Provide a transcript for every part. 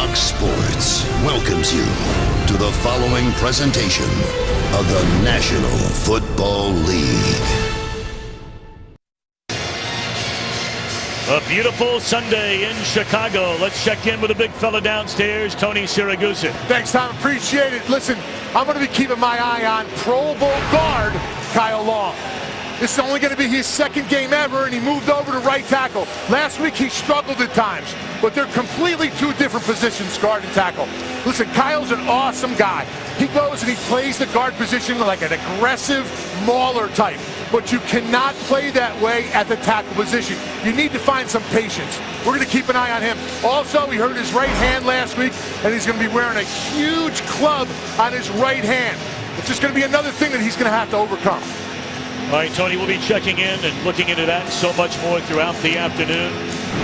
Fox Sports welcomes you to the following presentation of the National Football League. A beautiful Sunday in Chicago. Let's check in with the big fella downstairs, Tony Siragusa. Thanks, Tom. Appreciate it. Listen, I'm going to be keeping my eye on Pro Bowl guard Kyle Long. This is only going to be his second game ever, and he moved over to right tackle. Last week, he struggled at times, but they're completely two different positions, guard and tackle. Listen, Kyle's an awesome guy. He goes and he plays the guard position like an aggressive mauler type, but you cannot play that way at the tackle position. You need to find some patience. We're going to keep an eye on him. Also, he hurt his right hand last week, and he's going to be wearing a huge club on his right hand. It's just going to be another thing that he's going to have to overcome. All right, Tony, we'll be checking in and looking into that and so much more throughout the afternoon.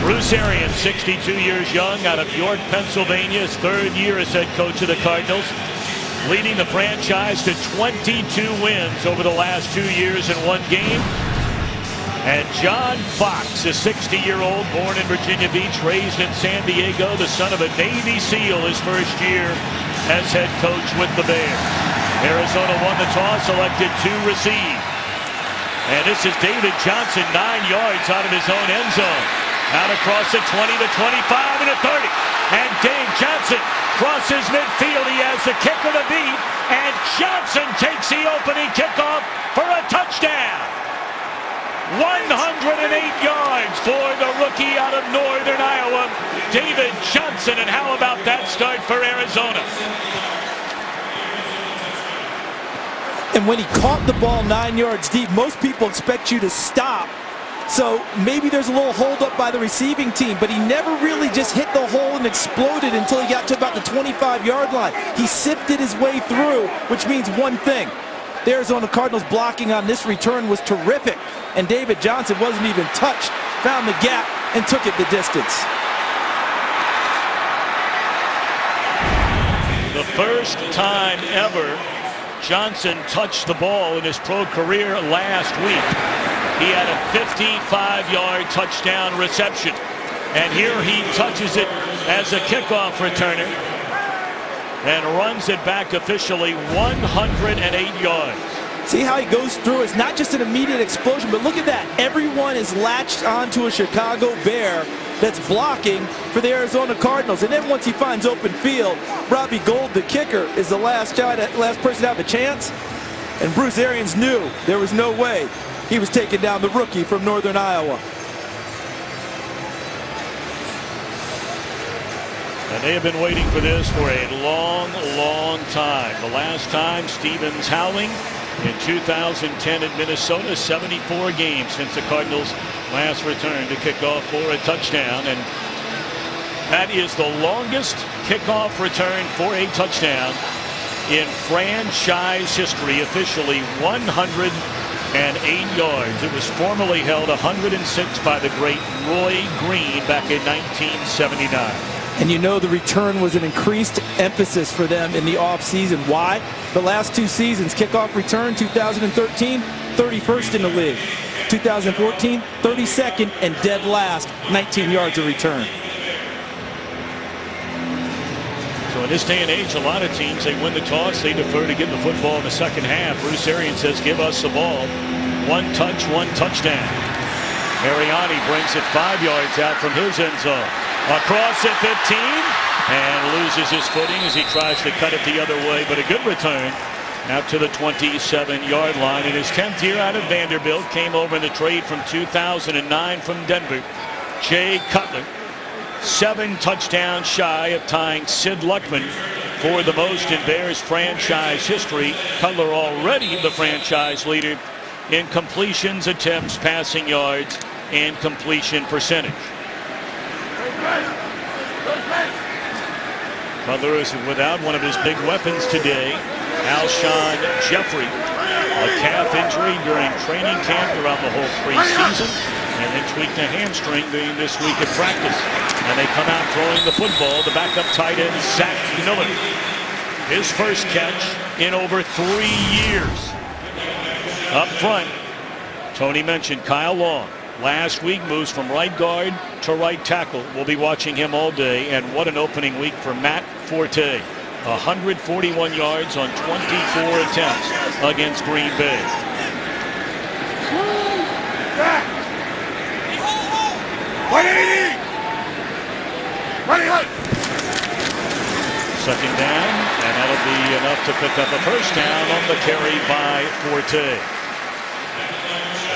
Bruce Arians, 62 years young, out of York, Pennsylvania, his third year as head coach of the Cardinals, leading the franchise to 22 wins over the last 2 years in one game. And John Fox, a 60-year-old born in Virginia Beach, raised in San Diego, the son of a Navy SEAL, his first year as head coach with the Bears. Arizona won the toss, elected to receive. And this is David Johnson, 9 yards out of his own end zone. Out across the 20, the 25, and the 30. And Dave Johnson crosses midfield. He has the kicker to beat. And Johnson takes the opening kickoff for a touchdown. 108 yards for the rookie out of Northern Iowa, David Johnson. And how about that start for Arizona? And when he caught the ball 9 yards deep, most people expect you to stop. So maybe there's a little hold up by the receiving team, but he never really just hit the hole and exploded until he got to about the 25-yard line. He sifted his way through, which means one thing. The Arizona Cardinals blocking on this return was terrific. And David Johnson wasn't even touched, found the gap, and took it the distance. The first time ever Johnson touched the ball in his pro career last week. He had a 55-yard touchdown reception. And here he touches it as a kickoff returner and runs it back officially 108 yards. See how he goes through? It's not just an immediate explosion, but look at that. Everyone is latched onto a Chicago Bear that's blocking for the Arizona Cardinals. And then once he finds open field, Robbie Gould, the kicker, is the last person to have a chance. And Bruce Arians knew there was no way he was taking down the rookie from Northern Iowa. And they have been waiting for this for a long, long time. The last time Stevens howling in 2010 in Minnesota, 74 games since the Cardinals last returned to kick off for a touchdown. And that is the longest kickoff return for a touchdown in franchise history, officially 108 yards. It was formerly held 106 by the great Roy Green back in 1979. And you know the return was an increased emphasis for them in the offseason. Why? The last 2 seasons, kickoff return, 2013, 31st in the league. 2014, 32nd, and dead last, 19 yards of return. So in this day and age, a lot of teams, they win the toss, they defer to get the football in the second half. Bruce Arians says, give us the ball. One touch, one touchdown. Ariani brings it 5 yards out from his end zone. Across at 15 and loses his footing as he tries to cut it the other way, but a good return out to the 27-yard line. In his 10th year out of Vanderbilt, came over in the trade from 2009 from Denver. Jay Cutler, 7 touchdowns shy of tying Sid Luckman for the most in Bears franchise history. Cutler already the franchise leader in completions, attempts, passing yards, and completion percentage. Cutler is without one of his big weapons today, Alshon Jeffrey. A calf injury during training camp throughout the whole preseason, and then tweaked a hamstring during this week of practice. And they come out throwing the football. The backup tight end, Zach Miller. His first catch in over 3 years. Up front, Tony mentioned Kyle Long. Last week moves from right guard to right tackle. We'll be watching him all day. And what an opening week for Matt Forte. 141 yards on 24 attempts against Green Bay. Second down, and that'll be enough to pick up a first down on the carry by Forte.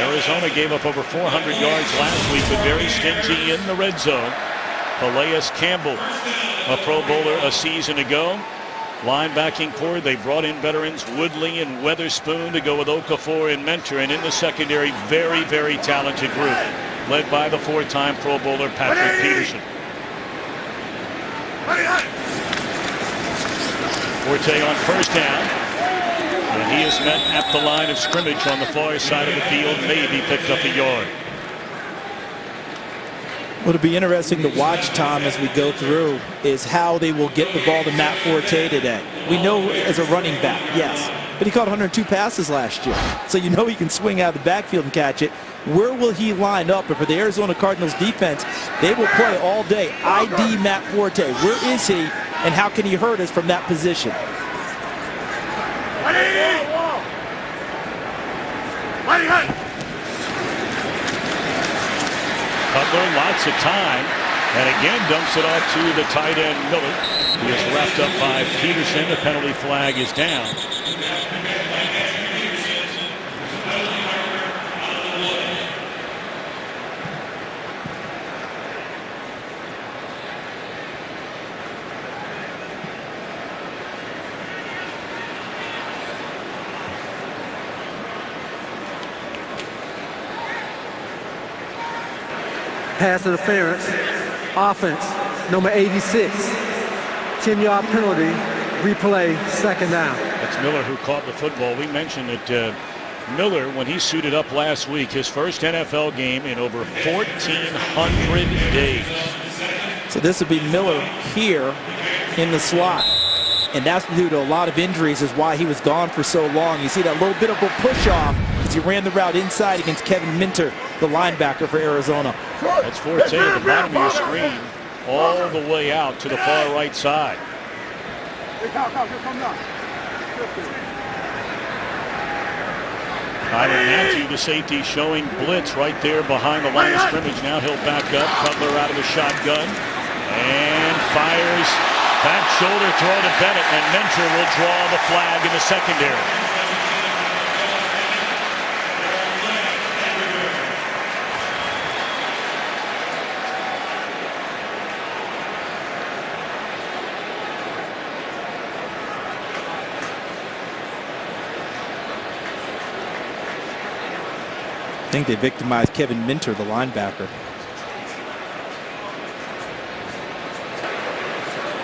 Arizona gave up over 400 yards last week, but very stingy in the red zone. Calais Campbell, a Pro Bowler a season ago. Linebacking core, they brought in veterans Woodley and Weatherspoon to go with Okafor and Mentor. And in the secondary, very, very talented group, led by the four-time Pro Bowler Patrick Peterson. Forte on first down. And he is met at the line of scrimmage on the far side of the field. Maybe picked up a yard. What'll be interesting to watch, Tom, as we go through is how they will get the ball to Matt Forte today. We know as a running back, yes, but he caught 102 passes last year. So you know he can swing out of the backfield and catch it. Where will he line up? And for the Arizona Cardinals defense, they will play all day. ID Matt Forte. Where is he and how can he hurt us from that position? Cutler, lots of time, and again dumps it off to the tight end Miller. He is wrapped up by Peterson. The penalty flag is down. Pass interference, offense, number 86, 10-yard penalty, replay, second down. That's Miller who caught the football. We mentioned that Miller, when he suited up last week, his first NFL game in over 1,400 days. So this would be Miller here in the slot. And that's due to a lot of injuries is why he was gone for so long. You see that little bit of a push off as he ran the route inside against Kevin Minter, the linebacker for Arizona. That's Forte at the bottom of your screen, all the way out to the far right side. Tyler Matthew, the safety, showing blitz right there behind the line of scrimmage. Now he'll back up. Cutler out of the shotgun and fires. Back shoulder throw to Bennett, and Mentor will draw the flag in the secondary. I think they victimized Kevin Minter, the linebacker.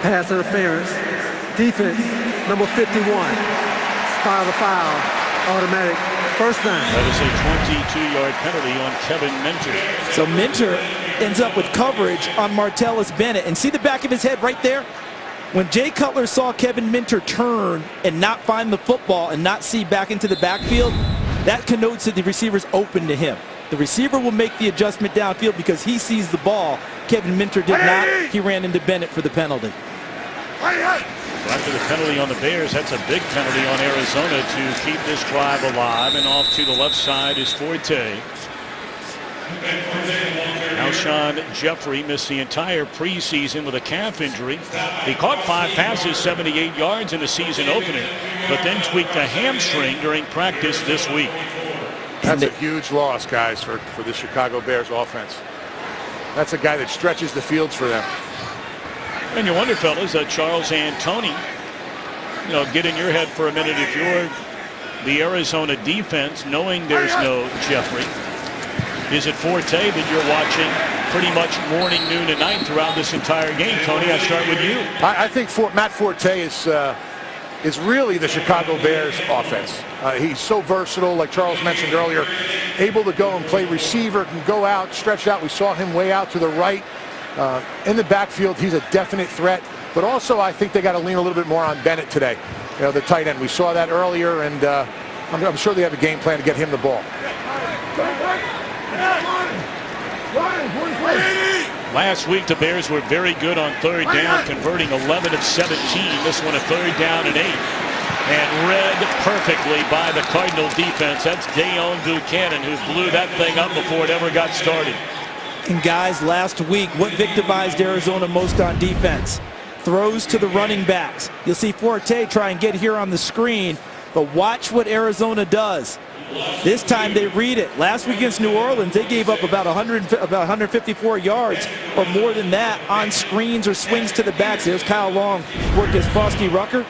Pass interference, defense, number 51, spot the foul, automatic, first down. That is a 22-yard penalty on Kevin Minter. So Minter ends up with coverage on Martellus Bennett. And see the back of his head right there? When Jay Cutler saw Kevin Minter turn and not find the football and not see back into the backfield, that connotes that the receiver's open to him. The receiver will make the adjustment downfield because he sees the ball. Kevin Minter did not. He ran into Bennett for the penalty. After the penalty on the Bears, that's a big penalty on Arizona to keep this drive alive. And off to the left side is Forte. Alshon Jeffrey missed the entire preseason with a calf injury. He caught 5 passes, 78 yards in the season opener, but then tweaked a hamstring during practice this week. That's a huge loss, guys, for the Chicago Bears offense. That's a guy that stretches the fields for them. And you wonder, fellas, Charles Antoni, get in your head for a minute if you're the Arizona defense, knowing there's no Jeffrey. Is it Forte that you're watching pretty much morning, noon, and night throughout this entire game? Tony, I start with you. I think Matt Forte is really the Chicago Bears offense. He's so versatile, like Charles mentioned earlier, able to go and play receiver, can go out, stretch out. We saw him way out to the right. In the backfield, he's a definite threat. But also, I think they got to lean a little bit more on Bennett today, the tight end. We saw that earlier, and I'm sure they have a game plan to get him the ball. Last week, the Bears were very good on third down, converting 11 of 17. This one a third down and 8. And read perfectly by the Cardinal defense. That's Dayon Buchanan, who blew that thing up before it ever got started. And guys, last week, what victimized Arizona most on defense? Throws to the running backs. You'll see Forte try and get here on the screen, but watch what Arizona does. This time they read it. Last week against New Orleans, they gave up about 154 yards or more than that on screens or swings to the backs. There's Kyle Long worked as Frosty Rucker.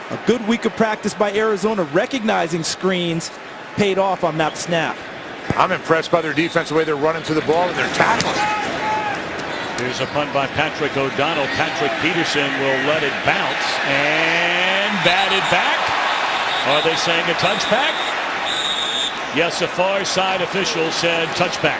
A good week of practice by Arizona recognizing screens paid off on that snap. I'm impressed by their defense, the way they're running to the ball and they're tackling. Here's a punt by Patrick O'Donnell. Patrick Peterson will let it bounce and batted back. Are they saying a touchback? Yes, a far side official said touchback.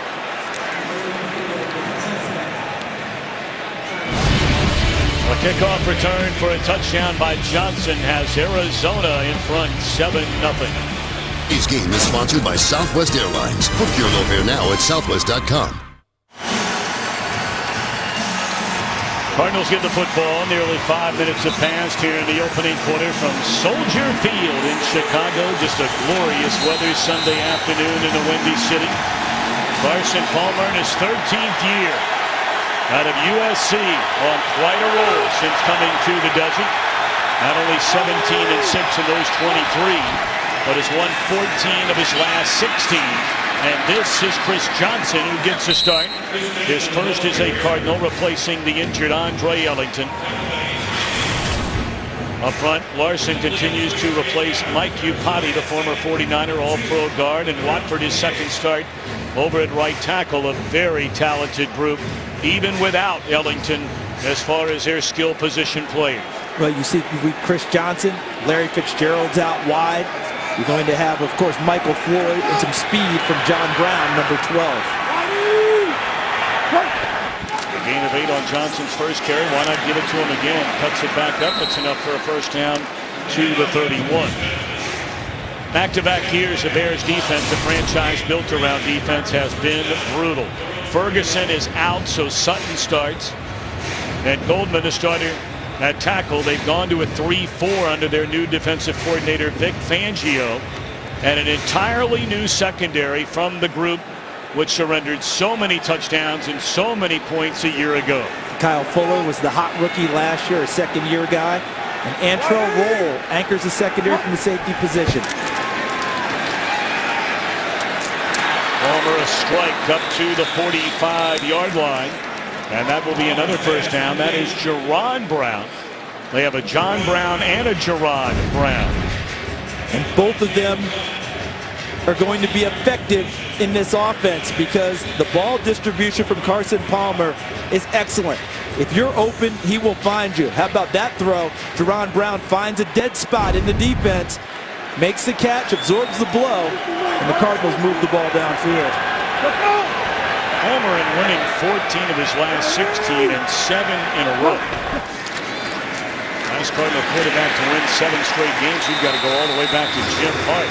A kickoff return for a touchdown by Johnson has Arizona in front 7-0. Today's game is sponsored by Southwest Airlines. Book your low fare now at southwest.com. Cardinals get the football. Nearly 5 minutes have passed here in the opening quarter from Soldier Field in Chicago. Just a glorious weather Sunday afternoon in the Windy City. Carson Palmer in his 13th year out of USC on quite a roll since coming to the desert. Not only 17-6 in those 23, but has won 14 of his last 16. And this is Chris Johnson, who gets a start. His first is a Cardinal, replacing the injured Andre Ellington. Up front, Larson continues to replace Mike Iupati, the former 49er All-Pro guard, and Watford his second start over at right tackle. A very talented group, even without Ellington, as far as their skill position players. Well, you see Chris Johnson, Larry Fitzgerald's out wide. You're going to have, of course, Michael Floyd and some speed from John Brown, number 12. A gain of 8 on Johnson's first carry. Why not give it to him again? Cuts it back up. It's enough for a first down to the 31. Back-to-back years of Bears defense, the franchise built around defense, has been brutal. Ferguson is out, so Sutton starts. And Goldman, the starter at tackle. They've gone to a 3-4 under their new defensive coordinator, Vic Fangio, and an entirely new secondary from the group which surrendered so many touchdowns and so many points a year ago. Kyle Fuller was the hot rookie last year, a second-year guy. And Antrell Roll anchors the secondary from the safety position. Palmer a strike up to the 45-yard line. And that will be another first down. That is Jerron Brown. They have a John Brown and a Jerron Brown. And both of them are going to be effective in this offense because the ball distribution from Carson Palmer is excellent. If you're open, he will find you. How about that throw? Jerron Brown finds a dead spot in the defense, makes the catch, absorbs the blow, and the Cardinals move the ball downfield. Palmer in winning 14 of his last 16 and 7 in a row. Last Cardinal quarterback to win 7 straight games. You've got to go all the way back to Jim Hart.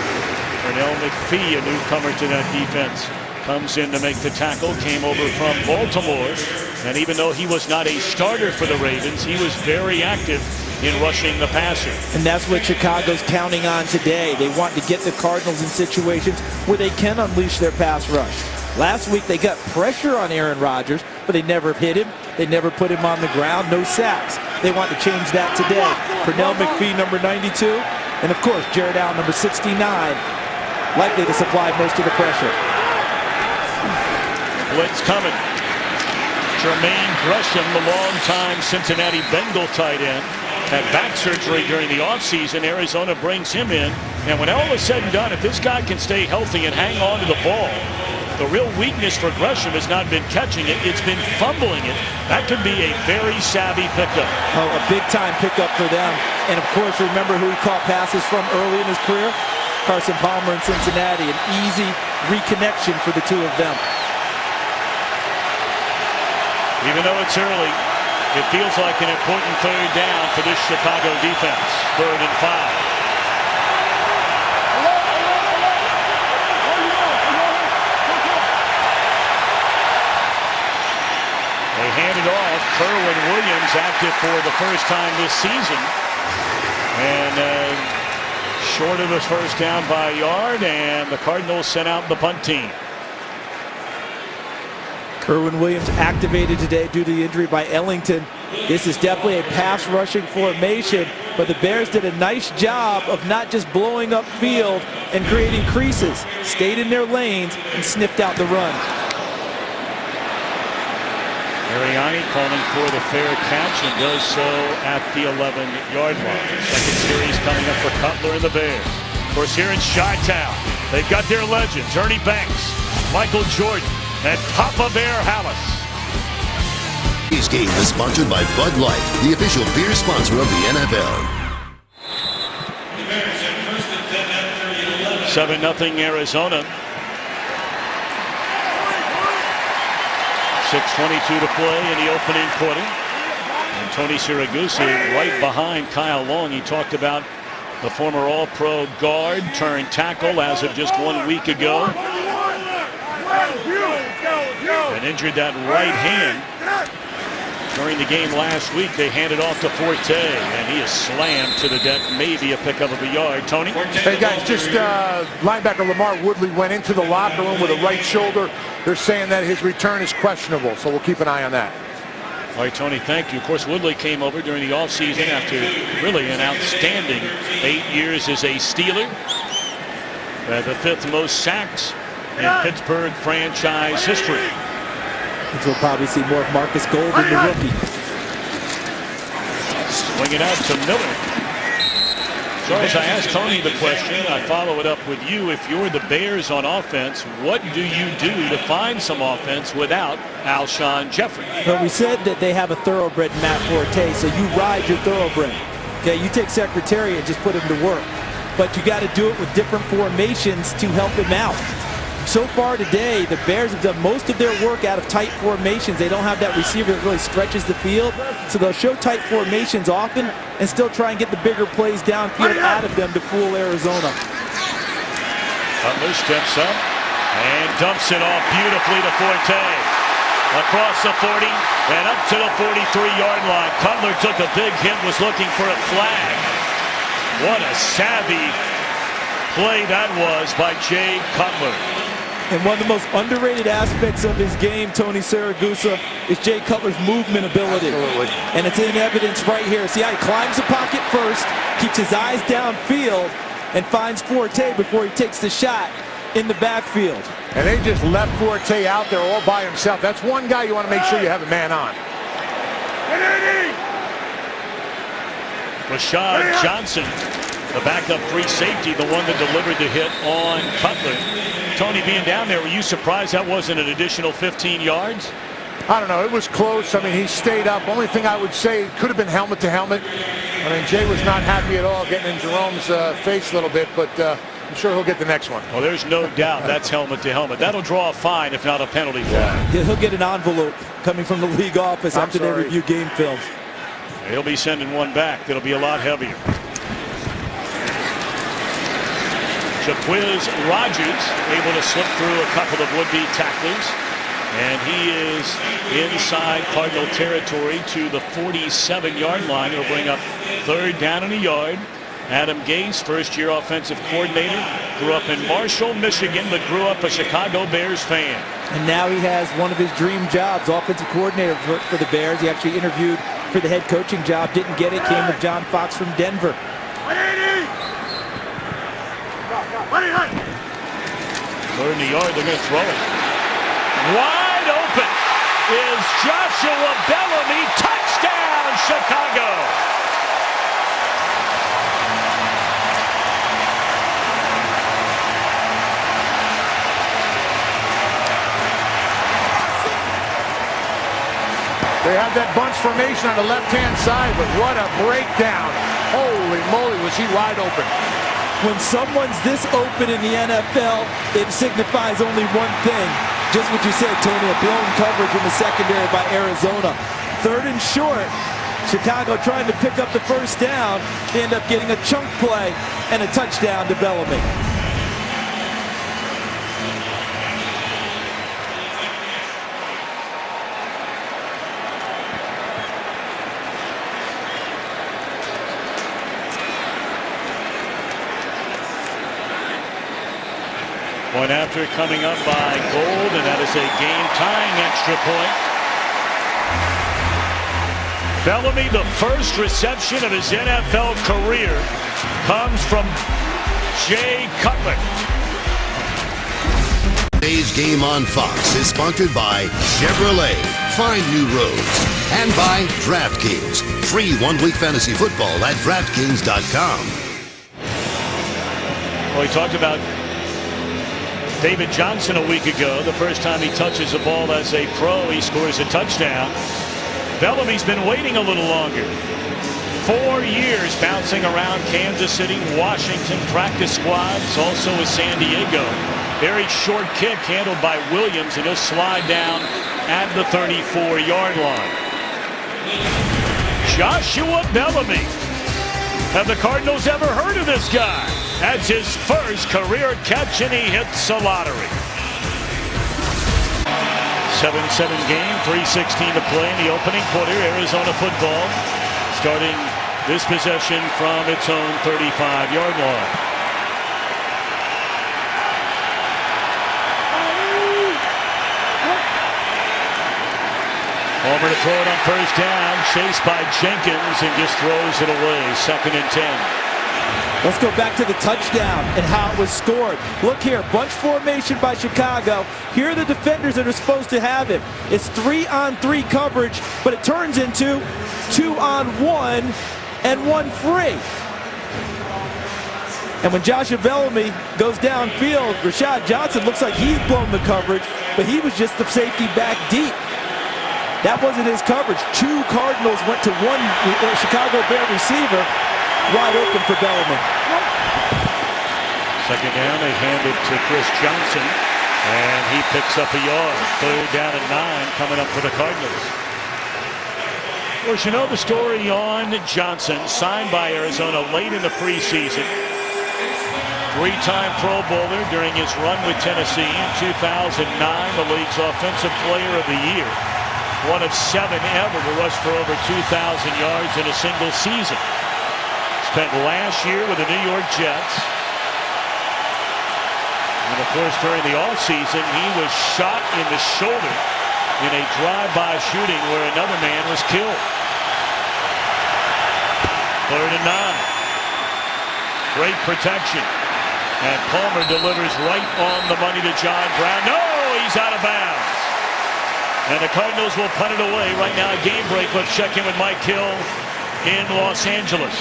Pernell McPhee, a newcomer to that defense, comes in to make the tackle. Came over from Baltimore. And even though he was not a starter for the Ravens, he was very active in rushing the passer. And that's what Chicago's counting on today. They want to get the Cardinals in situations where they can unleash their pass rush. Last week they got pressure on Aaron Rodgers, but they never hit him. They never put him on the ground. No sacks. They want to change that today. Pernell McPhee, number 92. And, of course, Jared Allen, number 69, likely to supply most of the pressure. Blitz coming. Jermaine Gresham, the longtime Cincinnati Bengal tight end, had back surgery during the offseason. Arizona brings him in. And when all is said and done, if this guy can stay healthy and hang on to the ball, the real weakness for Gresham has not been catching it. It's been fumbling it. That could be a very savvy pickup. Oh, a big-time pickup for them. And, of course, remember who he caught passes from early in his career? Carson Palmer in Cincinnati. An easy reconnection for the two of them. Even though it's early, it feels like an important third down for this Chicago defense. 3rd and 5. They hand it off. Kerwin Williams active for the first time this season. And short of his first down by a yard, and the Cardinals sent out the punt team. Kerwin Williams activated today due to the injury by Ellington. This is definitely a pass rushing formation, but the Bears did a nice job of not just blowing up field and creating creases. Stayed in their lanes and sniffed out the run. Ariani calling for the fair catch and does so at the 11-yard line. Second series coming up for Cutler and the Bears. Of course, here in Chi-Town, they've got their legends, Ernie Banks, Michael Jordan, and Papa Bear Hallis. This game is sponsored by Bud Light, the official beer sponsor of the NFL. 7-0 Arizona. 6:22 to play in the opening quarter. And Tony Siragusa right behind Kyle Long. He talked about the former All-Pro guard turned tackle as of just 1 week ago. And injured that right hand during the game last week. They handed off to Forte, and he is slammed to the deck, maybe a pickup of a yard. Tony? Hey guys, just linebacker Lamar Woodley went into the locker room with a right shoulder. They're saying that his return is questionable, so we'll keep an eye on that. All right, Tony, thank you. Of course, Woodley came over during the offseason after really an outstanding 8 years as a Steeler. The 5th most sacks in Pittsburgh franchise history. We'll probably see more of Marcus Golden, the rookie. Swing it out to Miller. So as I asked Tony the question, I follow it up with you. If you're the Bears on offense, what do you do to find some offense without Alshon Jeffrey? Well, we said that they have a thoroughbred in Matt Forte, so you ride your thoroughbred. Okay, you take Secretariat and just put him to work. But you got to do it with different formations to help him out. So far today, the Bears have done most of their work out of tight formations. They don't have that receiver that really stretches the field, so they'll show tight formations often and still try and get the bigger plays downfield out of them to fool Arizona. Cutler steps up and dumps it off beautifully to Forte. Across the 40 and up to the 43-yard line. Cutler took a big hit, was looking for a flag. What a savvy play that was by Jay Cutler. And one of the most underrated aspects of his game, Tony Siragusa, is Jay Cutler's movement ability. Absolutely. And it's in evidence right here. See how he climbs the pocket first, keeps his eyes downfield, and finds Forte before he takes the shot in the backfield. And they just left Forte out there all by himself. That's one guy you want to make sure you have a man on. Rashad Johnson, the backup free safety, the one that delivered the hit on Cutler. Tony, being down there, were you surprised that wasn't an additional 15 yards? I don't know. It was close. I mean, he stayed up. Only thing I would say, it could have been helmet to helmet. I mean, Jay was not happy at all getting in Jerome's face a little bit, but I'm sure he'll get the next one. Well, there's no doubt that's helmet to helmet. That'll draw a fine, if not a penalty flag. Yeah, he'll get an envelope coming from the league office after they review game films. He'll be sending one back that'll be a lot heavier. Jaquiz Rogers able to slip through a couple of would-be tacklers. And he is inside Cardinal territory to the 47-yard line. He'll bring up 3rd down and a yard. Adam Gase, first-year offensive coordinator, grew up in Marshall, Michigan, but grew up a Chicago Bears fan. And now he has one of his dream jobs, offensive coordinator for the Bears. He actually interviewed for the head coaching job, didn't get it, came with John Fox from Denver. 3rd and a yard, they're going to throw it. Wide open is Joshua Bellamy. Touchdown, Chicago. They have that bunch formation on the left-hand side, but what a breakdown. Holy moly, was he wide open. When someone's this open in the NFL, it signifies only one thing. Just what you said, Tony, a blown coverage in the secondary by Arizona. 3rd and short. Chicago trying to pick up the first down. They end up getting a chunk play and a touchdown to Bellamy. Point after coming up by Gold, and that is a game-tying extra point. Bellamy, the first reception of his NFL career, comes from Jay Cutler. Today's game on Fox is sponsored by Chevrolet. Find new roads. And by DraftKings. Free one-week fantasy football at DraftKings.com. Well, we talked about David Johnson a week ago. The first time he touches a ball as a pro, he scores a touchdown. Bellamy's been waiting a little longer. 4 years bouncing around Kansas City, Washington, practice squads, also with San Diego. Very short kick handled by Williams, and he'll slide down at the 34-yard line. Joshua Bellamy. Have the Cardinals ever heard of this guy? That's his first career catch, and he hits a lottery. 7-7 game, 3:16 to play in the opening quarter. Arizona football starting this possession from its own 35-yard line. Palmer to throw it on first down, chased by Jenkins, and just throws it away. 2nd and 10. Let's go back to the touchdown and how it was scored. Look here, bunch formation by Chicago. Here are the defenders that are supposed to have him. It's 3-on-3 coverage, but it turns into 2-on-1 and 1 free. And when Joshua Bellamy goes downfield, Rashad Johnson looks like he's blown the coverage, but he was just the safety back deep. That wasn't his coverage. 2 Cardinals went to 1 Chicago Bear receiver, wide open for Bellamy. 2nd down, they hand it to Chris Johnson, and he picks up a yard. 3rd down and 9 coming up for the Cardinals. Of course, you know the story on Johnson, signed by Arizona late in the preseason. 3-time Pro Bowler during his run with Tennessee in 2009, the league's Offensive Player of the Year. One of 7 ever to rush for over 2,000 yards in a single season. Spent last year with the New York Jets. And of course, during the offseason, he was shot in the shoulder in a drive-by shooting where another man was killed. 3rd and 9. Great protection. And Palmer delivers right on the money to John Brown. No, he's out of bounds. And the Cardinals will punt it away right now. Game break. Let's check in with Mike Hill in Los Angeles.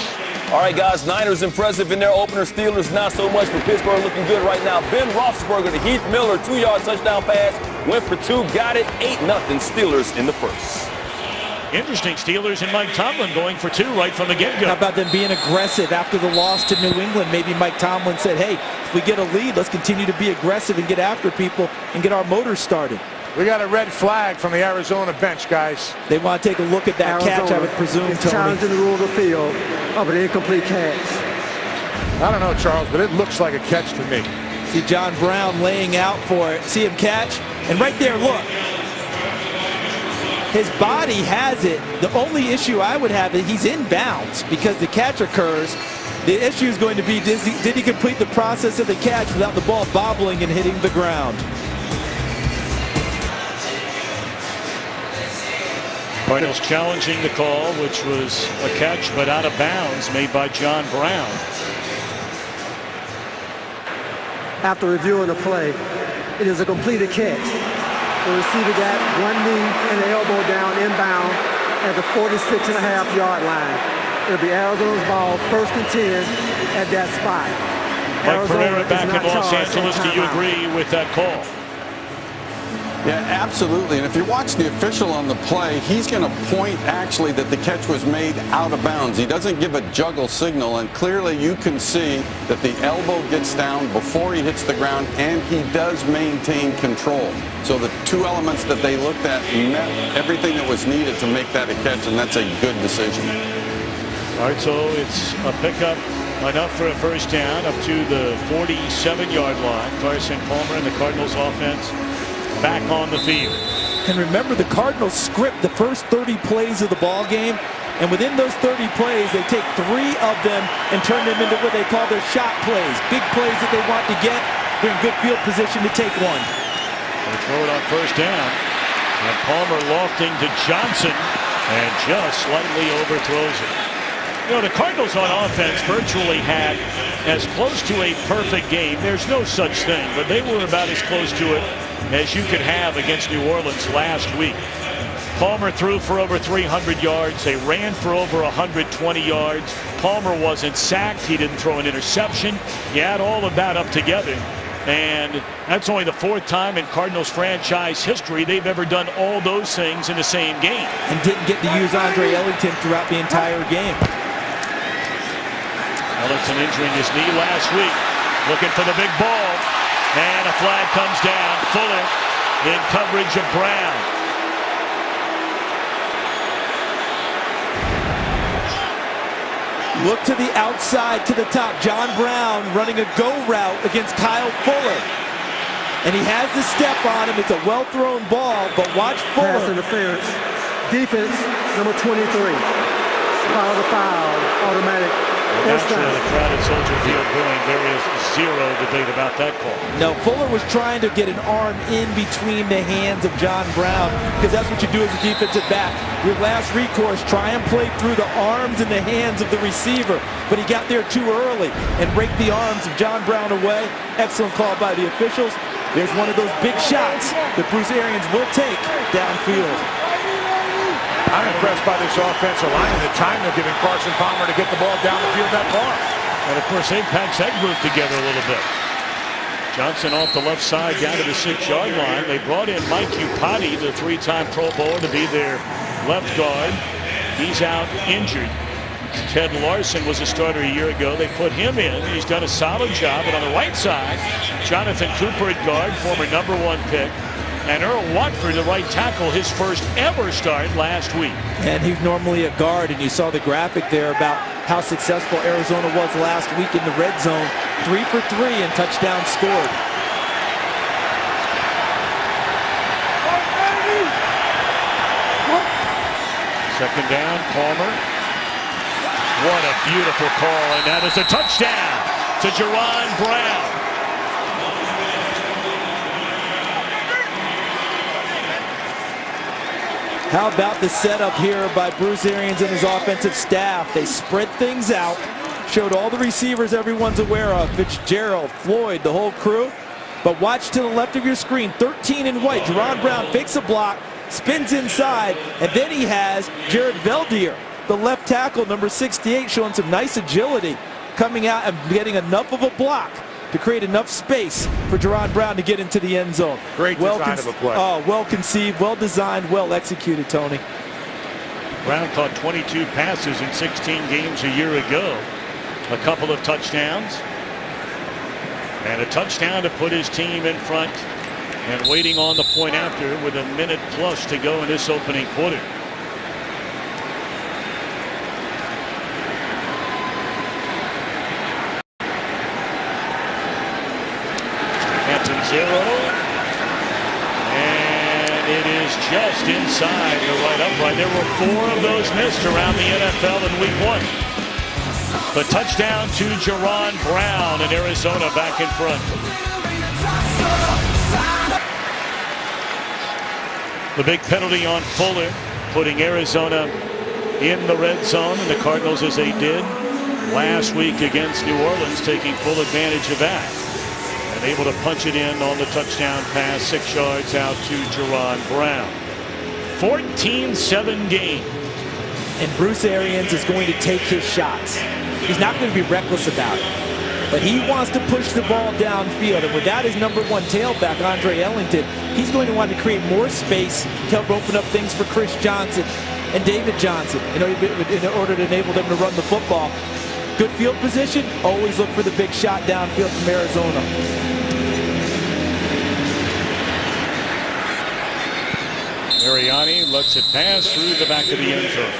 All right, guys, Niners impressive in their opener. Steelers not so much, for Pittsburgh looking good right now. Ben Roethlisberger to Heath Miller, 2-yard touchdown pass. Went for 2, got it. 8-0 Steelers in the first. Interesting, Steelers and Mike Tomlin going for 2 right from the get-go. How about them being aggressive after the loss to New England? Maybe Mike Tomlin said, hey, if we get a lead, let's continue to be aggressive and get after people and get our motors started. We got a red flag from the Arizona bench, guys. They want to take a look at that catch, I would presume, is Tony. challenging the rule of the field of an incomplete catch. I don't know, Charles, but it looks like a catch to me. See John Brown laying out for it. See him catch. And right there, look. His body has it. The only issue I would have is he's in bounds because the catch occurs. The issue is going to be, did he complete the process of the catch without the ball bobbling and hitting the ground? Cardinals challenging the call, which was a catch but out of bounds made by John Brown. After reviewing the play, it is a completed catch. The receiver got 1 knee and the elbow down inbound at the 46.5-yard line. It'll be Arizona's ball, 1st and 10 at that spot. Mike Pereira back in Los Angeles. Do you agree with that call? Yeah, absolutely. And if you watch the official on the play, he's going to point actually that the catch was made out of bounds. He doesn't give a juggle signal, and clearly you can see that the elbow gets down before he hits the ground, and he does maintain control. So the 2 elements that they looked at met everything that was needed to make that a catch, and that's a good decision. All right, so it's a pickup enough for a 1st down up to the 47-yard line. Carson Palmer and the Cardinals offense back on the field. And remember, the Cardinals script the first 30 plays of the ball game, and within those 30 plays, they take 3 of them and turn them into what they call their shot plays, big plays that they want to get They're in good field position to take one. They throw it on first down. And Palmer lofting to Johnson and just slightly overthrows it. You know, the Cardinals on offense virtually had as close to a perfect game. There's no such thing, but they were about as close to it as you could have against New Orleans last week. Palmer threw for over 300 yards. They ran for over 120 yards. Palmer wasn't sacked. He didn't throw an interception. You add all of that up together, and that's only the fourth time in Cardinals franchise history they've ever done all those things in the same game. And didn't get to use Andre Ellington throughout the entire game. Ellington injuring his knee last week. Looking for the big ball. And a flag comes down. Fuller in coverage of Brown. Look to the outside, to the top. John Brown running a go route against Kyle Fuller. And he has the step on him. It's a well-thrown ball, but watch Fuller. Pass interference. Defense, number 23. Foul the foul. Automatic. That's where the crowded Soldier Field going. There is zero debate about that call. No, Fuller was trying to get an arm in between the hands of John Brown, because that's what you do as a defensive back. Your last recourse, try and play through the arms and the hands of the receiver. But he got there too early and raked the arms of John Brown away. Excellent call by the officials. There's one of those big shots that Bruce Arians will take downfield. I'm impressed by this offensive line and the time they're giving Carson Palmer to get the ball down the field that far. And of course, they've packed that group together a little bit. Johnson off the left side down to the 6-yard line. They brought in Mike Upati, the 3-time Pro Bowler, to be their left guard. He's out injured. Ted Larson was a starter a year ago. They put him in. He's done a solid job. But on the right side, Jonathan Cooper at guard, former #1 pick. And Earl Watford, the right tackle, his first ever start last week. And he's normally a guard, and you saw the graphic there about how successful Arizona was last week in the red zone. 3 for 3 and touchdown scored. Second down, Palmer. What a beautiful call, and that is a touchdown to Jaron Brown. How about the setup here by Bruce Arians and his offensive staff? They spread things out, showed all the receivers everyone's aware of, Fitzgerald, Floyd, the whole crew. But watch to the left of your screen, 13 in white. Jaron Brown fakes a block, spins inside, and then he has Jared Veldier, the left tackle, number 68, showing some nice agility, coming out and getting enough of a block to create enough space for Jaron Brown to get into the end zone. Great design of a play. Oh, well conceived, well designed, well executed, Tony. Brown caught 22 passes in 16 games a year ago. A couple of touchdowns. And a touchdown to put his team in front and waiting on the point after with a minute plus to go in this opening quarter. Zero, and it is just inside the right upright. There were 4 of those missed around the NFL in week 1. The touchdown to Jaron Brown, and Arizona back in front. The big penalty on Fuller, putting Arizona in the red zone, and the Cardinals, as they did last week against New Orleans, taking full advantage of that. And able to punch it in on the touchdown pass, 6 yards out to Jaron Brown. 14-7 game. And Bruce Arians is going to take his shots. He's not going to be reckless about it. But he wants to push the ball downfield. And without his #1 tailback, Andre Ellington, he's going to want to create more space to help open up things for Chris Johnson and David Johnson in order to enable them to run the football. Good field position, always look for the big shot downfield from Arizona. Mariani lets it pass through the back of the end zone.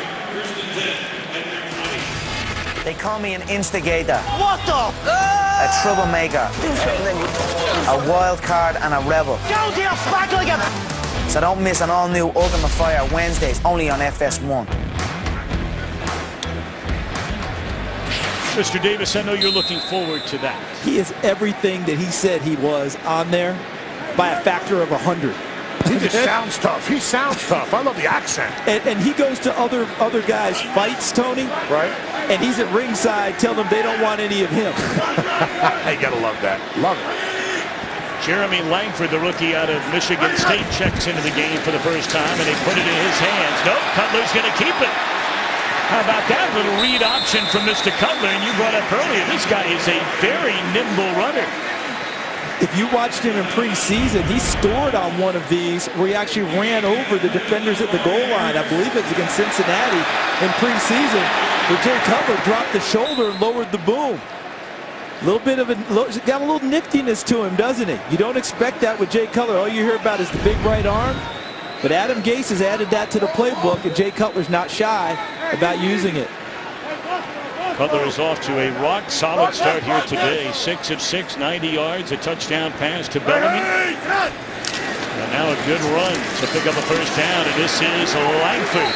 They call me an instigator. What the? A troublemaker. A wild card and a rebel. So don't miss an all-new Ultimate Fire Wednesdays only on FS1. Mr. Davis, I know you're looking forward to that. He is everything that he said he was on there by a factor of 100. He just sounds tough. He sounds tough. I love the accent. And he goes to other guys' fights, Tony. Right. And he's at ringside telling them they don't want any of him. You gotta love that. Love it. Jeremy Langford, the rookie out of Michigan State, checks into the game for the first time, and they put it in his hands. Nope, Cutler's going to keep it. How about that little read option from Mr. Cutler? And you brought up earlier, this guy is a very nimble runner. If you watched him in preseason, he scored on one of these where he actually ran over the defenders at the goal line. I believe it was against Cincinnati in preseason, where Jay Cutler dropped the shoulder and lowered the boom. Got a little niftiness to him, doesn't he? You don't expect that with Jay Cutler. All you hear about is the big right arm. But Adam Gase has added that to the playbook, and Jay Cutler's not shy about using it. Cutler is off to a rock-solid start here today. 6 of 6, 90 yards, a touchdown pass to Bellamy. And now a good run to pick up a first down, and this is Langford.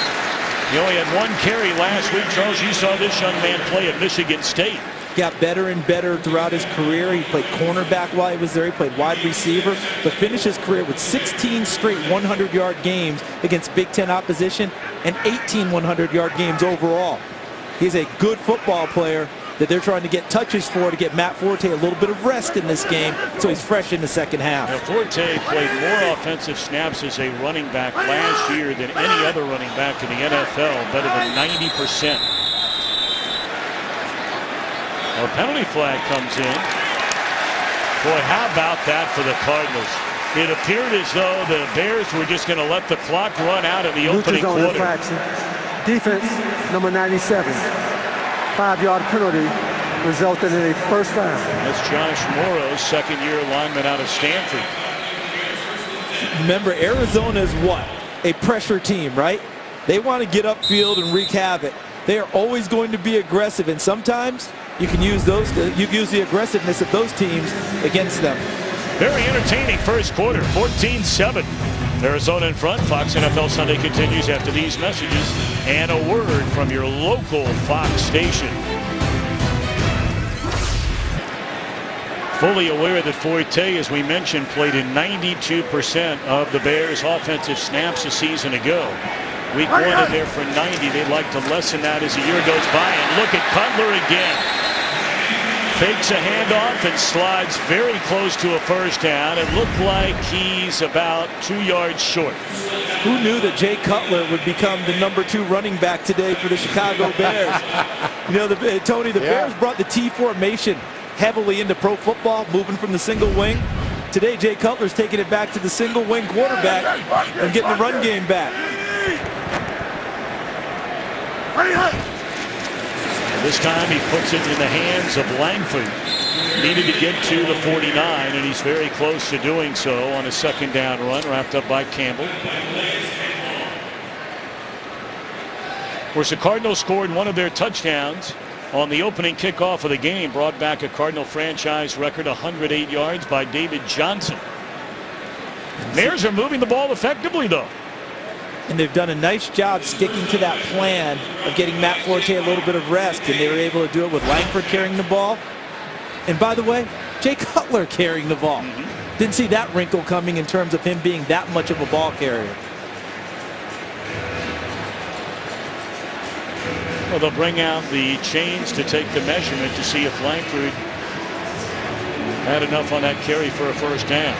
He only had one carry last week. Charles, you saw this young man play at Michigan State. Got better and better throughout his career. He played cornerback while he was there. He played wide receiver, but finished his career with 16 straight 100-yard games against Big Ten opposition and 18 100-yard games overall. He's a good football player that they're trying to get touches for to get Matt Forte a little bit of rest in this game, so he's fresh in the second half. Now, Forte played more offensive snaps as a running back last year than any other running back in the NFL, better than 90%. A penalty flag comes in. Boy, how about that for the Cardinals? It appeared as though the Bears were just going to let the clock run out in the opening quarter. Infraction. Defense, number 97. 5-yard penalty resulted in a first down. That's Josh Morrow's second-year lineman out of Stanford. Remember, Arizona is what? A pressure team, right? They want to get upfield and wreak havoc. They are always going to be aggressive, and sometimes you can use the aggressiveness of those teams against them. Very entertaining first quarter, 14-7. Arizona in front. Fox NFL Sunday continues after these messages and a word from your local Fox station. Fully aware that Forte, as we mentioned, played in 92% of the Bears' offensive snaps a season ago. Week 1 in there for 90. They'd like to lessen that as the year goes by. And look at Cutler again. Fakes a handoff and slides very close to a first down. It looked like he's about 2 yards short. Who knew that Jay Cutler would become the number 2 running back today for the Chicago Bears? You know, Tony, the Bears brought the T formation heavily into pro football, moving from the single wing. Today, Jay Cutler's taking it back to the single wing quarterback and getting the run game back. This time he puts it in the hands of Langford. Needed to get to the 49, and he's very close to doing so on a second down run, wrapped up by Campbell. Of course, the Cardinals scored one of their touchdowns on the opening kickoff of the game, brought back a Cardinal franchise record 108 yards by David Johnson. Bears are moving the ball effectively, though. And they've done a nice job sticking to that plan of getting Matt Forte a little bit of rest, and they were able to do it with Langford carrying the ball. And by the way, Jay Cutler carrying the ball. Didn't see that wrinkle coming in terms of him being that much of a ball carrier. Well, they'll bring out the chains to take the measurement to see if Langford had enough on that carry for a first down.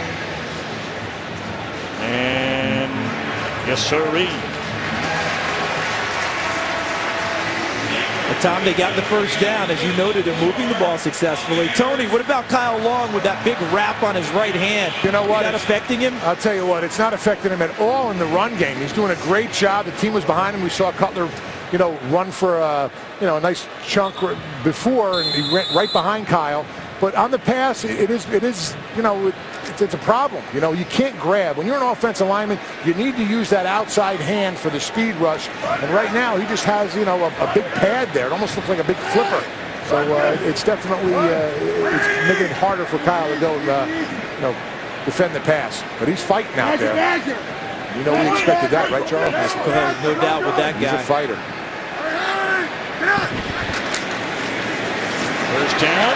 And yes, sirree. The time they got the first down, as you noted, they're moving the ball successfully. Tony, what about Kyle Long with that big wrap on his right hand? You know what? Is that affecting him? I'll tell you what, it's not affecting him at all in the run game. He's doing a great job. The team was behind him. We saw Cutler, run for a nice chunk before, and he went right behind Kyle. But on the pass, it's a problem. You can't grab. When you're an offensive lineman, you need to use that outside hand for the speed rush. And right now, he just has, a big pad there. It almost looks like a big flipper. So it's definitely it's making it harder for Kyle to go, defend the pass. But he's fighting out there. We expected that, right, Charles? No doubt with that guy. He's a fighter. down.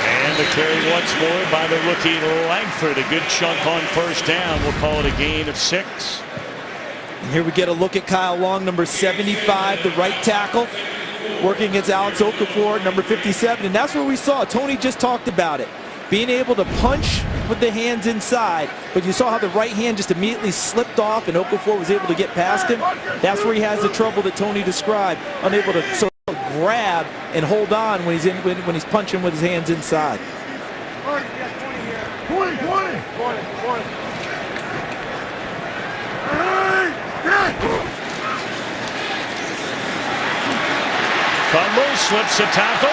And the carry once more by the rookie Langford. A good chunk on first down. We'll call it a gain of 6. And here we get a look at Kyle Long, number 75, the right tackle, working against Alex Okafor, number 57. And that's where we saw, Tony just talked about it, being able to punch with the hands inside, but you saw how the right hand just immediately slipped off and Okafor was able to get past him. That's where he has the trouble that Tony described, unable to sort of grab and hold on when he's punching with his hands inside. 20. Cumble slips a tackle,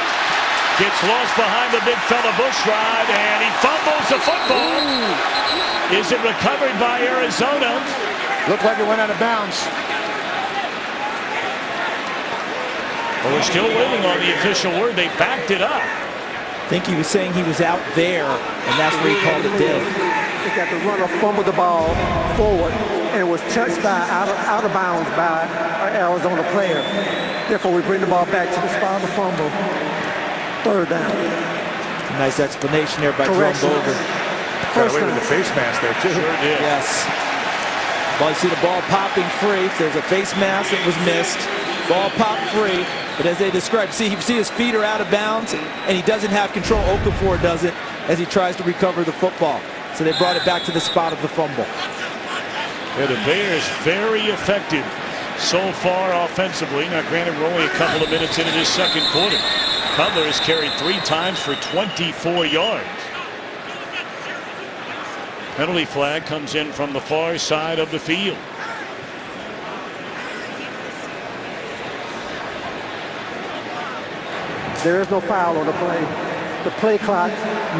gets lost behind the big fella Bushrod, and he fumbles the football. Ooh. Is it recovered by Arizona? Looked like it went out of bounds. Well, we're still waiting on the official word. They backed it up. I think he was saying he was out there, and that's where he called it dead. He got the runner fumbled the ball forward and was touched by out of bounds by an Arizona player. Therefore, we bring the ball back to the spot of the fumble. Third down. Nice explanation there by Jerome Boger. Got away with the face mask there, too. Sure did. Yes. Well, you see the ball popping free. There's a face mask that was missed. Ball popped free. But as they described, see his feet are out of bounds, and he doesn't have control. Okafor doesn't as he tries to recover the football. So they brought it back to the spot of the fumble. Yeah, the Bears very effective so far offensively. Now, granted, we're only a couple of minutes into this second quarter. Cutler has carried 3 times for 24 yards. Penalty flag comes in from the far side of the field. There is no foul on the play. The play clock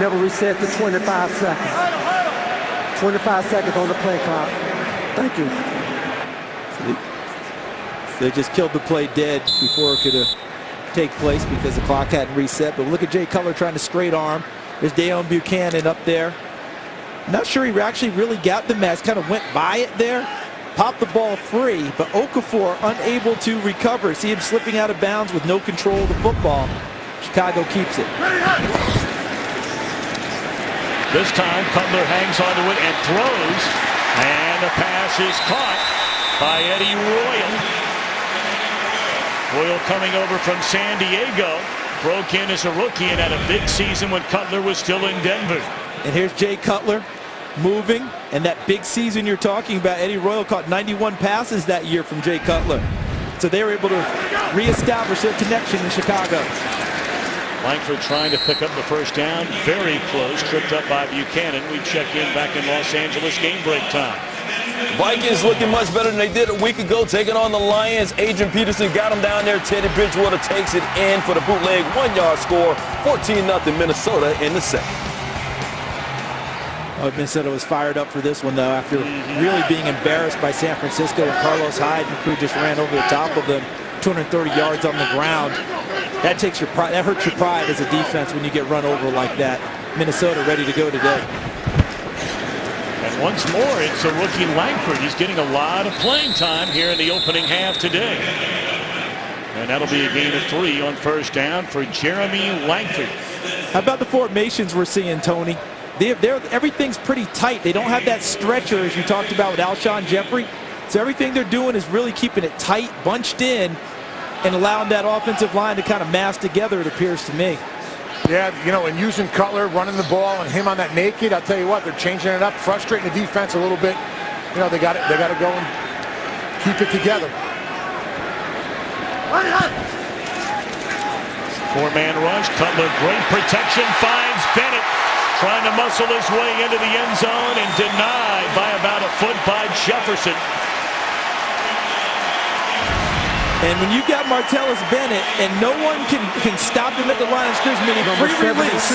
never resets to 25 seconds. 25 seconds on the play clock. Thank you. They just killed the play dead before it could take place because the clock hadn't reset. But look at Jay Cutler trying to straight arm. There's Deion Buchanan up there. Not sure he actually really got the mask. Kind of went by it there. Popped the ball free, but Okafor unable to recover. See him slipping out of bounds with no control of the football. Chicago keeps it. This time Cutler hangs onto it and throws, and the pass is caught by Eddie Royal. Royal coming over from San Diego, broke in as a rookie and had a big season when Cutler was still in Denver. And here's Jay Cutler moving, and that big season you're talking about, Eddie Royal caught 91 passes that year from Jay Cutler. So they were able to reestablish their connection in Chicago. Langford trying to pick up the first down. Very close. Tripped up by Buchanan. We check in back in Los Angeles, game break time. Vikings looking much better than they did a week ago, taking on the Lions. Adrian Peterson got him down there. Teddy Bridgewater takes it in for the bootleg 1-yard score. 14-0 Minnesota in the second. Oh, Minnesota was fired up for this one, though, after really being embarrassed by San Francisco, and Carlos Hyde and crew just ran over the top of them. 230 yards on the ground. That takes your pride. That hurts your pride as a defense when you get run over like that. Minnesota ready to go today. And once more, it's a rookie Langford. He's getting a lot of playing time here in the opening half today. And that'll be a gain of 3 on first down for Jeremy Langford. How about the formations we're seeing, Tony? Everything's pretty tight. They don't have that stretcher, as you talked about with Alshon Jeffrey. So everything they're doing is really keeping it tight, bunched in, and allowing that offensive line to kind of mass together, it appears to me. Yeah, you know, and using Cutler, running the ball, and him on that naked, I'll tell you what, they're changing it up, frustrating the defense a little bit. You know, they got to go and keep it together. 4-man rush. Cutler, great protection, finds Bennett. Trying to muscle his way into the end zone and denied by about a foot by Jefferson. And when you got Martellus Bennett and no one can stop him at the line of scrimmage, meaning free release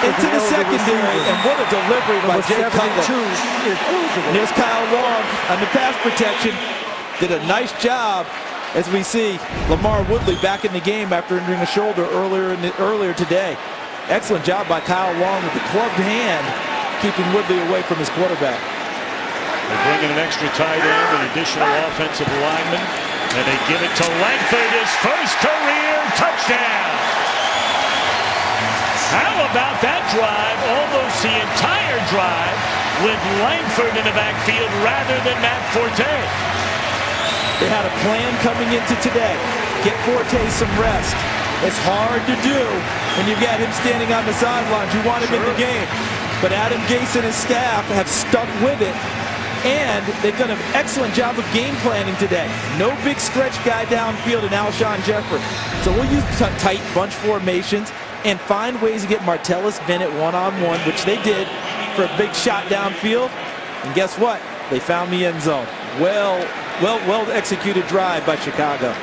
into the secondary, and what a delivery by Jay Cutler. And there's Kyle Long on the pass protection. Did a nice job as we see Lamar Woodley back in the game after injuring a shoulder earlier today. Excellent job by Kyle Long with the clubbed hand, keeping Woodley away from his quarterback. They're bringing an extra tight end, an additional offensive lineman, and they give it to Langford, his first career touchdown. How about that drive? Almost the entire drive with Langford in the backfield rather than Matt Forte. They had a plan coming into today. Get Forte some rest. It's hard to do when you've got him standing on the sidelines. You want him in the game. But Adam Gase and his staff have stuck with it. And they've done an excellent job of game planning today. No big stretch guy downfield in Alshon Jeffrey. So we'll use tight bunch formations and find ways to get Martellus Bennett one-on-one, which they did for a big shot downfield. And guess what? They found the end zone. Well executed drive by Chicago.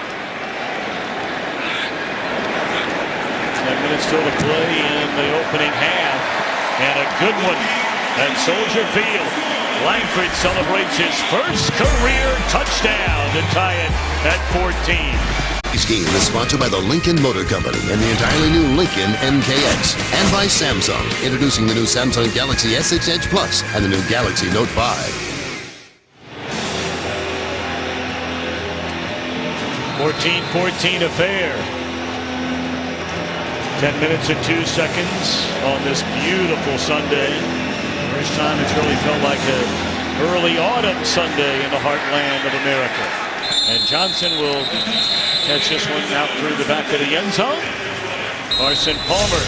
10 minutes still to play in the opening half. And a good one at Soldier Field. Langford celebrates his first career touchdown to tie it at 14. This game is sponsored by the Lincoln Motor Company and the entirely new Lincoln MKX. And by Samsung, introducing the new Samsung Galaxy S6 Edge Plus and the new Galaxy Note 5. 14-14 affair. 10 minutes and 2 seconds on this beautiful Sunday. First time it's really felt like an early autumn Sunday in the heartland of America. And Johnson will catch this one out through the back of the end zone. Carson Palmer.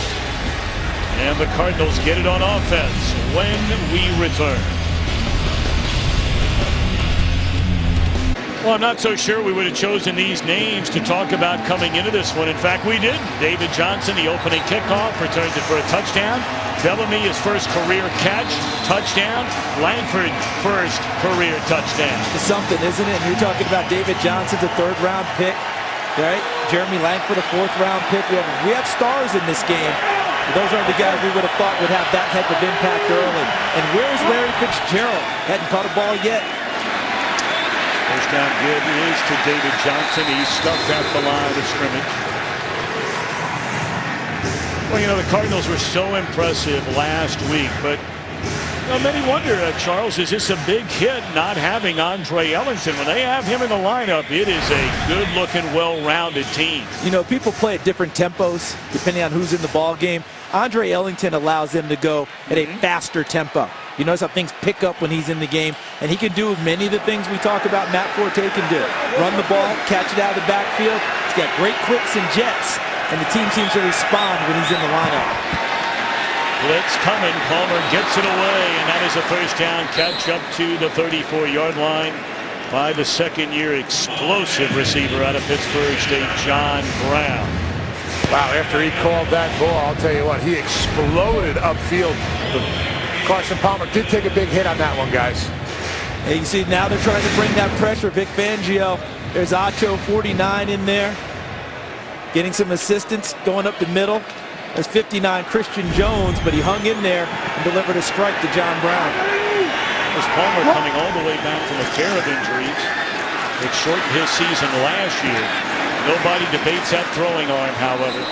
And the Cardinals get it on offense when we return. Well, I'm not so sure we would have chosen these names to talk about coming into this one. In fact, we did. David Johnson, the opening kickoff, returns it for a touchdown. Bellamy, his first career catch, touchdown. Langford, first career touchdown. It's something, isn't it? And you're talking about David Johnson's a third-round pick, right? Jeremy Langford, a fourth-round pick. We have stars in this game. Those aren't the guys we would have thought would have that type of impact early. And where's Larry Fitzgerald? Hadn't caught a ball yet. First down good is to David Johnson. He's stuck at the line of scrimmage. Well, you know, the Cardinals were so impressive last week, but many wonder, Charles, is this a big hit not having Andre Ellington? When they have him in the lineup, it is a good-looking, well-rounded team. You know, people play at different tempos depending on who's in the ball game. Andre Ellington allows them to go at a faster tempo. You notice how things pick up when he's in the game, and he can do many of the things we talk about Matt Forte can do. Run the ball, catch it out of the backfield. He's got great quicks and jets, and the team seems to respond when he's in the lineup. Blitz coming. Palmer gets it away, and that is a first down catch up to the 34-yard line by the second-year explosive receiver out of Pittsburgh State, John Brown. Wow, after he called that ball, I'll tell you what, he exploded upfield. Carson Palmer did take a big hit on that one, guys. And you see now they're trying to bring that pressure. Vic Fangio, there's Acho 49 in there, getting some assistance going up the middle. There's 59 Christian Jones, but he hung in there and delivered a strike to John Brown. There's Palmer coming all the way back from a pair of injuries. It shortened his season last year. Nobody debates that throwing arm, however.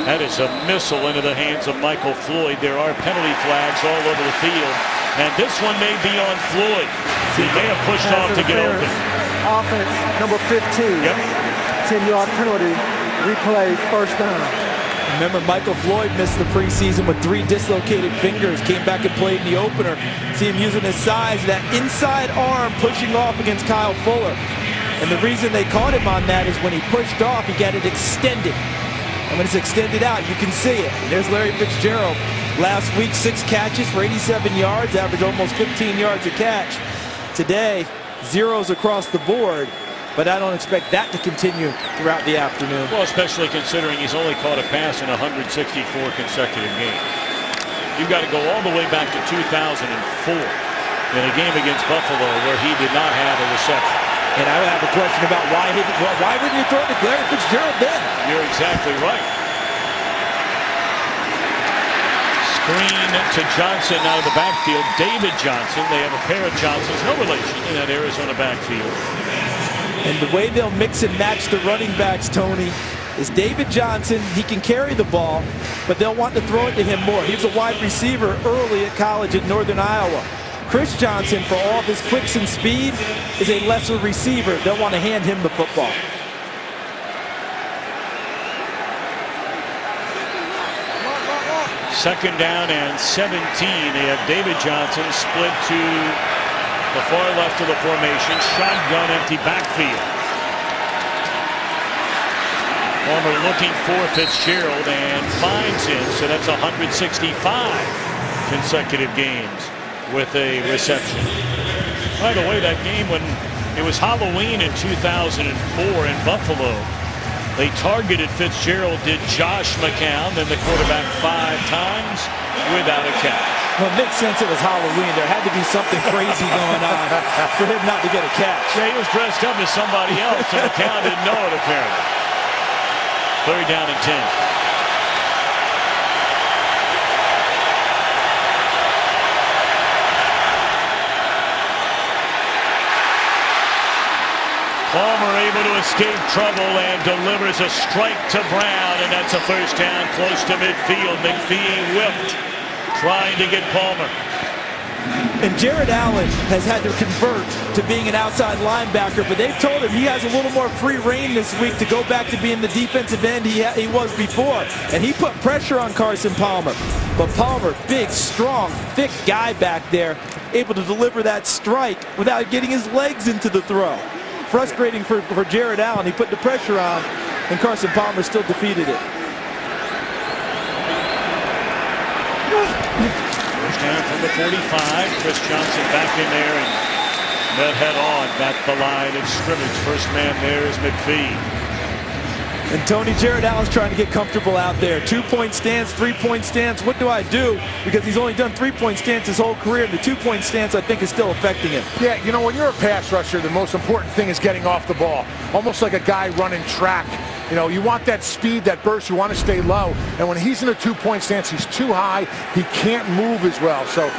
That is a missile into the hands of Michael Floyd. There are penalty flags all over the field. And this one may be on Floyd. He may have pushed off to get open. Offense, number 15. Yep. 10-yard penalty. Replay, first down. Remember, Michael Floyd missed the preseason with 3 dislocated fingers. Came back and played in the opener. See him using his size, that inside arm pushing off against Kyle Fuller. And the reason they caught him on that is when he pushed off, he got it extended. And when it's extended out, you can see it. There's Larry Fitzgerald. Last week, 6 catches for 87 yards, average almost 15 yards a catch. Today, zeros across the board. But I don't expect that to continue throughout the afternoon. Well, especially considering he's only caught a pass in 164 consecutive games. You've got to go all the way back to 2004 in a game against Buffalo where he did not have a reception. And I have a question about why wouldn't you throw it to Larry Fitzgerald then? You're exactly right. Screen to Johnson out of the backfield. David Johnson. They have a pair of Johnsons. No relation in that Arizona backfield. And the way they'll mix and match the running backs, Tony, is David Johnson. He can carry the ball, but they'll want to throw it to him more. He was a wide receiver early at college at Northern Iowa. Chris Johnson, for all of his quicks and speed, is a lesser receiver. They'll want to hand him the football. 2nd down and 17. They have David Johnson split to the far left of the formation. Shotgun empty backfield. Palmer looking for Fitzgerald and finds him. So that's 165 consecutive games with a reception. By the way, that game when it was Halloween in 2004 in Buffalo, they targeted Fitzgerald, did Josh McCown, then the quarterback 5 times without a catch. Well, it makes sense it was Halloween. There had to be something crazy going on for him not to get a catch. Yeah, he was dressed up as somebody else, and McCown didn't know it apparently. 3rd down and 10. Palmer able to escape trouble and delivers a strike to Brown, and that's a 1st down close to midfield. McPhee whipped, trying to get Palmer. And Jared Allen has had to convert to being an outside linebacker, but they've told him he has a little more free reign this week to go back to being the defensive end he was before. And he put pressure on Carson Palmer. But Palmer, big, strong, thick guy back there, able to deliver that strike without getting his legs into the throw. Frustrating for Jared Allen. He put the pressure on, and Carson Palmer still defeated it. 1st down from the 45. Chris Johnson back in there and met head on at the line of scrimmage. First man there is McPhee. And Tony, Jared Allen's trying to get comfortable out there. 2-point stance, 3-point stance. What do I do? Because he's only done 3-point stance his whole career, and the 2-point stance, I think, is still affecting him. Yeah, you know, when you're a pass rusher, the most important thing is getting off the ball. Almost like a guy running track. You know, you want that speed, that burst. You want to stay low. And when he's in a 2-point stance, he's too high. He can't move as well. So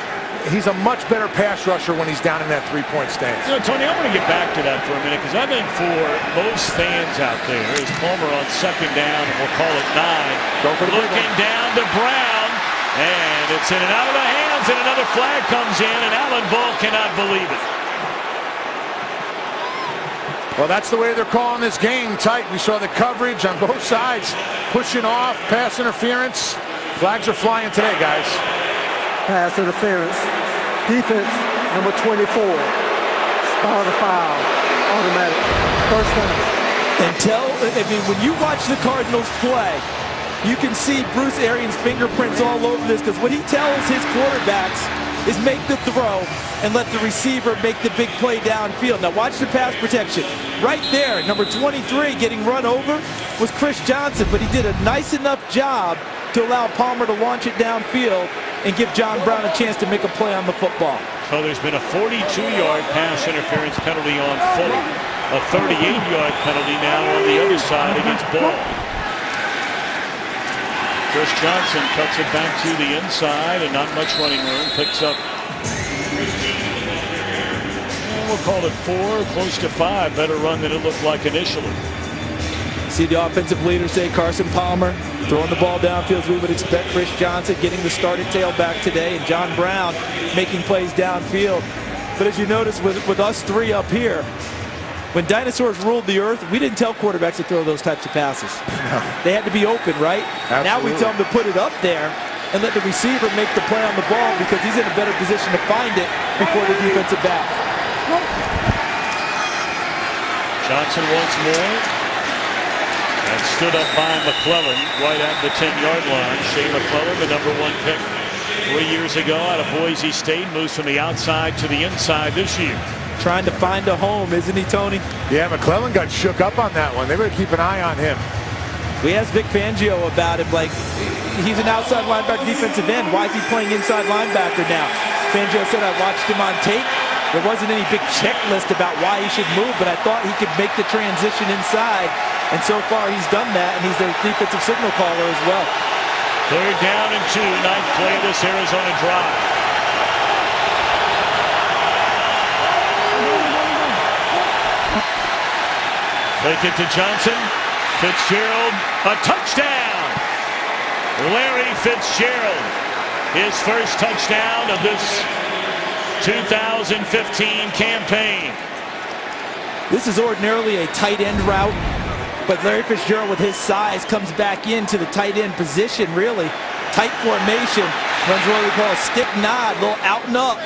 he's a much better pass rusher when he's down in that 3-point stance. You know, Tony, I want to get back to that for a minute, because I think for most fans out there, is Palmer on 2nd down, and we'll call it 9. Go for the looking down to Brown, and it's in and out of the hands, and another flag comes in, and Alan Ball cannot believe it. Well, that's the way they're calling this game, tight. We saw the coverage on both sides, pushing off, pass interference. Flags are flying today, guys. Pass interference. Defense, number 24. Spot the foul. Automatic. 1st down. When you watch the Cardinals play, you can see Bruce Arians' fingerprints all over this, because what he tells his quarterbacks is make the throw and let the receiver make the big play downfield. Now watch the pass protection. Right there, number 23 getting run over was Chris Johnson, but he did a nice enough job to allow Palmer to launch it downfield and give John Brown a chance to make a play on the football. So there's been a 42-yard pass interference penalty on Fuller, a 38-yard penalty now on the other side against Ball. Chris Johnson cuts it back to the inside, and not much running room. Picks up, we'll call it 4, close to 5. Better run than it looked like initially. See the offensive leader say Carson Palmer throwing the ball downfield as we would expect. Chris Johnson getting the starting tailback today, and John Brown making plays downfield. But as you notice with us three up here, when dinosaurs ruled the earth, we didn't tell quarterbacks to throw those types of passes. No. They had to be open, right? Absolutely. Now we tell them to put it up there and let the receiver make the play on the ball, because he's in a better position to find it before the defensive back. Johnson once more. And stood up by McClellan right at the 10-yard line. Shea McClellan, the #1 pick 3 years ago out of Boise State, moves from the outside to the inside this year. Trying to find a home, isn't he, Tony? Yeah, McClellan got shook up on that one. They better keep an eye on him. We asked Vic Fangio about it. Like, he's an outside linebacker, defensive end. Why is he playing inside linebacker now? Fangio said, I watched him on tape. There wasn't any big checklist about why he should move, but I thought he could make the transition inside. And so far, he's done that, and he's the defensive signal caller as well. 3rd down and 2, 9th play of this Arizona drive. Fake it to Johnson. Fitzgerald, a touchdown! Larry Fitzgerald, his first touchdown of this 2015 campaign. This is ordinarily a tight end route, but Larry Fitzgerald with his size comes back into the tight end position really tight formation, runs what we call a stick nod, a little out and up,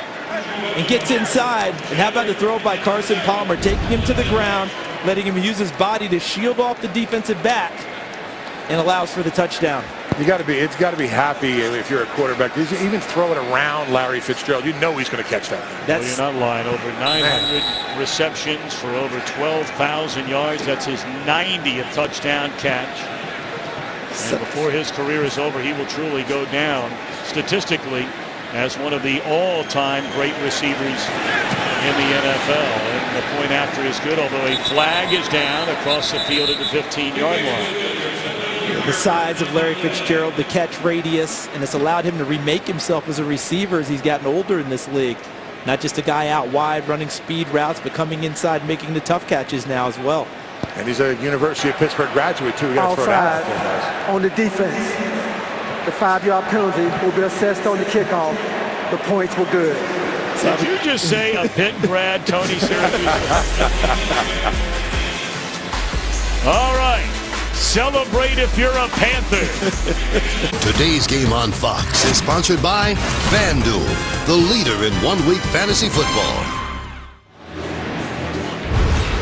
and gets inside. And how about the throw by Carson Palmer, taking him to the ground, letting him use his body to shield off the defensive back, and allows for the touchdown. It's got to be happy if you're a quarterback. Even throw it around Larry Fitzgerald, you know he's going to catch that. Well, you're not lying. Over 900 receptions for over 12,000 yards. That's his 90th touchdown catch. And before his career is over, he will truly go down statistically as one of the all-time great receivers in the NFL. And the point after is good, although a flag is down across the field at the 15-yard line. The size of Larry Fitzgerald, the catch radius, and it's allowed him to remake himself as a receiver as he's gotten older in this league. Not just a guy out wide running speed routes, but coming inside making the tough catches now as well. And he's a University of Pittsburgh graduate too. On the defense, the 5-yard penalty will be assessed on the kickoff. The points were good. Did you just say a pit grad, Tony Syracuse? All right. Celebrate if you're a Panther. Today's game on Fox is sponsored by FanDuel, the leader in one-week fantasy football.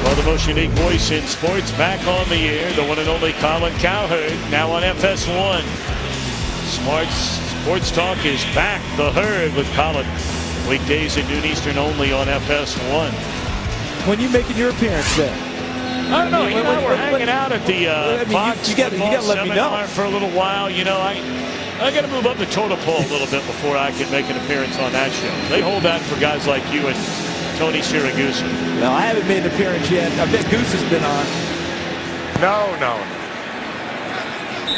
Well, the most unique voice in sports back on the air, the one and only Colin Cowherd, now on FS1. Smart Sports Talk is back, the Herd with Colin. Weekdays at noon Eastern only on FS1. When you making your appearance there? I don't know. You know, we're hanging out at the Fox you gotta let me know for a little while. You know, I got to move up the totem pole a little bit before I can make an appearance on that show. They hold that for guys like you and Tony Syracuse. No, I haven't made an appearance yet. I bet Goose has been on. No.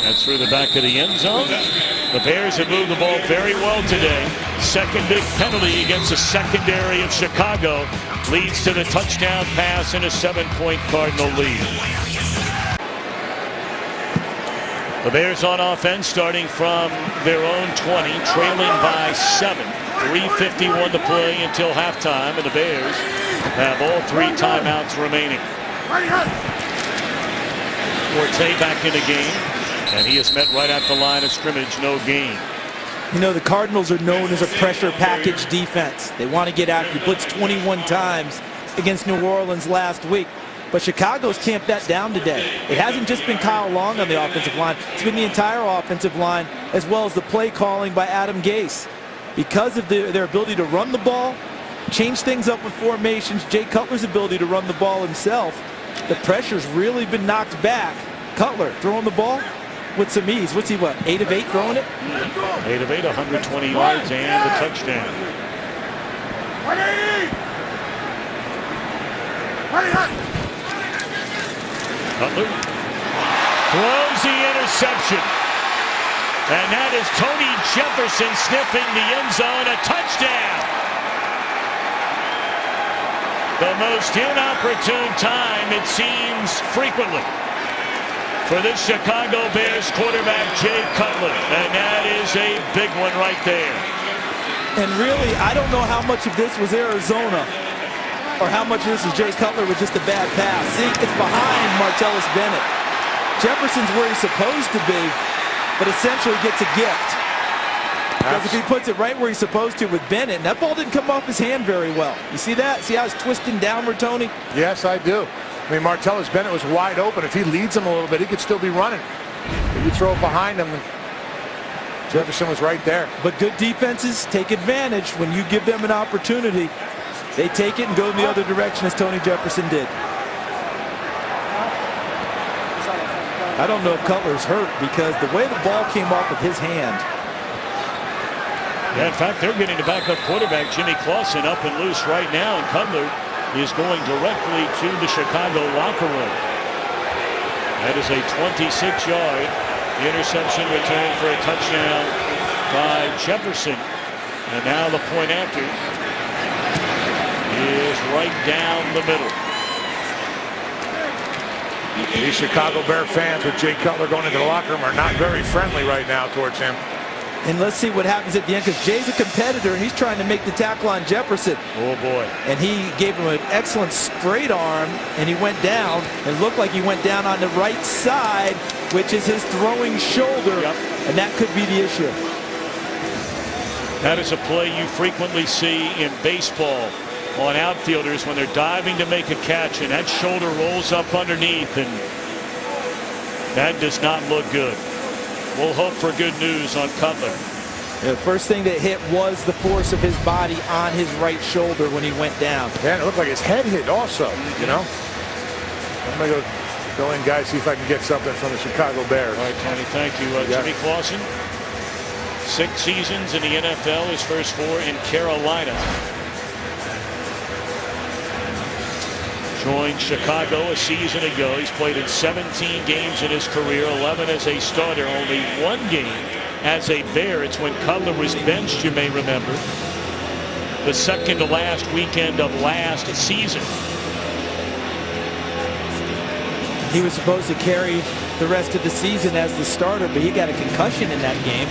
That's through the back of the end zone. The Bears have moved the ball very well today. Second big penalty against the secondary of Chicago leads to the touchdown pass and a 7-point Cardinal lead. The Bears on offense starting from their own 20, trailing by 7. 3:51 to play until halftime, and the Bears have all 3 timeouts remaining. Forte back in the game, and he is met right at the line of scrimmage, no gain. You know, the Cardinals are known as a pressure package defense. They want to get after you. Blitzed 21 times against New Orleans last week. But Chicago's tamped that down today. It hasn't just been Kyle Long on the offensive line. It's been the entire offensive line, as well as the play calling by Adam Gase. Because of their ability to run the ball, change things up with formations, Jay Cutler's ability to run the ball himself, the pressure's really been knocked back. Cutler throwing the ball with some ease. What's he, 8 of 8 throwing it? 8 of 8, 120 yards and a touchdown. Cutler throws the interception. And that is Tony Jefferson sniffing the end zone, a touchdown. The most inopportune time, it seems, frequently, for this Chicago Bears quarterback, Jay Cutler. And that is a big one right there. And really, I don't know how much of this was Arizona or how much of this is Jay Cutler with just a bad pass. See, it's behind Martellus Bennett. Jefferson's where he's supposed to be, but essentially gets a gift. Because if he puts it right where he's supposed to with Bennett, and that ball didn't come off his hand very well. You see that? See how it's twisting downward, Tony? Yes, I do. I mean, Martellus Bennett was wide open. If he leads him a little bit, he could still be running. If you throw it behind him, Jefferson was right there. But good defenses take advantage when you give them an opportunity. They take it and go in the other direction, as Tony Jefferson did. I don't know if Cutler's hurt because the way the ball came off of his hand. Yeah, in fact, they're getting the backup quarterback, Jimmy Clausen, up and loose right now, and Cutler is going directly to the Chicago locker room. That is a 26-yard interception return for a touchdown by Jefferson. And now the point after is right down the middle. These Chicago Bear fans with Jay Cutler going into the locker room are not very friendly right now towards him. And let's see what happens at the end, because Jay's a competitor and he's trying to make the tackle on Jefferson. Oh boy. And he gave him an excellent straight arm, and he went down. It looked like he went down on the right side, which is his throwing shoulder, and that could be the issue. That is a play you frequently see in baseball on outfielders when they're diving to make a catch, and that shoulder rolls up underneath, and that does not look good. We'll hope for good news on Cutler. The first thing that hit was the force of his body on his right shoulder when he went down. Yeah, it looked like his head hit also, you know. I'm going to go in, guys, see if I can get something from the Chicago Bears. All right, Tony, thank you. Jimmy Clausen, 6 seasons in the NFL, his first 4 in Carolina. Joined Chicago a season ago. He's played in 17 games in his career, 11 as a starter, only 1 game as a Bear. It's when Cutler was benched, you may remember, the second to last weekend of last season. He was supposed to carry the rest of the season as the starter, but he got a concussion in that game,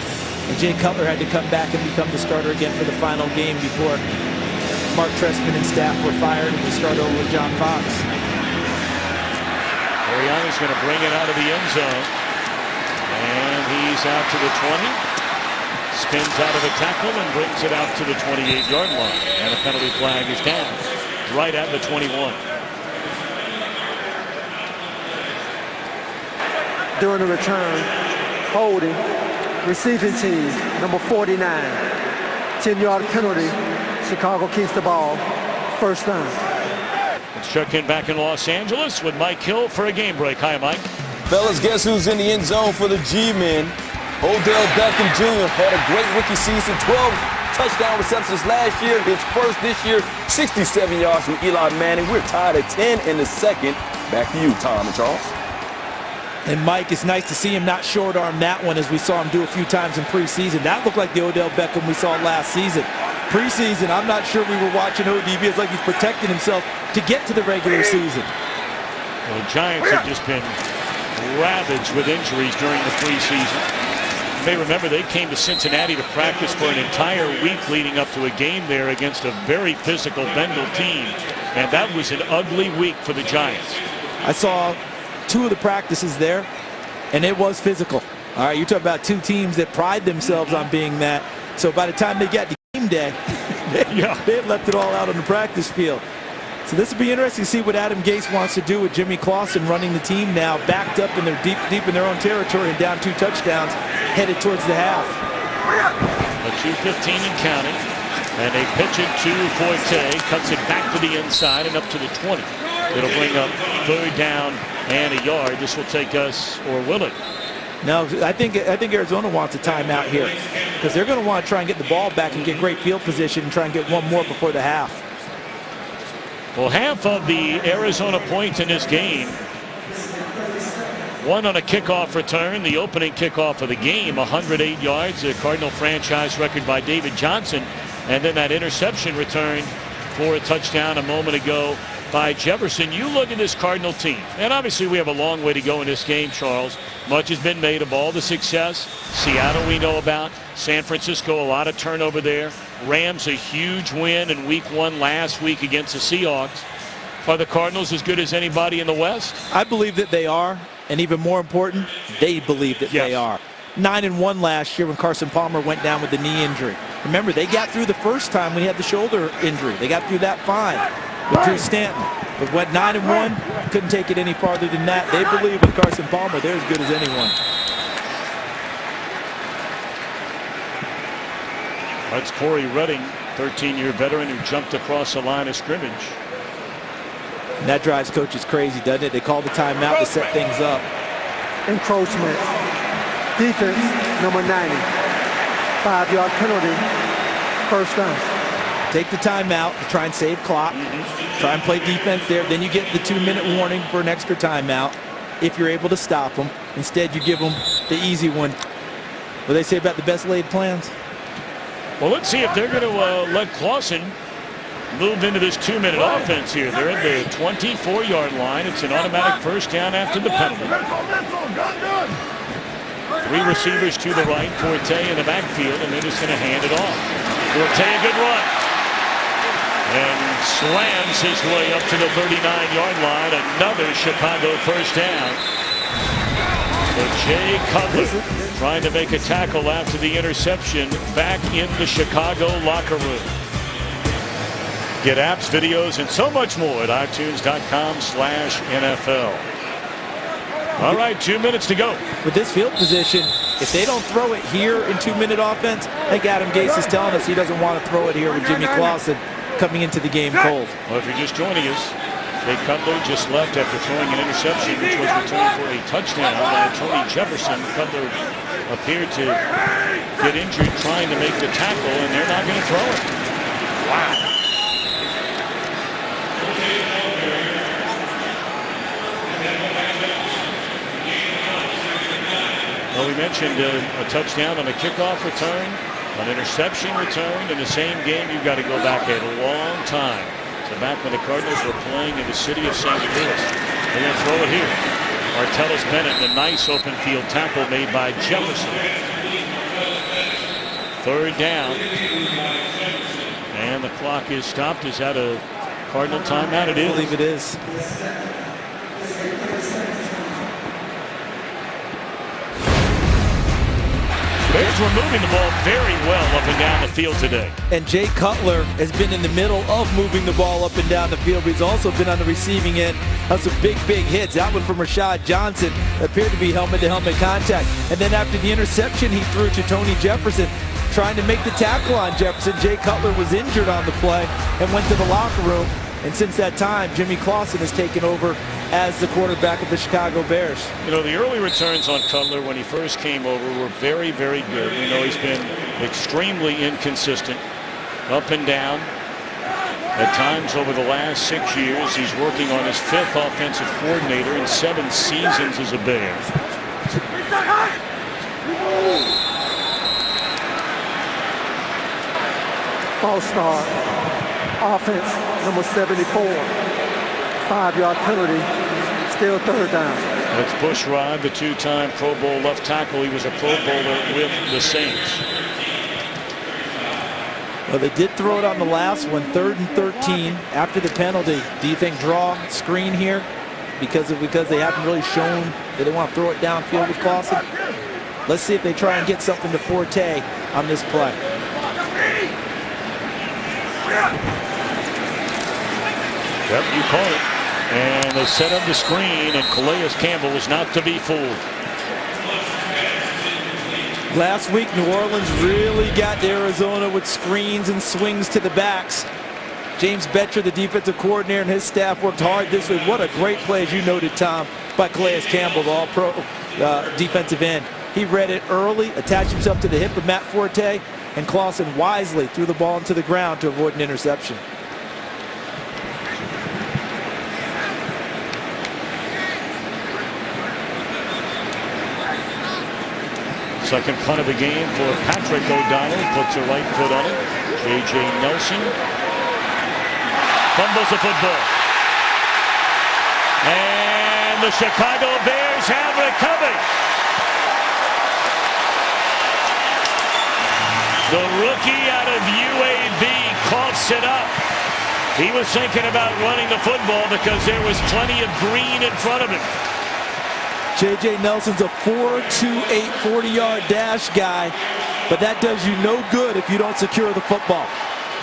and Jay Cutler had to come back and become the starter again for the final game before Mark Trestman and staff were fired, and we started over with John Fox. Ariana's going to bring it out of the end zone. And he's out to the 20. Spins out of the tackle and brings it out to the 28-yard line. And a penalty flag is down right at the 21. During the return, holding, receiving team, number 49. 10-yard penalty. Chicago keeps the ball. First down. Let's check in back in Los Angeles with Mike Hill for a game break. Hi, Mike. Fellas, guess who's in the end zone for the G-men? Odell Beckham Jr. had a great rookie season, 12 touchdown receptions last year. His first this year, 67 yards from Eli Manning. We're tied at 10 in the second. Back to you, Tom and Charles. And Mike, it's nice to see him not short arm that one as we saw him do a few times in preseason. That looked like the Odell Beckham we saw last season. Preseason, I'm not sure we were watching ODB. It's like he's protecting himself to get to the regular season. Well, the Giants have just been ravaged with injuries during the preseason. You may remember they came to Cincinnati to practice for an entire week leading up to a game there against a very physical Bengal team. And that was an ugly week for the Giants. I saw 2 of the practices there, and it was physical. All right, you're talking about 2 teams that pride themselves on being that. So by the time they got to game day, they had left it all out on the practice field. So this will be interesting to see what Adam Gase wants to do with Jimmy Clausen running the team now, backed up in their deep in their own territory and down 2 touchdowns, headed towards the half. A 2:15 and counting, and they pitch it to Forte, cuts it back to the inside and up to the 20. It'll bring up 3rd down and a yard. This will take us, or will it? No, I think Arizona wants a timeout here because they're going to want to try and get the ball back and get great field position and try and get 1 more before the half. Well, half of the Arizona points in this game, 1 on a kickoff return, the opening kickoff of the game, 108 yards, a Cardinal franchise record by David Johnson, and then that interception return for a touchdown a moment ago by Jefferson. You look at this Cardinal team, and obviously we have a long way to go in this game, Charles. Much has been made of all the success. Seattle we know about. San Francisco, a lot of turnover there. Rams, a huge win in week 1 last week against the Seahawks. Are the Cardinals as good as anybody in the West? I believe that they are, and even more important, they believe that they are. 9-1 last year when Carson Palmer went down with the knee injury. Remember, they got through the first time when he had the shoulder injury. They got through that fine with Drew Stanton. But went 9-1, couldn't take it any farther than that. They believe with Carson Palmer, they're as good as anyone. That's Corey Redding, 13-year veteran who jumped across the line of scrimmage. And that drives coaches crazy, doesn't it? They call the timeout to set things up. Encroachment. Defense, number 90. 5-yard penalty. First down. Take the timeout to try and save clock. Try and play defense there. Then you get the 2-minute warning for an extra timeout if you're able to stop them. Instead, you give them the easy one. What do they say about the best laid plans? Well, let's see if they're going to let Clausen move into this 2-minute offense here. They're at the 24-yard line. It's an automatic first down after the penalty. 3 receivers to the right, Forte in the backfield, and they're just going to hand it off. Forte, a good run. And slams his way up to the 39-yard line. Another Chicago first down. So Jay Cutler trying to make a tackle after the interception back in the Chicago locker room. Get apps, videos, and so much more at iTunes.com/NFL. All right, 2 minutes to go. With this field position, if they don't throw it here in 2-minute offense, I think Adam Gase is telling us he doesn't want to throw it here with Jimmy Clausen coming into the game cold. Well, if you're just joining us, Jay Cutler just left after throwing an interception, which was returned for a touchdown by Tony Jefferson. Cutler appeared to get injured trying to make the tackle, and they're not going to throw it. Wow. Well, we mentioned a touchdown on a kickoff return, an interception return. In the same game, you've got to go back a long time. So back when the Cardinals were playing in the city of St. Louis. They're going to throw it here. Martellus Bennett, a nice open field tackle made by Jefferson. Third down. And the clock is stopped. Is that a Cardinal timeout? It is. I believe it is. Bears were moving the ball very well up and down the field today. And Jay Cutler has been in the middle of moving the ball up and down the field. But he's also been on the receiving end of some big hits. That one from Rashad Johnson appeared to be helmet-to-helmet contact. And then after the interception he threw to Tony Jefferson, trying to make the tackle on Jefferson, Jay Cutler was injured on the play and went to the locker room. And since that time, Jimmy Clausen has taken over as the quarterback of the Chicago Bears. You know, the early returns on Cutler when he first came over were very, very good. We know he's been extremely inconsistent, up and down. At times over the last 6 years, he's working on his 5th offensive coordinator in 7 seasons as a Bear. False start. Offense, number 74. 5-yard penalty. Still third down. That's Bushrod, the 2-time Pro Bowl left tackle. He was a Pro Bowler with the Saints. Well, they did throw it on the last one, 3rd and 13 after the penalty. Do you think draw screen here because they haven't really shown that they want to throw it downfield with Clausen? Let's see if they try and get something to Forte on this play. Yep, you call it. And they set up the screen, and Calais Campbell was not to be fooled. Last week, New Orleans really got to Arizona with screens and swings to the backs. James Betcher, the defensive coordinator, and his staff worked hard this week. What a great play, as you noted, Tom, by Calais Campbell, the all-pro defensive end. He read it early, attached himself to the hip of Matt Forte, and Clausen wisely threw the ball into the ground to avoid an interception. Second punt of the game for Patrick O'Donnell. Puts a right foot on it. J.J. Nelson fumbles the football. And the Chicago Bears have recovered. The rookie out of UAB coughs it up. He was thinking about running the football because there was plenty of green in front of him. J.J. Nelson's a 4.28 40-yard dash guy, but that does you no good if you don't secure the football.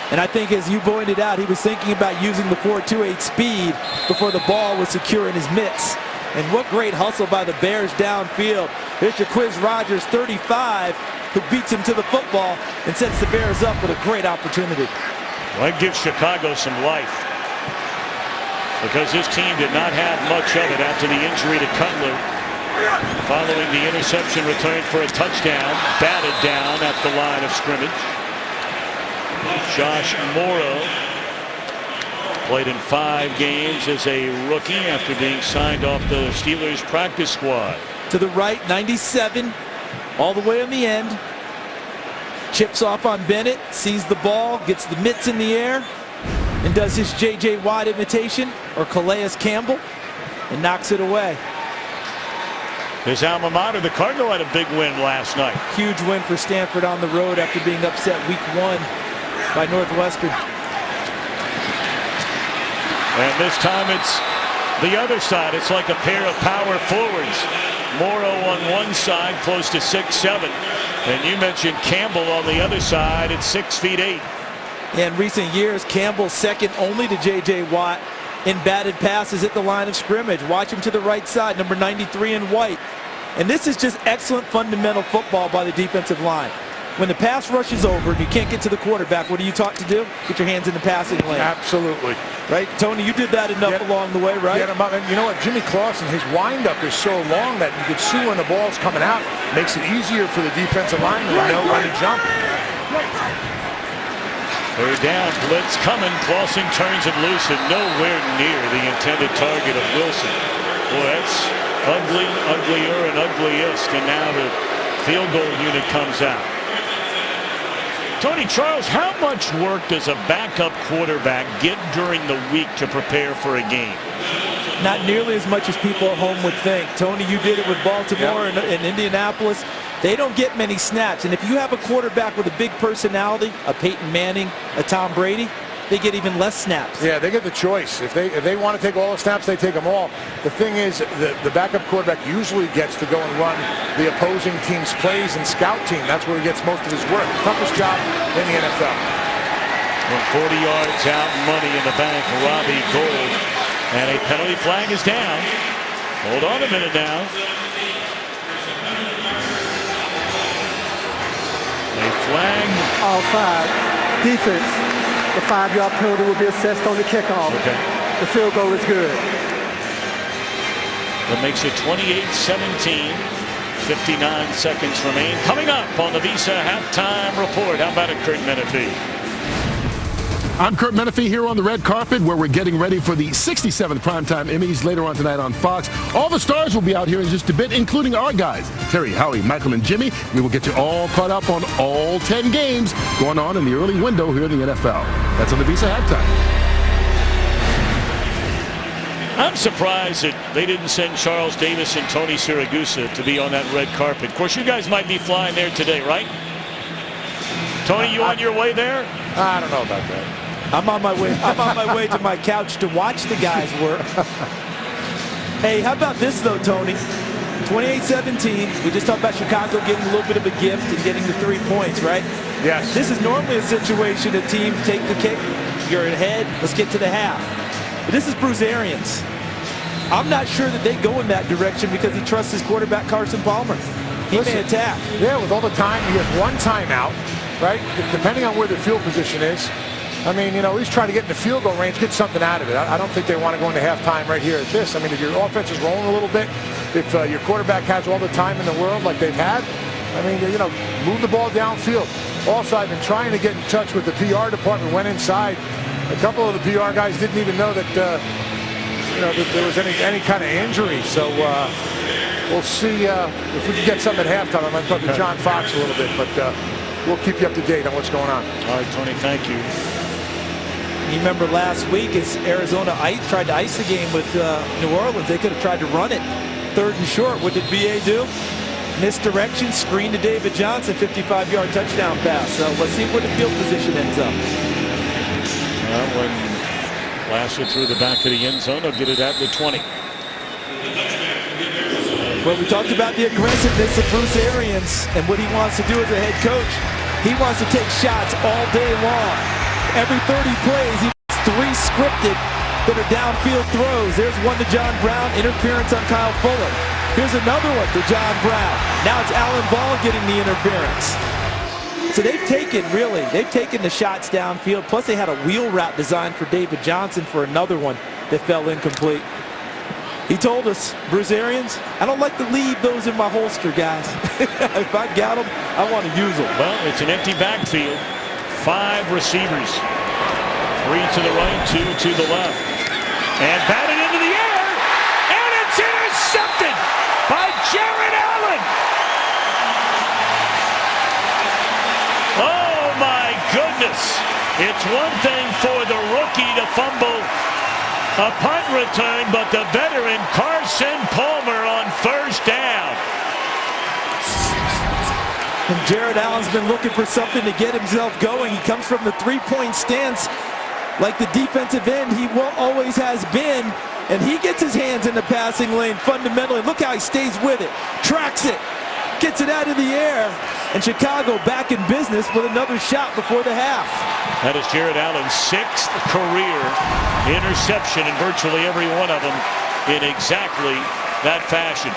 And I think, as you pointed out, he was thinking about using the 4.28 speed before the ball was secure in his mitts. And what great hustle by the Bears downfield. Here's Jaquiz Rogers, 35, who beats him to the football and sets the Bears up with a great opportunity. Well, that gives Chicago some life, because this team did not have much of it after the injury to Cutler. Following the interception return for a touchdown, batted down at the line of scrimmage. Josh Morrow played in 5 games as a rookie after being signed off the Steelers practice squad. To the right, 97, all the way on the end. Chips off on Bennett, sees the ball, gets the mitts in the air, and does his J.J. Watt imitation, or Calais Campbell, and knocks it away. His alma mater, the Cardinal, had a big win last night. Huge win for Stanford on the road after being upset week 1 by Northwestern. And this time it's the other side. It's like a pair of power forwards. Morrow on one side, close to 6'7". And you mentioned Campbell on the other side at 6'8". In recent years, Campbell second only to J.J. Watt in batted passes at the line of scrimmage. Watch him to the right side, number 93 in white. And this is just excellent fundamental football by the defensive line. When the pass rush is over and you can't get to the quarterback, what are you taught to do? Get your hands in the passing lane. Absolutely. Right? Tony, you did that enough along the way, right? Get him up. And you know what? Jimmy Clausen, his windup is so long that you can see when the ball's coming out. Makes it easier for the defensive lineman to know when to jump. Third down, blitz coming. Clausen turns it loose and nowhere near the intended target of Wilson. Boy, that's ugly, uglier, and ugliest. And now the field goal unit comes out. Tony, Charles, how much work does a backup quarterback get during the week to prepare for a game? Not nearly as much as people at home would think. Tony, you did it with Baltimore and Indianapolis. They don't get many snaps. And if you have a quarterback with a big personality, a Peyton Manning, a Tom Brady, they get even less snaps. Yeah, they get the choice. If they want to take all the snaps, they take them all. The thing is, the backup quarterback usually gets to go and run the opposing team's plays and scout team. That's where he gets most of his work. Toughest job in the NFL. 40 yards out, money in the bank, Robbie Gould. And a penalty flag is down. Hold on a minute now. A flag. Offside. Defense. The 5-yard penalty will be assessed on the kickoff. Okay. The field goal is good. That makes it 28-17. 59 seconds remain. Coming up on the Visa Halftime Report. How about it, Kurt Menefee? I'm Kurt Menefee here on the red carpet where we're getting ready for the 67th Primetime Emmys later on tonight on Fox. All the stars will be out here in just a bit, including our guys, Terry, Howie, Michael, and Jimmy. We will get you all caught up on all 10 games going on in the early window here in the NFL. That's on the Visa Halftime. I'm surprised that they didn't send Charles Davis and Tony Siragusa to be on that red carpet. Of course, you guys might be flying there today, right? Tony, you on your way there? I don't know about that. I'm on my way to my couch to watch the guys work. Hey, how about this though, Tony? 28-17. We just talked about Chicago getting a little bit of a gift and getting the 3 points, right? Yes. This is normally a situation a team take the kick, you're ahead, let's get to the half. But this is Bruce Arians. I'm not sure that they go in that direction because he trusts his quarterback Carson Palmer. He may attack. Yeah, with all the time, he has one timeout, right? Depending on where the field position is. I mean, you know, at least try to get in the field goal range, get something out of it. I don't think they want to go into halftime right here at this. I mean, if your offense is rolling a little bit, if your quarterback has all the time in the world like they've had, I mean, you know, move the ball downfield. Also, I've been trying to get in touch with the PR department, went inside. A couple of the PR guys didn't even know that, you know, that there was any kind of injury. So we'll see if we can get something at halftime. I'm going to talk to John Fox a little bit, but we'll keep you up to date on what's going on. All right, Tony, thank you. You remember last week as Arizona tried to ice the game with New Orleans, they could have tried to run it 3rd and short. What did VA do? Misdirection, screen to David Johnson, 55-yard touchdown pass. So let's see where the field position ends up. Well, when Lasser through the back of the end zone, they'll get it at the 20. Well, we talked about the aggressiveness of Bruce Arians and what he wants to do as a head coach. He wants to take shots all day long. Every 30 plays, he has 3 scripted that are downfield throws. There's one to John Brown, interference on Kyle Fuller. Here's another one to John Brown. Now it's Alan Ball getting the interference. So they've taken the shots downfield. Plus they had a wheel route designed for David Johnson for another one that fell incomplete. He told us, Bruce Arians, I don't like to leave those in my holster, guys. If I got them, I want to use them. Well, it's an empty backfield. 5 receivers. 3 to the right, 2 to the left. And batted into the air. And it's intercepted by Jared Allen. Oh, my goodness. It's one thing for the rookie to fumble a punt return, but the veteran Carson Palmer on 1st down. And Jared Allen's been looking for something to get himself going. He comes from the 3-point stance like the defensive end he always has been. And he gets his hands in the passing lane fundamentally. Look how he stays with it, tracks it, gets it out of the air. And Chicago back in business with another shot before the half. That is Jared Allen's 6th career interception, and virtually every one of them in exactly that fashion.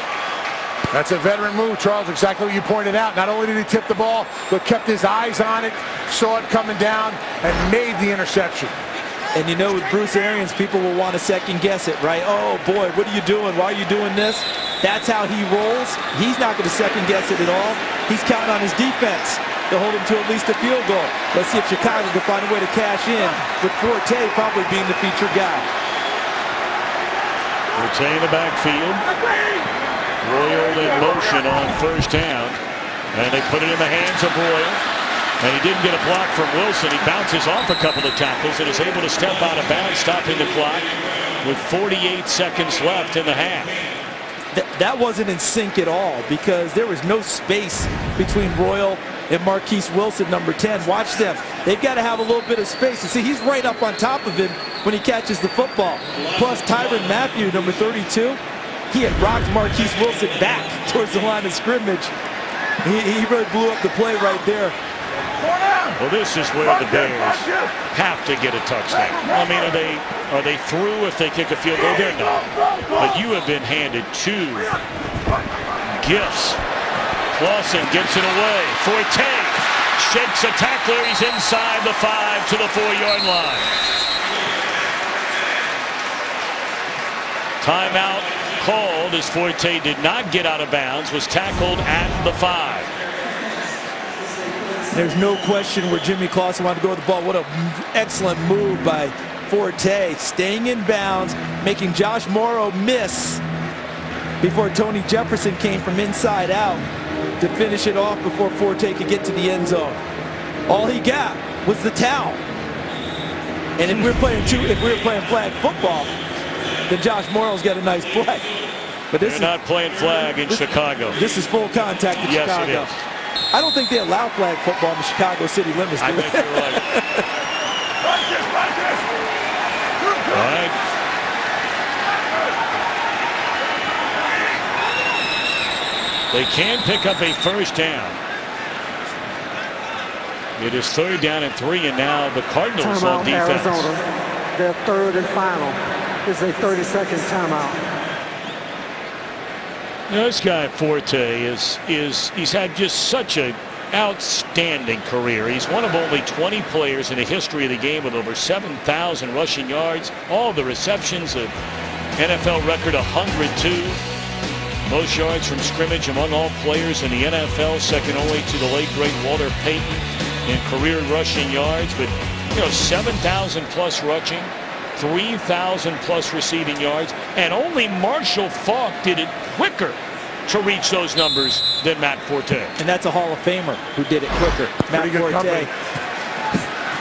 That's a veteran move, Charles, exactly what you pointed out. Not only did he tip the ball, but kept his eyes on it, saw it coming down, and made the interception. And you know, with Bruce Arians, people will want to second guess it, right? Oh boy, what are you doing? Why are you doing this? That's how he rolls. He's not going to second guess it at all. He's counting on his defense to hold him to at least a field goal. Let's see if Chicago can find a way to cash in, with Forte probably being the featured guy. Forte in the backfield. Royal in motion on first down. And they put it in the hands of Royal. And he didn't get a block from Wilson. He bounces off a couple of tackles and is able to step out of bounds, stopping the clock with 48 seconds left in the half. That wasn't in sync at all, because there was no space between Royal and Marquise Wilson, number 10. Watch them. They've got to have a little bit of space. You see, he's right up on top of him when he catches the football. Plus, Tyrann Mathieu, number 32, he had rocked Marquise Wilson back towards the line of scrimmage. He really blew up the play right there. Well, this is where the Bears have to get a touchdown. I mean, are they through if they kick a field goal? They're not. But you have been handed 2 gifts. Clausen gets it away. Forte shakes a tackler. He's inside the 5 to the 4-yard line. Timeout called as Forte did not get out of bounds, was tackled at the 5. There's no question where Jimmy Clausen wanted to go with the ball. What an excellent move by Forte, staying in bounds, making Josh Morrow miss before Tony Jefferson came from inside out to finish it off before Forte could get to the end zone. All he got was the towel. And if we were playing flag football, then Josh Morrow's got a nice flag. But they're not playing flag in Chicago. This is full contact in Chicago. Yes, it is. I don't think they allow flag football in the Chicago city limits. I think you're right. All right. They can pick up a first down. It is 3rd down and 3, and now the Cardinals on defense. Arizona, their 3rd and final. This is a 30-second timeout. You know, this guy Forte he's had just such an outstanding career. He's one of only 20 players in the history of the game with over 7,000 rushing yards, all the receptions, a NFL record 102, most yards from scrimmage among all players in the NFL, second only to the late great Walter Payton in career rushing yards. But you know, 7,000 plus rushing, 3,000 plus receiving yards, and only Marshall Faulk did it quicker to reach those numbers than Matt Forte. And that's a Hall of Famer who did it quicker, Matt Forte.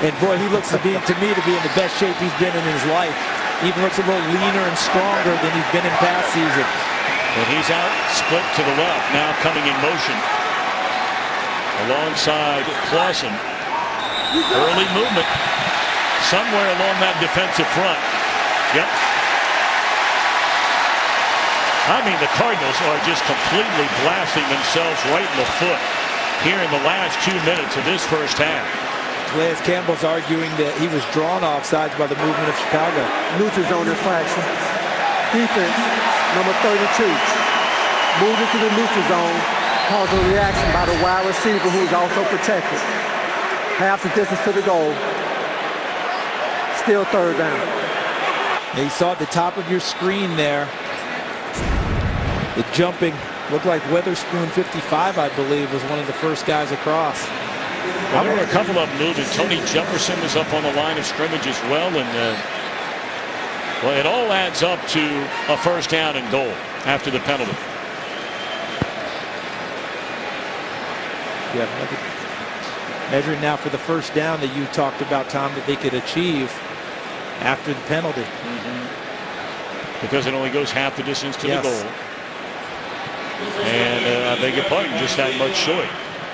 And boy, he looks to me to be in the best shape he's been in his life. He even looks a little leaner and stronger than he's been in past seasons. And he's out, split to the left, now coming in motion alongside Clausen. Early movement somewhere along that defensive front. Yep. I mean, the Cardinals are just completely blasting themselves right in the foot here in the last 2 minutes of this first half. Calais Campbell's arguing that he was drawn offsides by the movement of Chicago. Neutral zone infraction. Defense, number 32. Moved into the neutral zone, caused a reaction by the wide receiver who is also protected. Half the distance to the goal. Still 3rd down. You saw at the top of your screen there, the jumping looked like Weatherspoon 55, I believe, was one of the first guys across. Well, there were a couple of them moving. Tony Jefferson was up on the line of scrimmage as well, and well, it all adds up to a first down and goal after the penalty. Yeah, measuring now for the first down that you talked about, Tom, that they could achieve after the penalty. Because it only goes half the distance to the goal. And I beg your pardon, just that much short.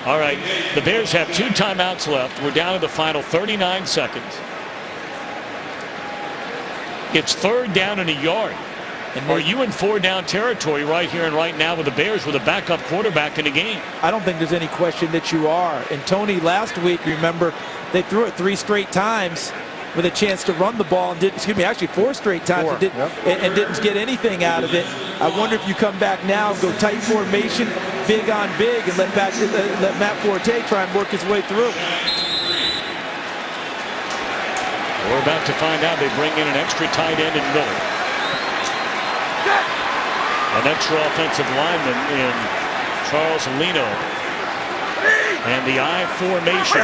All right, the Bears have 2 timeouts left. We're down to the final 39 seconds. It's 3rd down and a yard. Are you in 4-down territory right here and right now with the Bears with a backup quarterback in the game? I don't think there's any question that you are. And Tony, last week, remember, they threw it 3 straight times with a chance to run the ball and actually 4 straight times and didn't get anything out of it. I wonder if you come back now, go tight formation, big on big, and let Matt Forte try and work his way through. We're about to find out. They bring in an extra tight end in Miller. An extra offensive lineman in Charles Leno. And the I formation.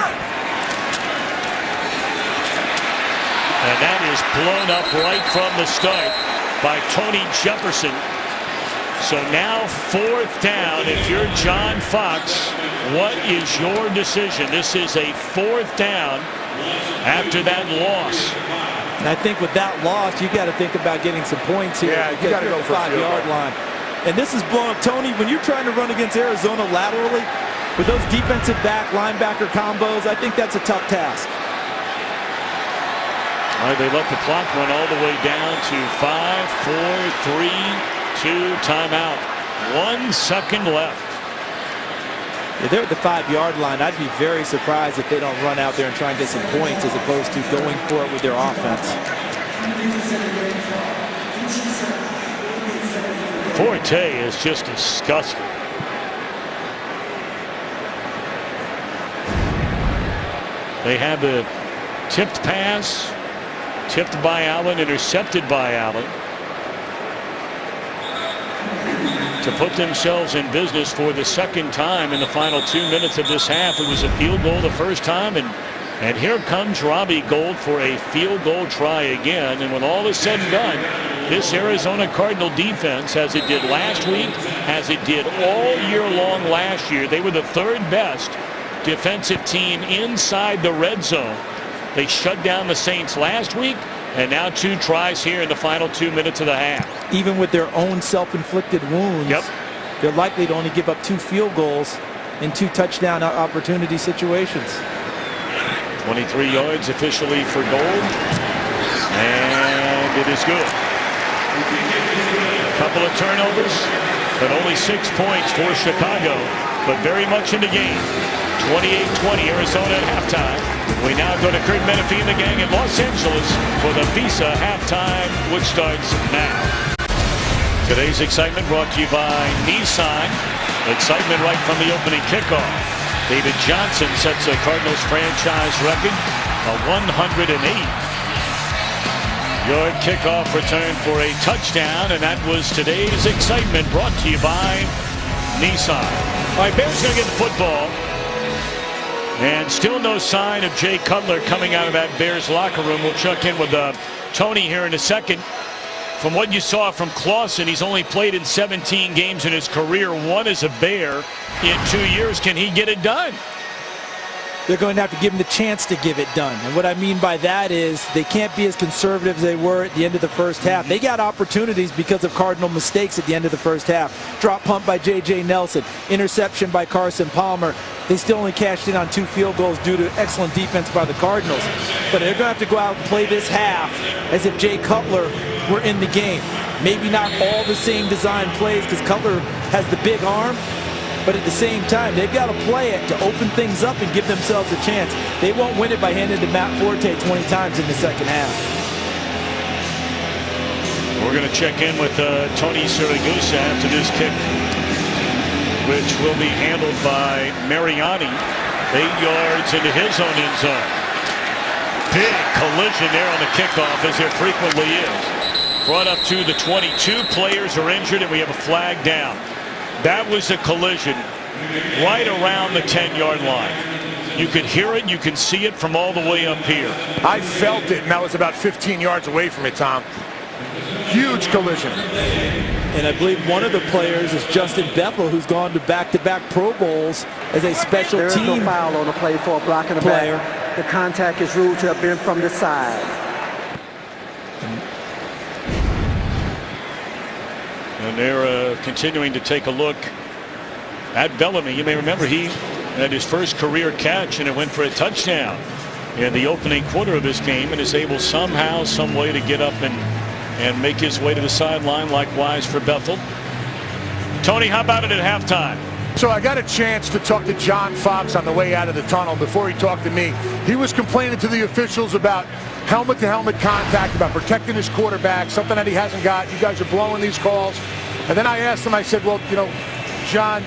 And that is blown up right from the start by Tony Jefferson. So now 4th down. If you're John Fox, what is your decision? This is a 4th down after that loss. And I think with that loss, you got to think about getting some points here. Yeah, you got to go the for a 5-yard line. And this is blown up. Tony, when you're trying to run against Arizona laterally, with those defensive linebacker combos, I think that's a tough task. All right, they let the clock run all the way down to 5, 4, 3, 2, timeout. 1 second left. If they're at the 5-yard line, I'd be very surprised if they don't run out there and try and get some points as opposed to going for it with their offense. Forte is just disgusting. They have the tipped pass, tipped by Allen, intercepted by Allen, to put themselves in business for the 2nd time in the final 2 minutes of this half. It was a field goal the first time, and here comes Robbie Gould for a field goal try again. And when all is said and done, this Arizona Cardinal defense, as it did last week, as it did all year long last year, they were the 3rd best defensive team inside the red zone. They shut down the Saints last week, and now 2 tries here in the final 2 minutes of the half. Even with their own self-inflicted wounds, they're likely to only give up 2 field goals in 2 touchdown opportunity situations. 23 yards officially for Gould, and it is good. A couple of turnovers, but only 6 points for Chicago, but very much in the game. 28-20 Arizona at halftime. We now go to Kurt Menefee and the gang in Los Angeles for the Visa halftime, which starts now. Today's excitement brought to you by Nissan. Excitement right from the opening kickoff. David Johnson sets a Cardinals franchise record, a 108-yard kickoff return for a touchdown, and that was today's excitement brought to you by Nissan. All right, Bears going to get the football. And still no sign of Jay Cutler coming out of that Bears locker room. We'll check in with Tony here in a second. From what you saw from Clausen, he's only played in 17 games in his career, 1 as a Bear. In 2 years, can he get it done? They're going to have to give him the chance to give it done. And what I mean by that is they can't be as conservative as they were at the end of the first half. They got opportunities because of Cardinal mistakes at the end of the first half. Drop punt by J.J. Nelson. Interception by Carson Palmer. They still only cashed in on 2 field goals due to excellent defense by the Cardinals. But they're going to have to go out and play this half as if Jay Cutler were in the game. Maybe not all the same design plays because Cutler has the big arm. But at the same time, they've got to play it to open things up and give themselves a chance. They won't win it by handing to Matt Forte 20 times in the second half. We're going to check in with Tony Siragusa after this kick, which will be handled by Mariani. 8 yards into his own end zone. Big collision there on the kickoff, as there frequently is. Brought up to the 22. Players are injured, and we have a flag down. That was a collision right around the 10-yard line. You could hear it, you can see it from all the way up here. I felt it, and that was about 15 yards away from it, Tom. Huge collision. And I believe one of the players is Justin Bethel, who's gone to back-to-back Pro Bowls as a special There is team no foul on the play for a block in the player. back. The contact is ruled to have been from the side. And they're continuing to take a look at Bellamy. You may remember he had his first career catch, and it went for a touchdown in the opening quarter of this game, and is able somehow, some way to get up and and make his way to the sideline. Likewise for Bethel. Tony, how about it at halftime? So I got a chance to talk to John Fox on the way out of the tunnel before he talked to me. He was complaining to the officials about helmet-to-helmet contact, about protecting his quarterback, something that he hasn't got. You guys are blowing these calls. And then I asked him, I said, well, you know, John,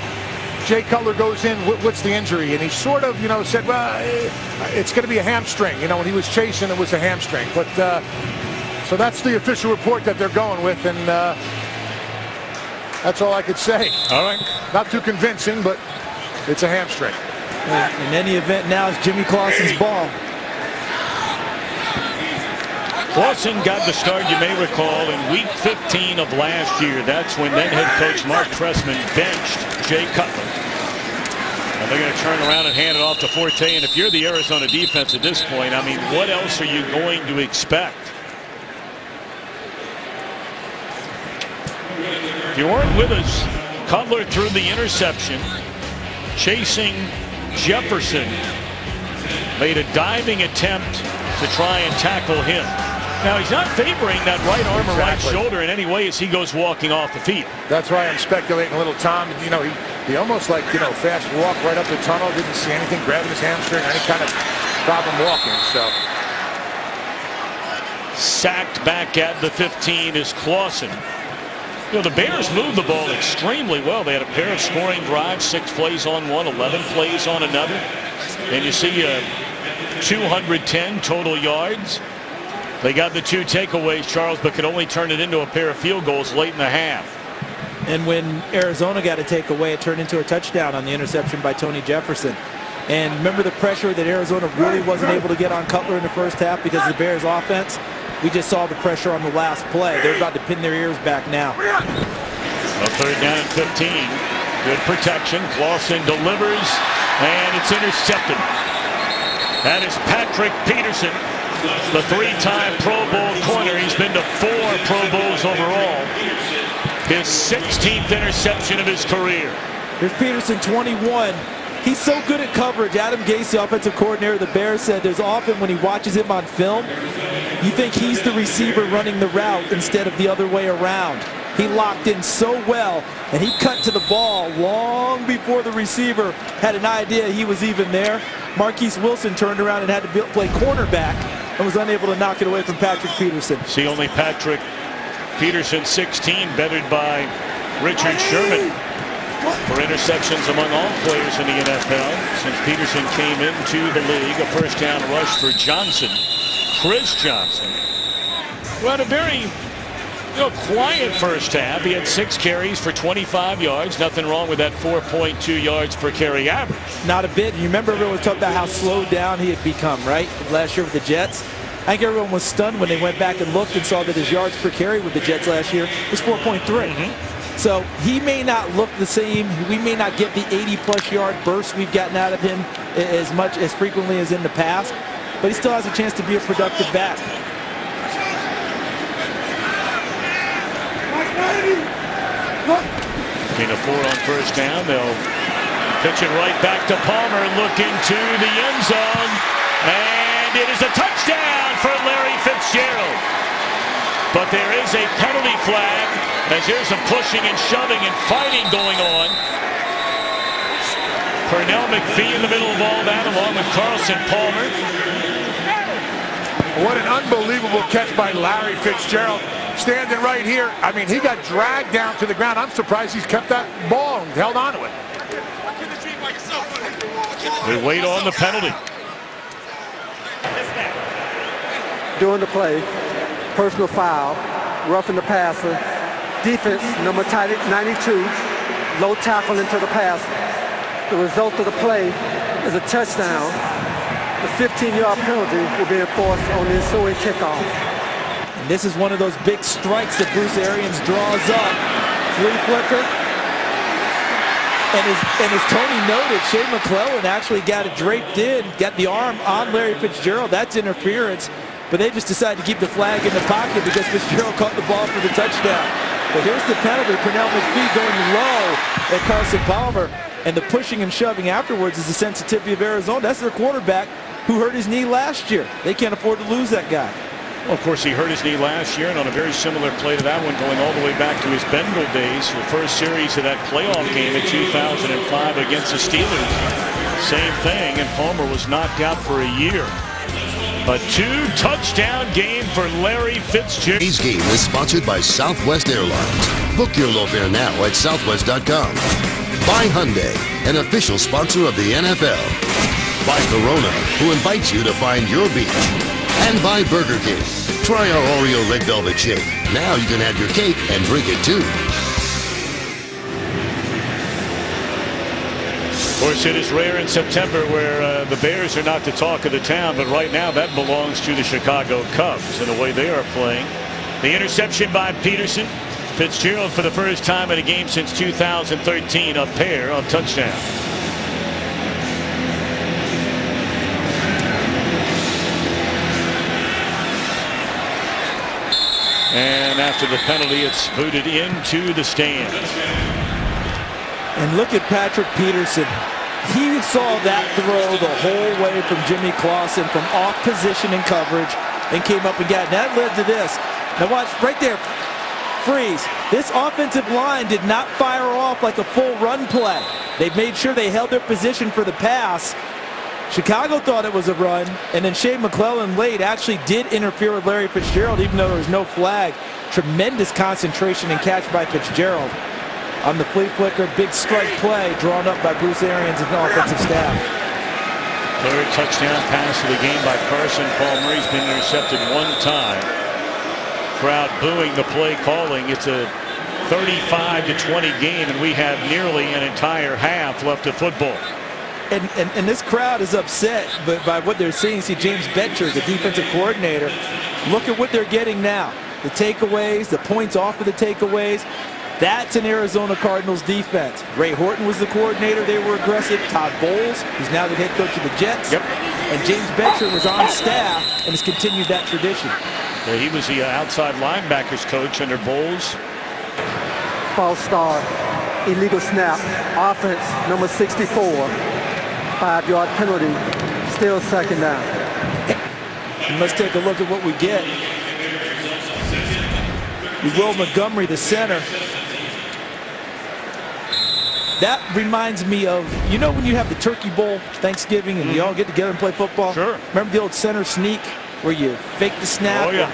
Jay Cutler goes in, what's the injury? And he sort of, you know, said, well, it's going to be a hamstring. You know, when he was chasing, it was a hamstring. But so that's the official report that they're going with, and that's all I could say. All right. Not too convincing, but it's a hamstring. In any event, now it's Jimmy Clausen's ball. Clausen got the start, you may recall, in week 15 of last year. That's when then head coach Mark Trestman benched Jay Cutler. And they're going to turn around and hand it off to Forte. And if you're the Arizona defense at this point, I mean, what else are you going to expect? If you weren't with us, Cutler threw the interception, chasing Jefferson, made a diving attempt to try and tackle him. Now, he's not favoring that right arm or right shoulder in any way as he goes walking off the field. That's why I'm speculating a little, Tom. You know, he almost like, you know, fast walk right up the tunnel, didn't see anything, grabbing his hamstring, any kind of problem walking. So sacked back at the 15 is Clausen. You know, the Bears moved the ball extremely well. They had a pair of scoring drives, 6 plays on one, 11 plays on another. And you see 210 total yards. They got the 2 takeaways, Charles, but could only turn it into a pair of field goals late in the half. And when Arizona got a takeaway, it turned into a touchdown on the interception by Tony Jefferson. And remember the pressure that Arizona really wasn't able to get on Cutler in the first half because of the Bears offense? We just saw the pressure on the last play. They're about to pin their ears back now. A 3rd down and 15. Good protection. Clausen delivers, and it's intercepted. That is Patrick Peterson, the 3-time Pro Bowl corner. He's been to 4 Pro Bowls overall. His 16th interception of his career. Here's Peterson, 21. He's so good at coverage. Adam Gase, the offensive coordinator of the Bears, said there's often when he watches him on film, you think he's the receiver running the route instead of the other way around. He locked in so well, and he cut to the ball long before the receiver had an idea he was even there. Marquise Wilson turned around and had to play cornerback and was unable to knock it away from Patrick Peterson. See only Patrick Peterson, 16, bettered by Richard Sherman for interceptions among all players in the NFL since Peterson came into the league. A 1st down rush for Johnson, Chris Johnson, who had a very quiet first half. He had 6 carries for 25 yards. Nothing wrong with that 4.2 yards per carry average. Not a bit. You remember everyone was talking about how slowed down he had become, right? Last year with the Jets. I think everyone was stunned when they went back and looked and saw that his yards per carry with the Jets last year was 4.3. So he may not look the same. We may not get the 80-plus yard bursts we've gotten out of him as frequently as in the past, but he still has a chance to be a productive back. Gain of 4 on 1st down. They'll pitch it right back to Palmer, looking to the end zone, and it is a touchdown for Larry Fitzgerald. But there is a penalty flag as there's some pushing and shoving and fighting going on. Pernell McPhee in the middle of all that, along with Carlson Palmer. What an unbelievable catch by Larry Fitzgerald. Standing right here. I mean, he got dragged down to the ground. I'm surprised he's kept that ball and held on to it. We wait on the penalty. During the play, personal foul, roughing the passer, defense number 92, low tackle into the pass. The result of the play is a touchdown. The 15-yard penalty will be enforced on the ensuing kickoff. And this is one of those big strikes that Bruce Arians draws up. Flea flicker. And as Tony noted, Shea McClellan actually got it draped in, got the arm on Larry Fitzgerald. That's interference. But they just decided to keep the flag in the pocket because Fitzgerald caught the ball for the touchdown. But here's the penalty. Pernell McPhee going low at Carson Palmer. And the pushing and shoving afterwards is the sensitivity of Arizona. That's their quarterback who hurt his knee last year. They can't afford to lose that guy. Well, of course, he hurt his knee last year, and on a very similar play to that one, going all the way back to his Bengal days, the first series of that playoff game in 2005 against the Steelers. Same thing, and Palmer was knocked out for a year. A 2-touchdown game for Larry Fitzgerald. Today's game is sponsored by Southwest Airlines. Book your low fare now at southwest.com. By Hyundai, an official sponsor of the NFL. By Corona, who invites you to find your beach. And by Burger King. Try our Oreo Red Velvet Shake. Now you can have your cake and drink it too. Of course, it is rare in September where the Bears are not the talk of the town, but right now that belongs to the Chicago Cubs and the way they are playing. The interception by Peterson. Fitzgerald for the first time in a game since 2013, a pair of touchdowns. And after the penalty, it's booted into the stands. And look at Patrick Peterson. He saw that throw the whole way from Jimmy Clausen from off position and coverage and came up and got it. That led to this. Now watch right there. Freeze. This offensive line did not fire off like a full run play. They made sure they held their position for the pass. Chicago thought it was a run, and then Shea McClellan late actually did interfere with Larry Fitzgerald even though there was no flag. Tremendous concentration and catch by Fitzgerald. On the flea flicker, big strike play drawn up by Bruce Arians and the offensive staff. Third touchdown pass of the game by Carson Palmer. He's been intercepted one time. Crowd booing the play calling. It's a 35-20 game, and we have nearly an entire half left of football. And this crowd is upset by what they're seeing. See James Betcher, the defensive coordinator. Look at what they're getting now. The takeaways, the points off of the takeaways. That's an Arizona Cardinals defense. Ray Horton was the coordinator. They were aggressive. Todd Bowles, who's now the head coach of the Jets. Yep. And James Betcher was on staff and has continued that tradition. Yeah, he was the outside linebackers coach under Bowles. False start, illegal snap, offense number 64, 5-yard penalty, still second down. And let's take a look at what we get. Will Montgomery, the center. That reminds me of, you know when you have the Turkey Bowl, Thanksgiving, and you all get together and play football? Sure. Remember the old center sneak where you fake the snap? Oh, yeah.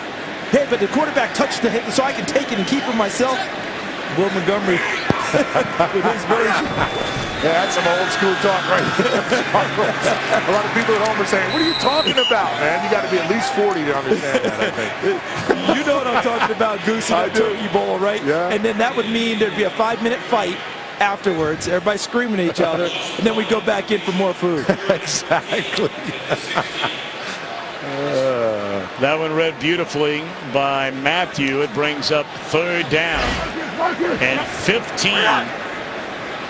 Hey, but the quarterback touched the hit so I can take it and keep it myself. Will Montgomery with his version. Yeah, that's some old school talk right there. A lot of people at home are saying, what are you talking about, man? You got to be at least 40 to understand that, I think. You know what I'm talking about, Goose, and the Turkey Bowl, right? Yeah. And then that would mean there'd be a 5-minute fight afterwards, everybody screaming at each other, and then we go back in for more food. Exactly. That one read beautifully by Matthew. It brings up third down and 15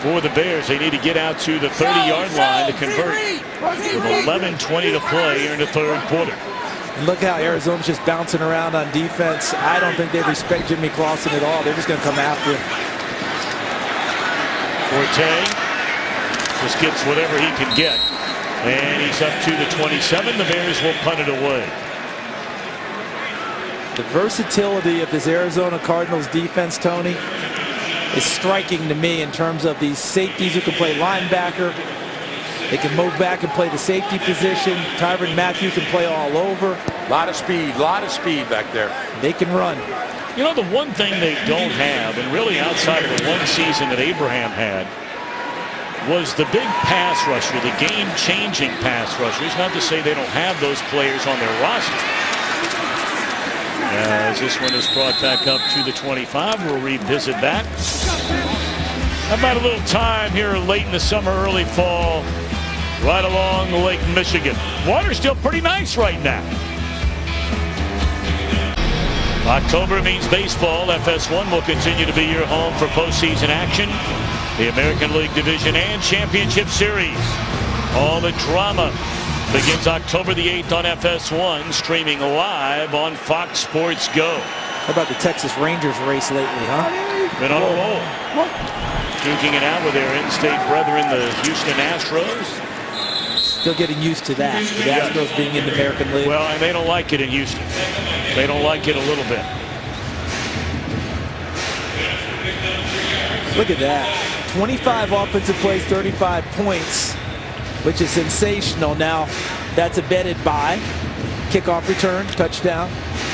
for the Bears. They need to get out to the 30-yard line to convert with 11:20 to play here in the third quarter. And look how Arizona's just bouncing around on defense. I don't think they respect Jimmy Clausen at all. They're just going to come after him. Forte just gets whatever he can get. And he's up to the 27. The Bears will punt it away. The versatility of this Arizona Cardinals defense, Tony, is striking to me in terms of these safeties who can play linebacker. They can move back and play the safety position. Tyrann Mathieu can play all over. A lot of speed back there. They can run. You know, the one thing they don't have, and really outside of the one season that Abraham had, was the big pass rusher, the game-changing pass rushers. Not to say they don't have those players on their roster. As this one is brought back up to the 25, we'll revisit that. How about a little time here late in the summer, early fall, right along Lake Michigan. Water's still pretty nice right now. October means baseball. FS1 will continue to be your home for postseason action. The American League Division and Championship Series. All the drama begins October the 8th on FS1, streaming live on Fox Sports Go. How about the Texas Rangers race lately, huh? Been on a roll. Duking it out with their in-state brethren, the Houston Astros. Still getting used to that. The Astros being in the American League. Well, and they don't like it in Houston. They don't like it a little bit. Look at that. 25 offensive plays, 35 points, which is sensational. Now, that's abetted by kickoff return, touchdown.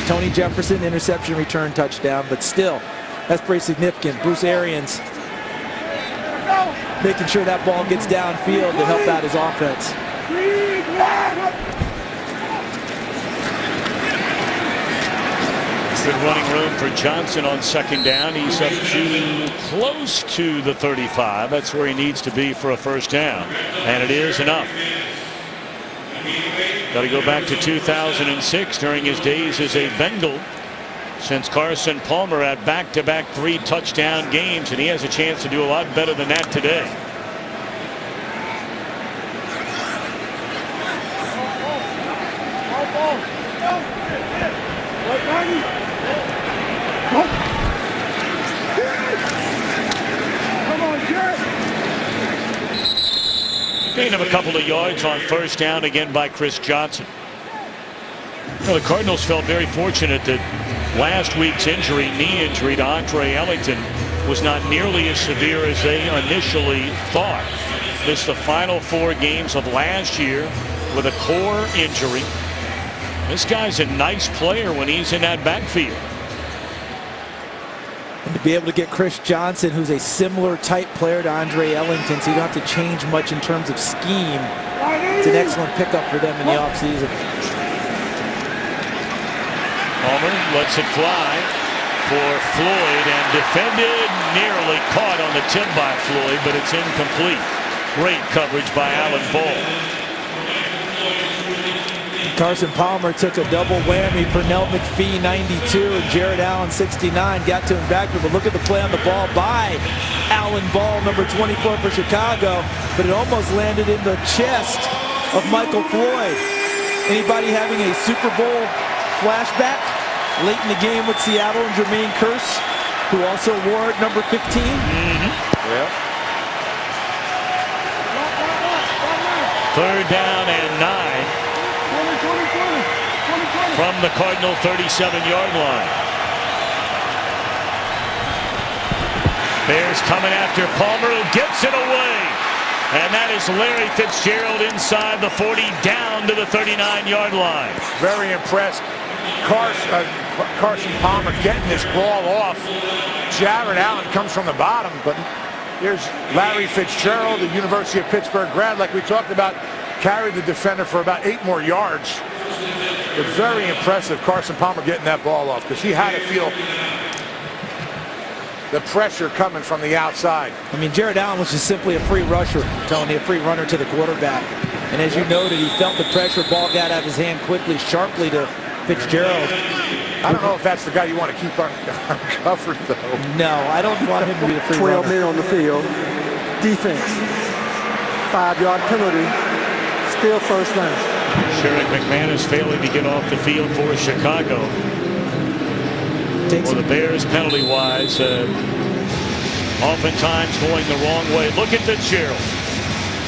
Tony Jefferson, interception return, touchdown. But still, that's pretty significant. Bruce Arians making sure that ball gets downfield to help out his offense. Good running room for Johnson on second down. He's up to close to the 35. That's where he needs to be for a first down. And it is enough. Got to go back to 2006 during his days as a Bengal. Since Carson Palmer had back-to-back 3 touchdown games, and he has a chance to do a lot better than that today. Gain of a couple of yards on first down again by Chris Johnson. Well, the Cardinals felt very fortunate that last week's knee injury to Andre Ellington was not nearly as severe as they initially thought. Missed the final 4 games of last year with a core injury. This guy's a nice player when he's in that backfield. And to be able to get Chris Johnson, who's a similar type player to Andre Ellington, so you don't have to change much in terms of scheme. It's an excellent pickup for them in the offseason. Palmer lets it fly for Floyd and defended, nearly caught on the tip by Floyd, but it's incomplete. Great coverage by Alan Ball. Carson Palmer took a double whammy. Pernell McPhee 92 and Jared Allen 69 got to him back. But look at the play on the ball by Alan Ball, number 24 for Chicago, but it almost landed in the chest of Michael Floyd. Anybody having a Super Bowl flashback late in the game with Seattle and Jermaine Kearse, who also wore number 15? Yeah. Third down and 9. From the Cardinal 37-yard line. Bears coming after Palmer, who gets it away. And that is Larry Fitzgerald inside the 40, down to the 39-yard line. Very impressed. Carson Palmer getting this ball off. Jared Allen comes from the bottom, but here's Larry Fitzgerald, the University of Pittsburgh grad, like we talked about, carried the defender for about 8 more yards. But very impressive, Carson Palmer getting that ball off, because he had to feel the pressure coming from the outside. I mean, Jared Allen was just simply a free rusher, Tony, a free runner to the quarterback. And as you noted, he felt the pressure, ball got out of his hand quickly, sharply to Fitzgerald. I don't know if that's the guy you want to keep uncovered, though. No, I don't want him to be the free 12 runner. men on the field. Defense. 5-yard penalty. Still first down. Sherrick McManus failing to get off the field for Chicago. Well, the Bears penalty-wise, oftentimes going the wrong way. Look at Fitzgerald.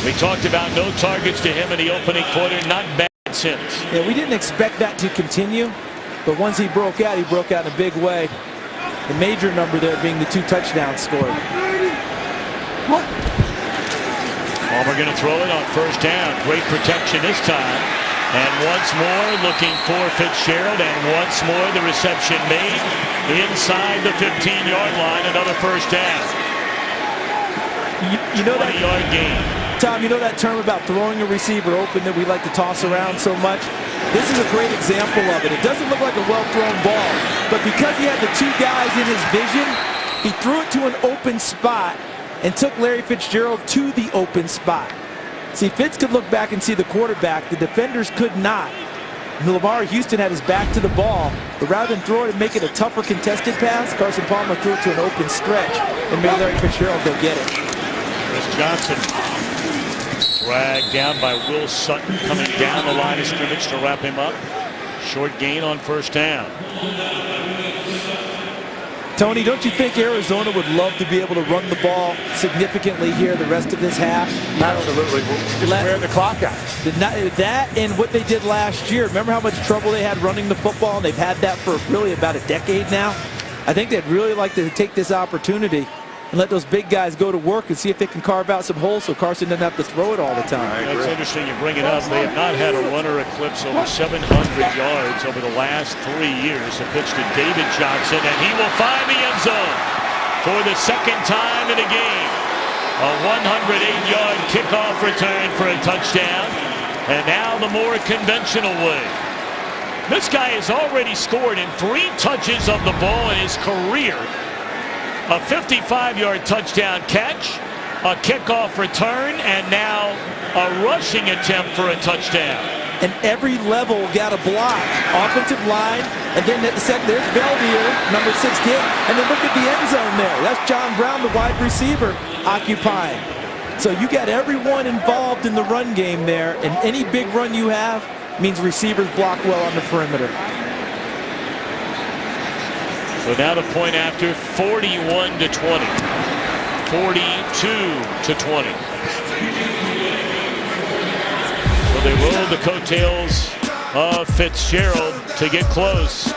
We talked about no targets to him in the opening quarter. Not bad since. Yeah, we didn't expect that to continue, but once he broke out in a big way. The major number there being the 2 touchdowns scored. Palmer going to throw it on first down. Great protection this time. And once more looking for Fitzgerald, and once more the reception made inside the 15-yard line. Another first down. You know that 20-yard gain. Tom, you know that term about throwing a receiver open that we like to toss around so much? This is a great example of it. It doesn't look like a well-thrown ball, but because he had the 2 guys in his vision, he threw it to an open spot and took Larry Fitzgerald to the open spot. See, Fitz could look back and see the quarterback. The defenders could not. Lamar Houston had his back to the ball, but rather than throw it and make it a tougher contested pass, Carson Palmer threw it to an open stretch and made Larry Fitzgerald go get it. Chris Johnson dragged down by Will Sutton, coming down the line of scrimmage to wrap him up. Short gain on first down. Tony, don't you think Arizona would love to be able to run the ball significantly here the rest of this half? Absolutely. Just wearing the clock out. That and what they did last year. Remember how much trouble they had running the football? And they've had that for really about a decade now. I think they'd really like to take this opportunity and let those big guys go to work and see if they can carve out some holes so Carson doesn't have to throw it all the time. That's interesting you bring it up. They have not had a runner eclipse over 700 yards over the last 3 years. A pitch to David Johnson, and he will find the end zone for the second time in a game. A 108-yard kickoff return for a touchdown, and now the more conventional way. This guy has already scored in 3 touches of the ball in his career. A 55-yard touchdown catch, a kickoff return, and now a rushing attempt for a touchdown. And every level got a block. Offensive line, and then at the second, there's Belvier, number 68. And then look at the end zone there. That's John Brown, the wide receiver, occupying. So you got everyone involved in the run game there, and any big run you have means receivers block well on the perimeter. So now the point after, 41-20, 42-20. So they rolled the coattails of Fitzgerald to get close,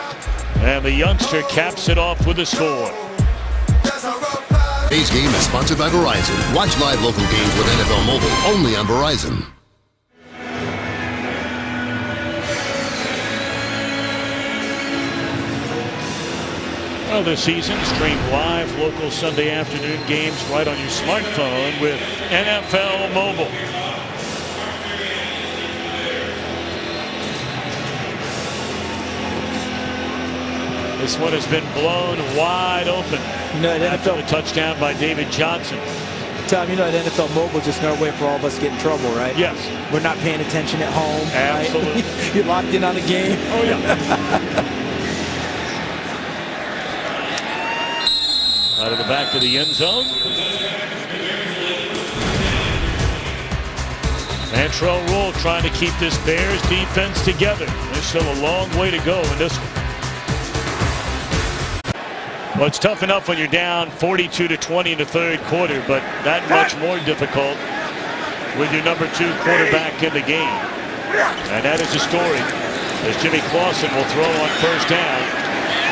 and the youngster caps it off with a score. Today's game is sponsored by Verizon. Watch live local games with NFL Mobile only on Verizon. Well, this season, stream live local Sunday afternoon games right on your smartphone with NFL Mobile. This one has been blown wide open after the touchdown by David Johnson. Tom, you know that NFL Mobile is just another way for all of us to get in trouble, right? Yes. We're not paying attention at home. Absolutely. Right? You're locked in on the game. Oh, yeah. Out of the back to the end zone. Antrell Roll trying to keep this Bears defense together. There's still a long way to go in this one. Well, it's tough enough when you're down 42-20 in the third quarter, but that much more difficult with your number 2 quarterback in the game. And that is the story, as Jimmy Clausen will throw on first down.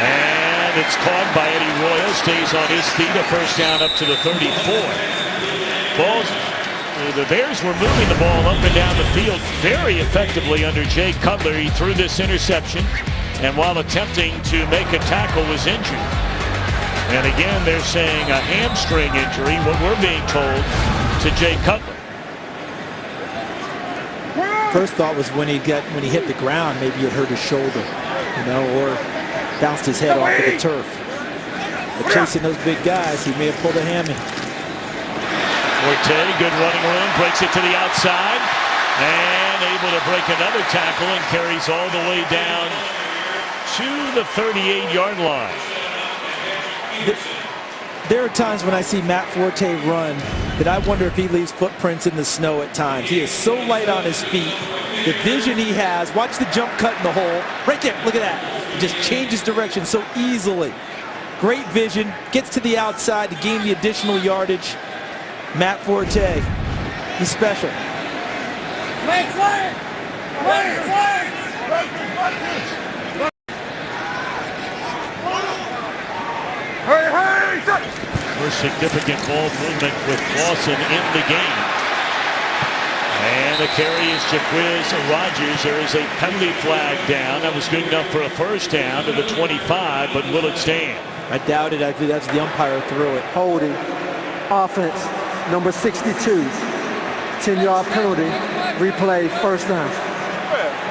And it's caught by Eddie Royal, stays on his feet, a first down up to the 34. The Bears were moving the ball up and down the field very effectively under Jay Cutler. He threw this interception, and while attempting to make a tackle was injured. And again, they're saying a hamstring injury, what we're being told, to Jay Cutler. First thought was when he hit the ground, maybe it hurt his shoulder, or bounced his head off of the turf. But chasing those big guys, he may have pulled a hammy. Forte, good running room, breaks it to the outside, and able to break another tackle and carries all the way down to the 38-yard line. There are times when I see Matt Forte run that I wonder if he leaves footprints in the snow at times. He is so light on his feet. The vision he has, watch the jump cut in the hole. Right there, look at that. He just changes direction so easily. Great vision, gets to the outside to gain the additional yardage. Matt Forte, he's special. More significant ball movement with Clausen in the game. And the carry is Jaquiz Rogers. There is a penalty flag down. That was good enough for a first down to the 25, but will it stand? I doubt it. I think that's the umpire threw it. Holding. Offense, number 62. 10-yard penalty. Replay, first down.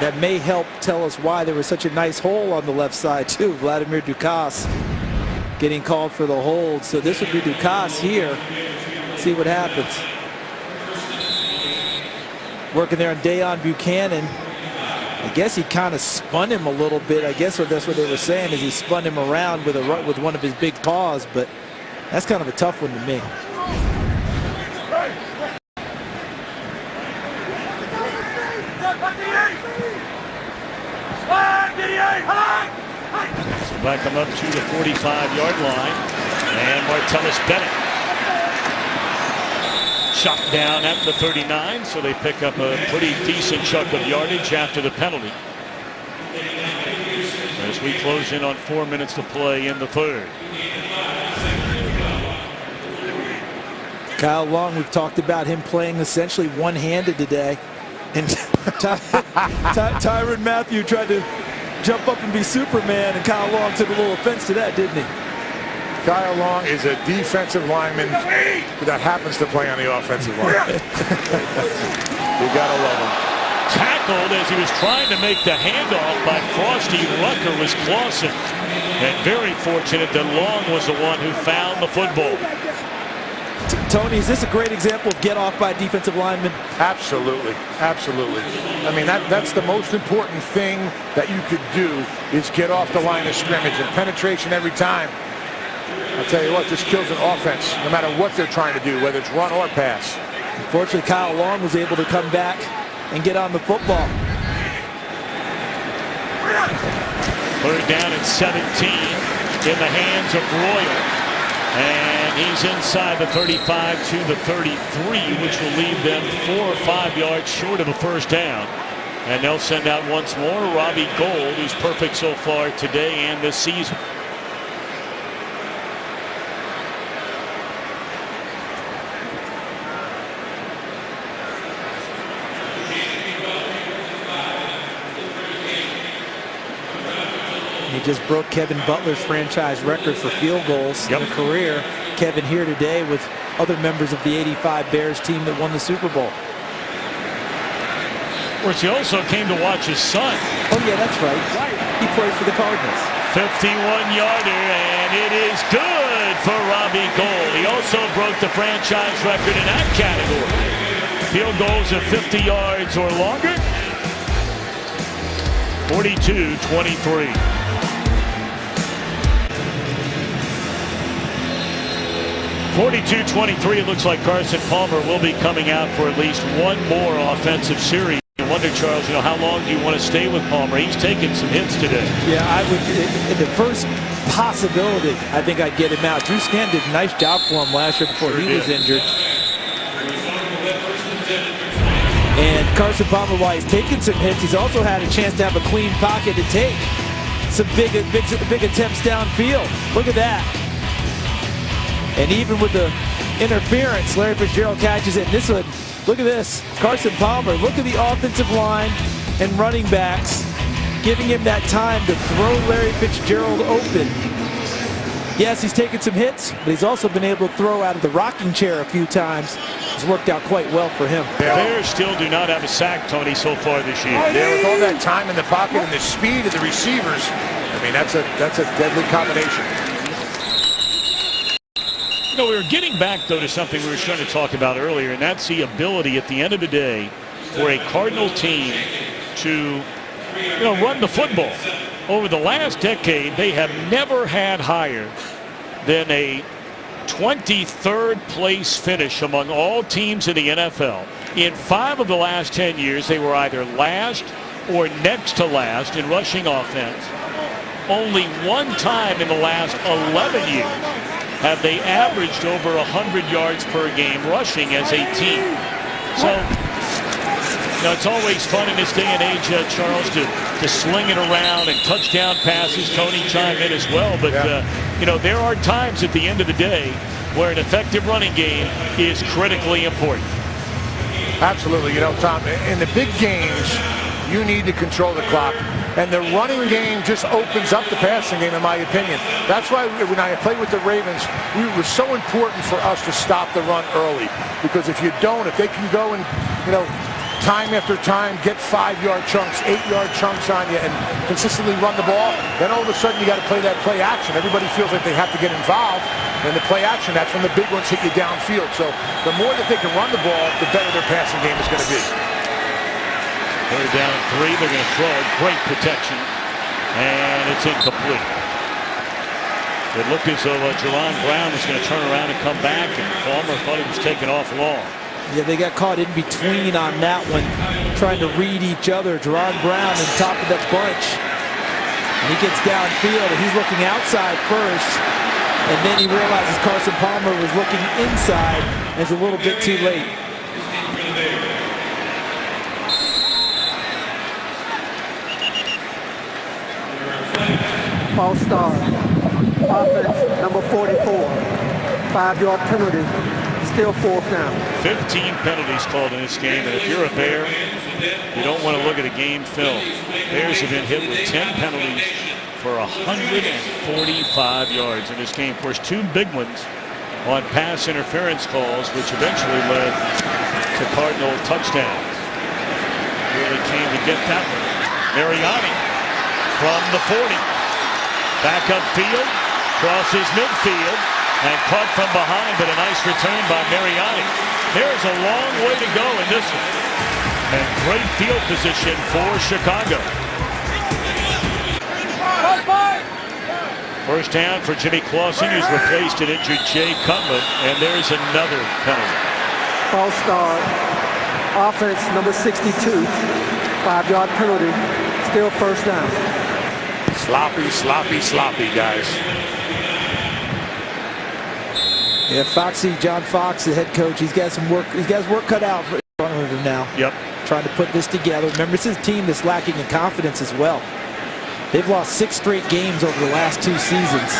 That may help tell us why there was such a nice hole on the left side, too. Vladimir Dukas getting called for the hold. So this would be Dukas here. See what happens. Working there on Deion Buchanan. I guess he kind of spun him a little bit. I guess that's what they were saying, is he spun him around with one of his big paws. But that's kind of a tough one to me. Back him up to the 45-yard line. And Martellus Bennett shot down at the 39, so they pick up a pretty decent chunk of yardage after the penalty. As we close in on 4 minutes to play in the third. Kyle Long, we've talked about him playing essentially one-handed today. And Tyrann Mathieu tried to jump up and be Superman, and Kyle Long took a little offense to that, didn't he? Kyle Long is a defensive lineman that happens to play on the offensive line. You gotta love him. Tackled as he was trying to make the handoff by Frosty Rucker was Clausen. And very fortunate that Long was the one who found the football. Tony, is this a great example of get off by a defensive lineman? Absolutely, absolutely. I mean, that's the most important thing that you could do is get off the line of scrimmage, and penetration every time. I'll tell you what, this kills an offense, no matter what they're trying to do, whether it's run or pass. Unfortunately, Kyle Long was able to come back and get on the football. Third down at 17 in the hands of Royal. And he's inside the 35 to the 33, which will leave them 4 or 5 yards short of a first down. And they'll send out once more Robbie Gould, who's perfect so far today and this season. He just broke Kevin Butler's franchise record for field goals in a career. Kevin here today with other members of the '85 Bears team that won the Super Bowl. Of course, he also came to watch his son. Oh, yeah, that's right. He played for the Cardinals. 51-yarder, and it is good for Robbie Gould. He also broke the franchise record in that category. Field goals of 50 yards or longer. 42-23. 42-23. It looks like Carson Palmer will be coming out for at least one more offensive series. I wonder, Charles, how long do you want to stay with Palmer? He's taken some hits today. Yeah, I would. In the first possibility, I think I'd get him out. Drew Scann did a nice job for him last year before he was injured. And Carson Palmer, while he's taken some hits, he's also had a chance to have a clean pocket to take some big attempts downfield. Look at that. And even with the interference, Larry Fitzgerald catches it. And this one, look at this. Carson Palmer, look at the offensive line and running backs giving him that time to throw Larry Fitzgerald open. Yes, he's taken some hits, but he's also been able to throw out of the rocking chair a few times. It's worked out quite well for him. The Bears still do not have a sack, Tony, so far this year. Yeah, with all that time in the pocket and the speed of the receivers, I mean, that's a deadly combination. We were getting back, though, to something we were trying to talk about earlier, and that's the ability at the end of the day for a Cardinal team to, run the football. Over the last decade, they have never had higher than a 23rd place finish among all teams in the NFL. In 5 of the last 10 years, they were either last or next to last in rushing offense. Only one time in the last 11 years have they averaged over 100 yards per game rushing as a team. So, it's always fun in this day and age, Charles, to sling it around and touchdown passes. Tony chime in as well. But, there are times at the end of the day where an effective running game is critically important. Absolutely. Tom, in the big games, you need to control the clock. And the running game just opens up the passing game, in my opinion. That's why when I played with the Ravens, it was so important for us to stop the run early. Because if you don't, if they can go and, time after time, get 5-yard chunks, 8-yard chunks on you, and consistently run the ball, then all of a sudden you got to play that play action. Everybody feels like they have to get involved. And the play action, that's when the big ones hit you downfield. So the more that they can run the ball, the better their passing game is going to be. Third down and 3. They're going to throw it. Great protection. And it's incomplete. It looked as though Jerron Brown was going to turn around and come back, and Palmer thought he was taking off long. Yeah, they got caught in between on that one, trying to read each other. Jerron Brown on top of that bunch. He gets downfield, and he's looking outside first. And then he realizes Carson Palmer was looking inside, and it's a little bit too late. False start. Offense, number 44. 5-yard penalty. Still 4th down. 15 penalties called in this game, and if you're a Bear, you don't want to look at a game film. Bears have been hit with 10 penalties for 145 yards in this game. Of course, 2 big ones on pass interference calls, which eventually led to Cardinal touchdowns. Really came to get that one. Mariani from the 40. Back upfield, crosses midfield, and caught from behind, but a nice return by Mariani. There's a long way to go in this one. And great field position for Chicago. First down for Jimmy Clausen, who's replaced an injured Jay Cutler, and there's another penalty. False start. Offense, number 62. 5-yard penalty. Still 1st down. Sloppy, sloppy, sloppy, guys. Yeah, Foxy, John Fox, the head coach, he's got some work. He's got his work cut out in front of him now. Yep. Trying to put this together. Remember, this is a team that's lacking in confidence as well. They've lost 6 straight games over the last 2 seasons.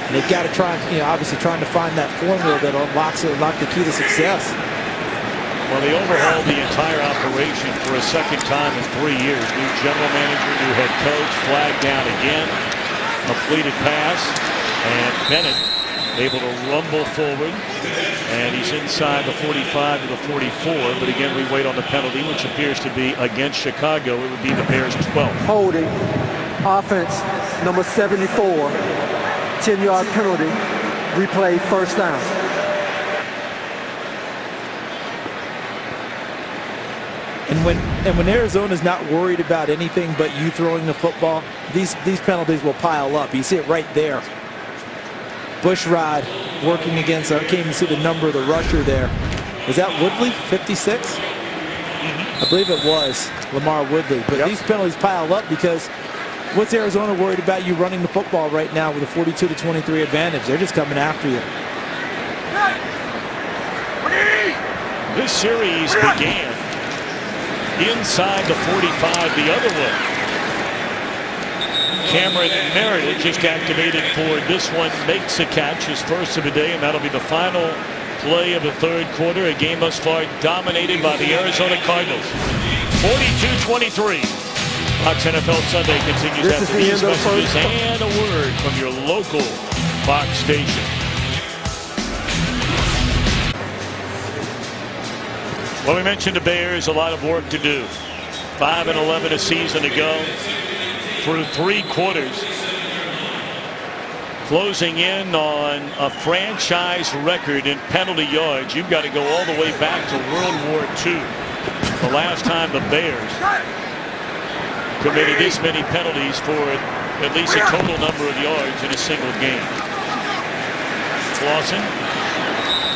And they've got to try, obviously trying to find that formula that unlock the key to success. Well, they overhauled the entire operation for a second time in 3 years. New general manager, new head coach, flag down again, completed pass, and Bennett able to rumble forward, and he's inside the 45 to the 44, but again, we wait on the penalty, which appears to be against Chicago. It would be the Bears' 12th. Holding. Offense, number 74. 10-yard penalty. Replay, 1st down. And when Arizona's not worried about anything but you throwing the football, these penalties will pile up. You see it right there. Bushrod working against, I can't even see the number of the rusher there. Was that Woodley, 56? I believe it was Lamar Woodley. But these penalties pile up because what's Arizona worried about you running the football right now with a 42-23 advantage? They're just coming after you. This series began inside the 45 the other way. Cameron Meredith just activated for this one, makes a catch, his first of the day, and that'll be the final play of the 3rd quarter. A game thus far dominated by the Arizona Cardinals. 42-23. Fox NFL Sunday continues after these messages and a word from your local Fox station. Well, we mentioned the Bears, a lot of work to do. 5-11 a season to go through 3 quarters. Closing in on a franchise record in penalty yards. You've got to go all the way back to World War II. The last time the Bears committed this many penalties for at least a total number of yards in a single game. Clausen.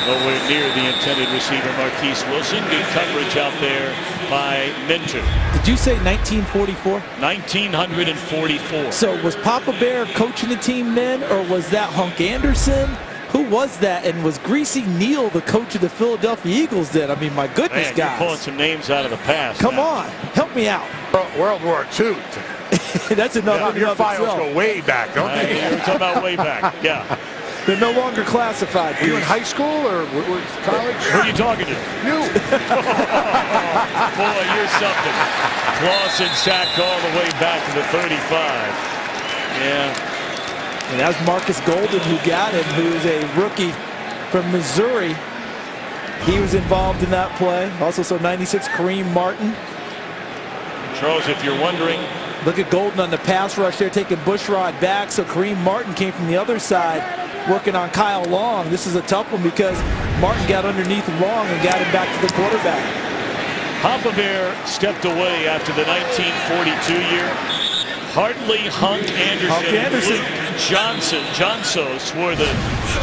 Nowhere near the intended receiver, Marquise Wilson. Good coverage out there by Minter. Did you say 1944? 1944. So was Papa Bear coaching the team then, or was that Hunk Anderson? Who was that? And was Greasy Neal the coach of the Philadelphia Eagles then? I mean, my goodness, Man, guys. you're pulling some names out of the past. Come now. on, help me out. World War II. That's enough. Your files go way back, don't they? We're talking about way back. Yeah. They're no longer classified. Were you in high school or college? Who are you talking to? You. Boy, you're something. Clausen sacked all the way back to the 35. Yeah. And that was Marcus Golden who got him, who is a rookie from Missouri. He was involved in that play. Also, so 96, Kareem Martin. Charles, if you're wondering. Look at Golden on the pass rush there, taking Bushrod back. So Kareem Martin came from the other side, working on Kyle Long. This is a tough one because Martin got underneath Long and got him back to the quarterback. Papa Bear stepped away after the 1942 year. Hartley, Hunk Anderson, Luke Johnsos were the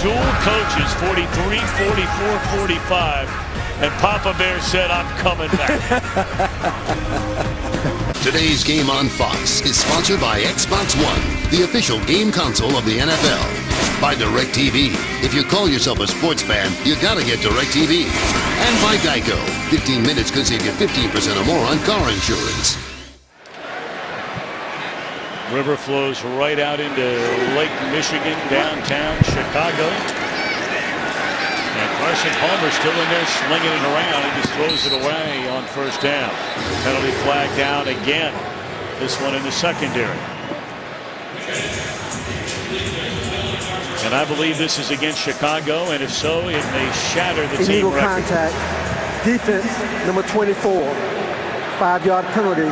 dual coaches, 43, 44, 45. And Papa Bear said, I'm coming back. Today's game on Fox is sponsored by Xbox One, the official game console of the NFL. By DirecTV. If you call yourself a sports fan, you gotta get DirecTV. And by Geico. 15 minutes could save you 15% or more on car insurance. River flows right out into Lake Michigan, downtown Chicago. And Carson Palmer still in there slinging it around and just throws it away on first down. Penalty flag down again. This one in the secondary. And I believe this is against Chicago, and if so, it may shatter the team record. Contact. Defense, number 24. 5-yard penalty.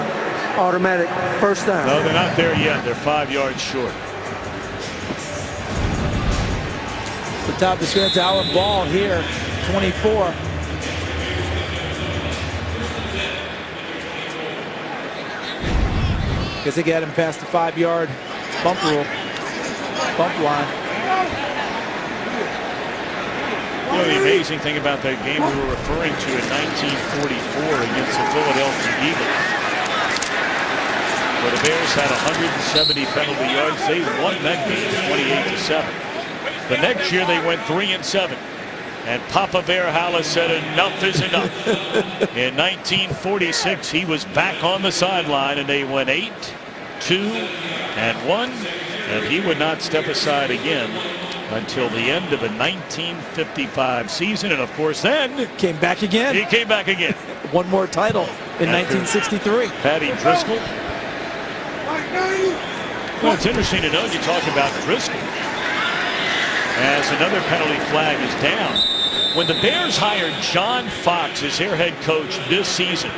Automatic first down. No, they're not there yet. They're 5 yards short. The top of the stretch, Allen Ball here, 24. Guess they got him past the 5-yard bump line. You know, the amazing thing about that game we were referring to in 1944 against the Philadelphia Eagles, where the Bears had 170 penalty yards. They won that game 28-7. The next year they went 3-7. And Papa Bear Hallis said enough is enough. In 1946, he was back on the sideline, and they went 8-2-1, and he would not step aside again until the end of the 1955 season. And of course then Came back again. he came back again. One more title in After 1963. Patty Driscoll. Well, it's interesting to know you talk about Driscoll as another penalty flag is down. When the Bears hired John Fox as their head coach this season,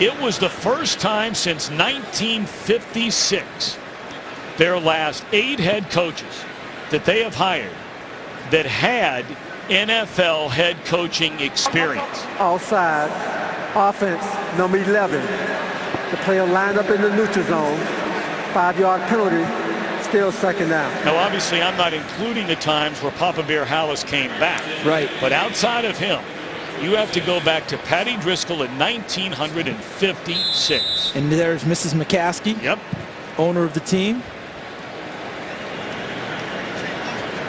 it was the first time since 1956, their last 8 head coaches that they have hired that had NFL head coaching experience. Outside, offense, number 11. The player lined up in the neutral zone. 5-yard penalty, still second down. Now, obviously, I'm not including the times where Papa Bear Hallis came back. Right. But outside of him, you have to go back to Patty Driscoll in 1956. And there's Mrs. McCaskey, Yep. owner of the team.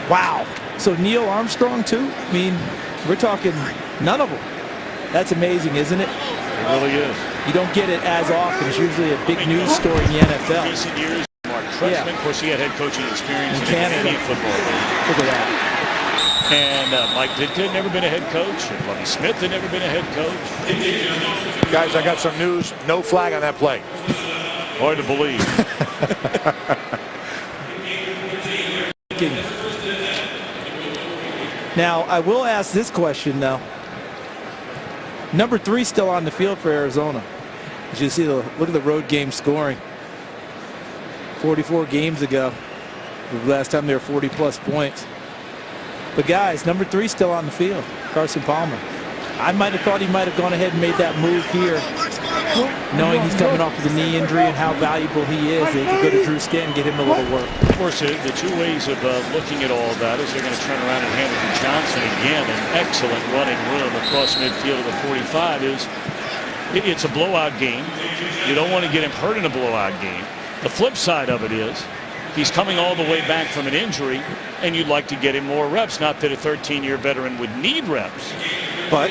Wow. So Neil Armstrong, too? I mean, we're talking none of them. That's amazing, isn't it? It really is. You don't get it as often. It's usually a big news story in the NFL. Recent years, Mark Trestman, of course, he had head coaching experience in Canada. Canadian football. Look at that. And Mike Ditka had never been a head coach. And Lovie Smith had never been a head coach. Guys, I got some news. No flag on that play. Hard to believe. Now, I will ask this question, though. Number 3 still on the field for Arizona. As you see, look at the road game scoring. 44 games ago. The last time they were 40-plus points. But, guys, number 3 still on the field, Carson Palmer. I might have thought he might have gone ahead and made that move here, knowing he's coming off with a knee injury and how valuable he is. They could go to Drew Stanton and get him a little work. Of course, the two ways of looking at all of that is they're going to turn around and hand it to Johnson again. An excellent running room across midfield of the 45 is it's a blowout game. You don't want to get him hurt in a blowout game. The flip side of it is he's coming all the way back from an injury, and you'd like to get him more reps. Not that a 13-year veteran would need reps. But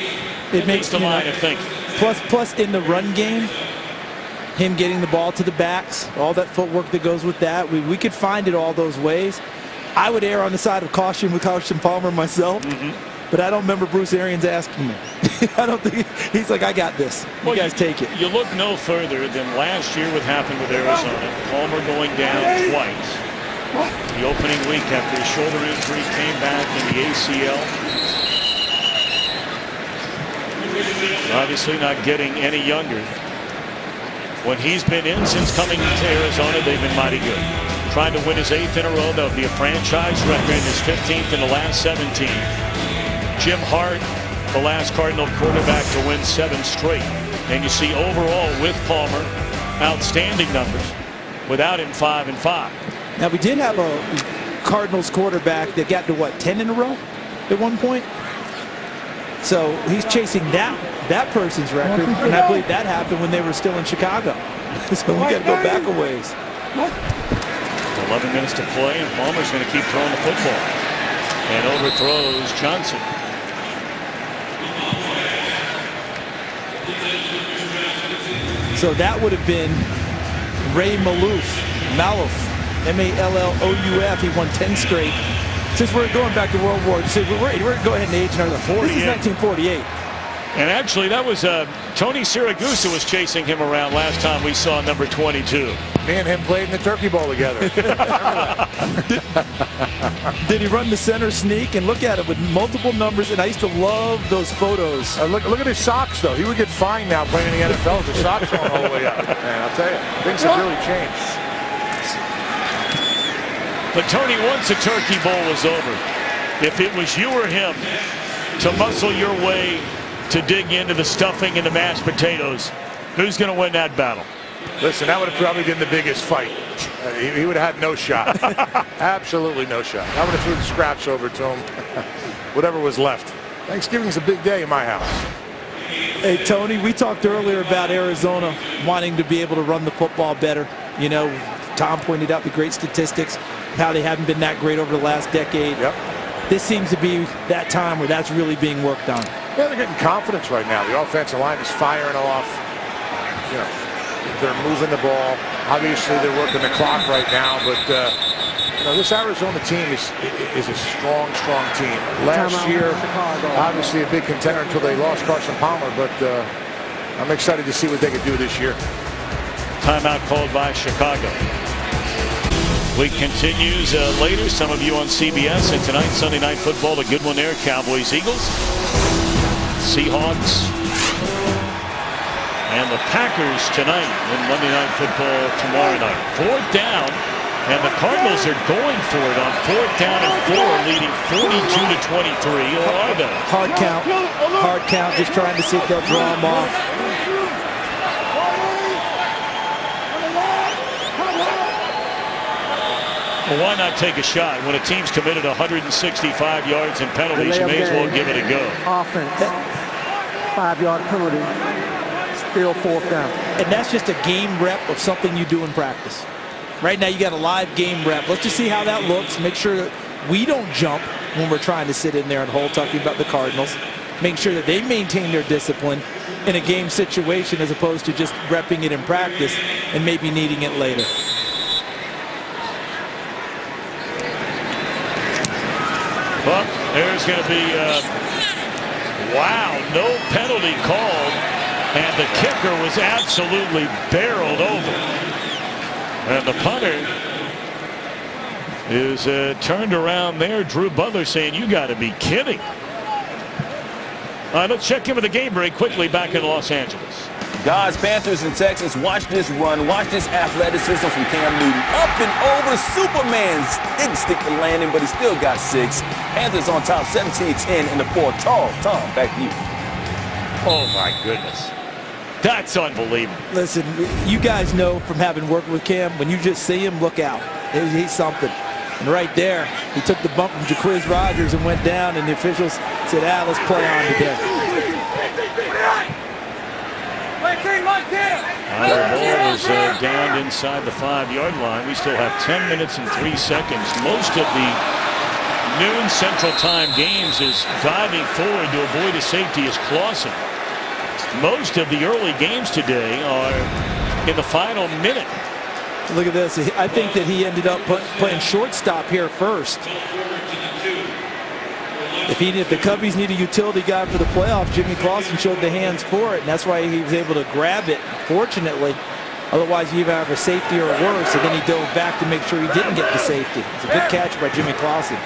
it makes the line of thinking. Plus in the run game, him getting the ball to the backs, all that footwork that goes with that, we could find it all those ways. I would err on the side of caution with Carson Palmer myself, but I don't remember Bruce Arians asking me. I don't think he's like, I got this. You guys take it. You look no further than last year what happened with Arizona. Palmer going down twice. The opening week after his shoulder injury, came back in the ACL. Obviously not getting any younger. When he's been in since coming to Arizona, they've been mighty good. Trying to win his 8th in a row. That would be a franchise record, his 15th in the last 17. Jim Hart, the last Cardinal quarterback to win 7 straight. And you see overall with Palmer, outstanding numbers. Without him, 5-5. Now, we did have a Cardinals quarterback that got to, what, 10 in a row at one point? So he's chasing that that person's record, and I believe that happened when they were still in Chicago. So we got to go back a ways. 11 minutes to play, and Palmer's going to keep throwing the football. And overthrows Johnson. So that would have been Ray Mallouf, M-A-L-L-O-U-F. He won 10 straight. Since we're going back to World War II, we're going to go ahead and age another 40. This is 1948. And actually, that was Tony Siragusa was chasing him around last time we saw number 22. Me and him played in the Turkey Bowl together. Did he run the center sneak? And look at it with multiple numbers. And I used to love those photos. Look at his socks, though. He would get fined now playing in the NFL. His socks going all the way up. Man, I'll tell you, things have really changed. But Tony, once the Turkey Bowl was over, if it was you or him to muscle your way to dig into the stuffing and the mashed potatoes, who's going to win that battle? Listen, that would have probably been the biggest fight. He would have had no shot. Absolutely no shot. I would have threw the scraps over to him. Whatever was left. Thanksgiving's a big day in my house. Hey, Tony, we talked earlier about Arizona wanting to be able to run the football better. You know, Tom pointed out the great statistics, how they haven't been that great over the last decade. Yep. This seems to be that time where that's really being worked on. Yeah, they're getting confidence right now. The offensive line is firing off. You know, they're moving the ball. Obviously, they're working the clock right now, but you know, this Arizona team is a strong team. Last year, obviously a big contender until they lost Carson Palmer, but I'm excited to see what they can do this year. Timeout called by Chicago. Week continues later. Some of you on CBS, and tonight, Sunday Night Football, a good one there. Cowboys, Eagles, Seahawks, and the Packers tonight, and Monday Night Football tomorrow night. 4th down, and the Cardinals are going for it on 4th down and 4, leading 42-23. Or are they? Hard count, just trying to see if they'll draw them off. Well, why not take a shot? When a team's committed 165 yards in penalties, you may as well give it a go. Offense, 5-yard penalty, still 4th down. And that's just a game rep of something you do in practice. Right now, you got a live game rep. Let's just see how that looks. Make sure that we don't jump when we're trying to sit in there and hold, talking about the Cardinals. Make sure that they maintain their discipline in a game situation as opposed to just repping it in practice and maybe needing it later. Well, there's going to be, wow, no penalty called, and the kicker was absolutely barreled over. And the punter is turned around there. Drew Butler saying, you got to be kidding. All right, let's check in with the game break quickly back in Los Angeles. Guys, Panthers and Texans, watch this run. Watch this athleticism from Cam Newton. Up and over, Superman. Didn't stick the landing, but he still got 6. Panthers on top, 17-10 in the 4th. Charles, Tom, back to you. Oh, my goodness. That's unbelievable. Listen, you guys know from having worked with Cam, when you just see him, look out. He's something. And right there, he took the bump from Jacquizz Rodgers and went down, and the officials said, let's play on today. The ball is down inside the 5-yard line. We still have 10 minutes and 3 seconds. Most of the noon Central Time games is diving forward to avoid a safety is Clausen. Most of the early games today are in the final minute. Look at this. I think that he ended up playing shortstop here first. If the Cubbies need a utility guy for the playoff, Jimmy Clausen showed the hands for it, and that's why he was able to grab it, fortunately. Otherwise, you either have a safety or a worse, and then he dove back to make sure he didn't get the safety. It's a good catch by Jimmy Clausen.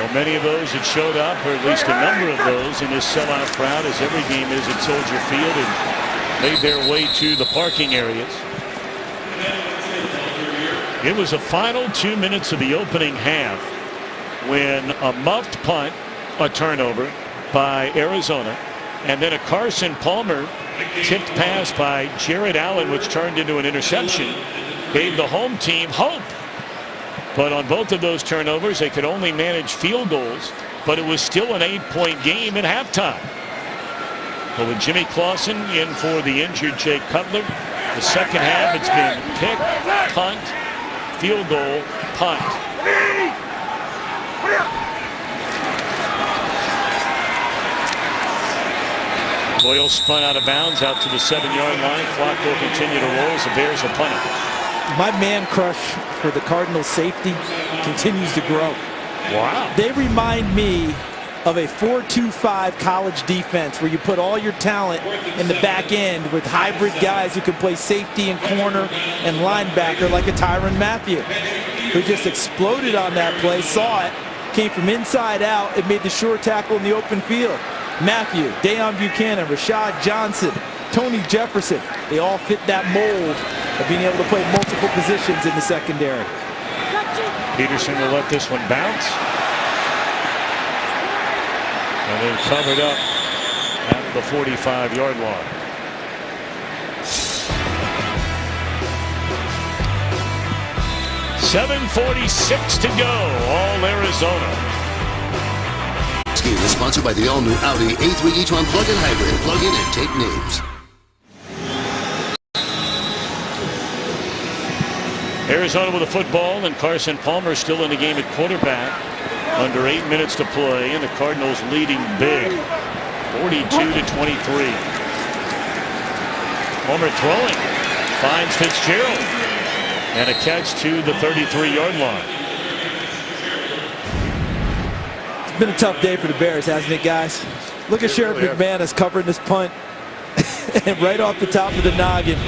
Well, many of those that showed up, or at least a number of those in this sellout crowd, as every game is at Soldier Field, and made their way to the parking areas. It was a final 2 minutes of the opening half when a muffed punt, a turnover by Arizona, and then a Carson Palmer tipped pass by Jared Allen, which turned into an interception, gave the home team hope. But on both of those turnovers, they could only manage field goals, but it was still an 8-point game at halftime. But with Jimmy Clausen in for the injured Jay Cutler, the second half it's been pick, punt, field goal, punt. Boyle spun out of bounds out to the 7-yard line. Clock will continue to roll as the Bears are punting. My man crush for the Cardinals safety continues to grow. Wow. They remind me of a 4-2-5 college defense where you put all your talent in the back end with hybrid guys who can play safety and corner and linebacker like a Tyrann Mathieu, who just exploded on that play, saw it, came from inside out, and made the sure tackle in the open field. Mathieu, Deion Buchanan, Rashad Johnson, Tony Jefferson, they all fit that mold of being able to play multiple positions in the secondary. Peterson will let this one bounce. And then covered up at the 45-yard line. .746 to go, all Arizona. This game is sponsored by the all-new Audi A3 e-tron plug-in hybrid. Plug in and take names. Arizona with a football, and Carson Palmer still in the game at quarterback. Under 8 minutes to play, and the Cardinals leading big, 42-23. Palmer throwing, finds Fitzgerald, and a catch to the 33-yard line. It's been a tough day for the Bears, hasn't it, guys? Look at Sheriff McManus covering this punt, and right off the top of the noggin.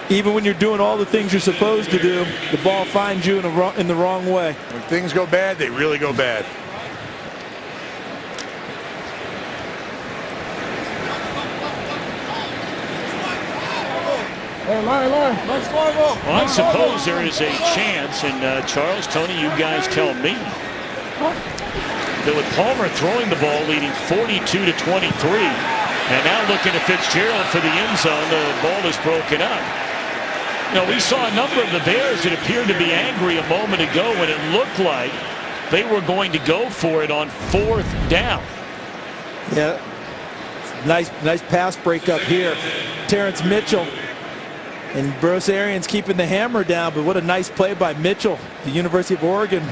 Even when you're doing all the things you're supposed to do, the ball finds you in the wrong way. When things go bad, they really go bad. Well, I suppose there is a chance, and Charles, Tony, you guys tell me, that with Palmer throwing the ball leading 42-23, and now looking at Fitzgerald for the end zone, the ball is broken up. You know, we saw a number of the Bears that appeared to be angry a moment ago when it looked like they were going to go for it on 4th down. Yeah, nice pass break up here. Terrence Mitchell and Bruce Arians keeping the hammer down, but what a nice play by Mitchell, the University of Oregon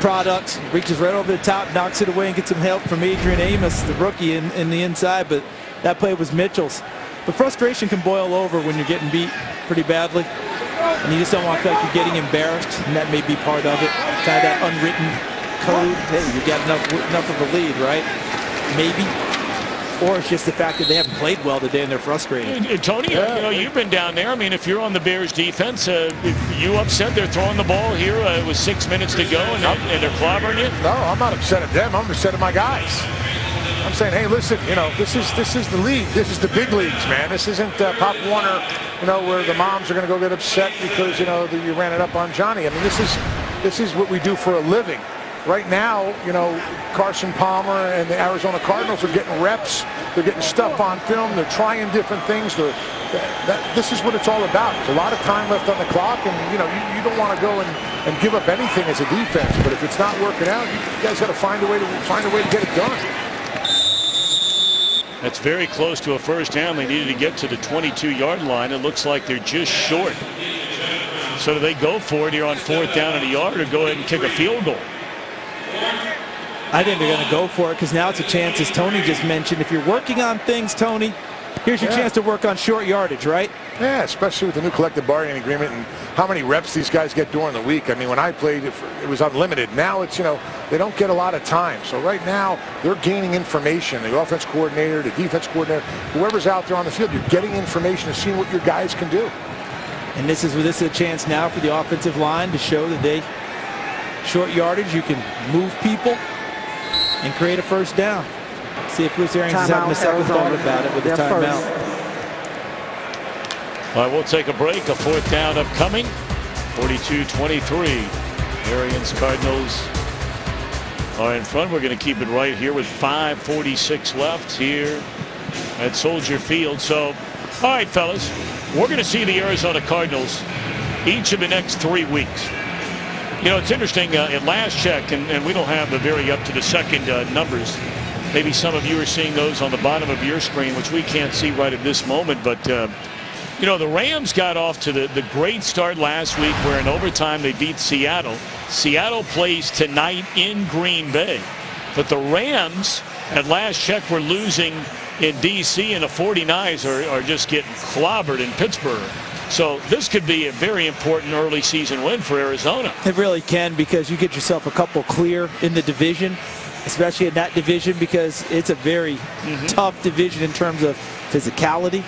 product. Reaches right over the top, knocks it away, and gets some help from Adrian Amos, the rookie, in the inside, but that play was Mitchell's. But frustration can boil over when you're getting beat pretty badly, and you just don't want to feel like you're getting embarrassed, and that may be part of it. Kind of that unwritten code. Hey, you got enough of a lead, right? Maybe. Or it's just the fact that they haven't played well today and they're frustrated. Tony, you know, you've been down there. I mean, if you're on the Bears defense, you upset they're throwing the ball here with 6 minutes to go and they're clobbering you? No, I'm not upset at them. I'm upset at my guys. I'm saying, hey, listen, you know, this is the league. This is the big leagues, man. This isn't Pop Warner, you know, where the moms are going to go get upset because, you know, you ran it up on Johnny. I mean, this is what we do for a living. Right now, you know, Carson Palmer and the Arizona Cardinals are getting reps. They're getting stuff on film. They're trying different things. This is what it's all about. There's a lot of time left on the clock, and, you know, you don't want to go and give up anything as a defense. But if it's not working out, you guys got to find a way to get it done. That's very close to a first down. They needed to get to the 22-yard line. It looks like they're just short. So do they go for it here on 4th down and a yard, or go ahead and kick a field goal? I think they're going to go for it, because now it's a chance, as Tony just mentioned. If you're working on things, Tony, here's your chance to work on short yardage, right? Yeah, especially with the new collective bargaining agreement and how many reps these guys get during the week. I mean, when I played, it was unlimited. Now it's, you know, they don't get a lot of time. So right now, they're gaining information. The offense coordinator, the defense coordinator, whoever's out there on the field, you're getting information and seeing what your guys can do. And this is a chance now for the offensive line to show that they, short yardage, you can move people and create a first down. See if Bruce Arians is having a second thought about it with the timeout. All right, we'll take a break. A 4th down upcoming. 42-23. Arians Cardinals are in front. We're going to keep it right here with 5:46 left here at Soldier Field. So, all right, fellas, we're going to see the Arizona Cardinals each of the next 3 weeks. You know, it's interesting, at last check, and we don't have the very up-to-the-second numbers. Maybe some of you are seeing those on the bottom of your screen, which we can't see right at this moment. But, you know, the Rams got off to the great start last week where in overtime they beat Seattle. Seattle plays tonight in Green Bay. But the Rams, at last check, were losing in D.C., and the 49ers are just getting clobbered in Pittsburgh. So this could be a very important early season win for Arizona. It really can, because you get yourself a couple clear in the division, especially in that division, because it's a very tough division in terms of physicality,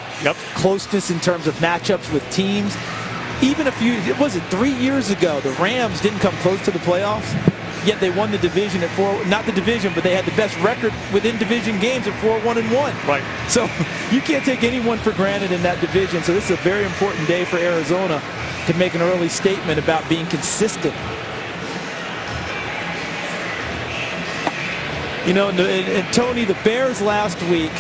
closeness in terms of matchups with teams. Even was it 3 years ago, the Rams didn't come close to the playoffs, yet they won the division at not the division, but they had the best record within division games at 4-1-1. Right. So you can't take anyone for granted in that division. So this is a very important day for Arizona to make an early statement about being consistent. You know, and Tony, the Bears last week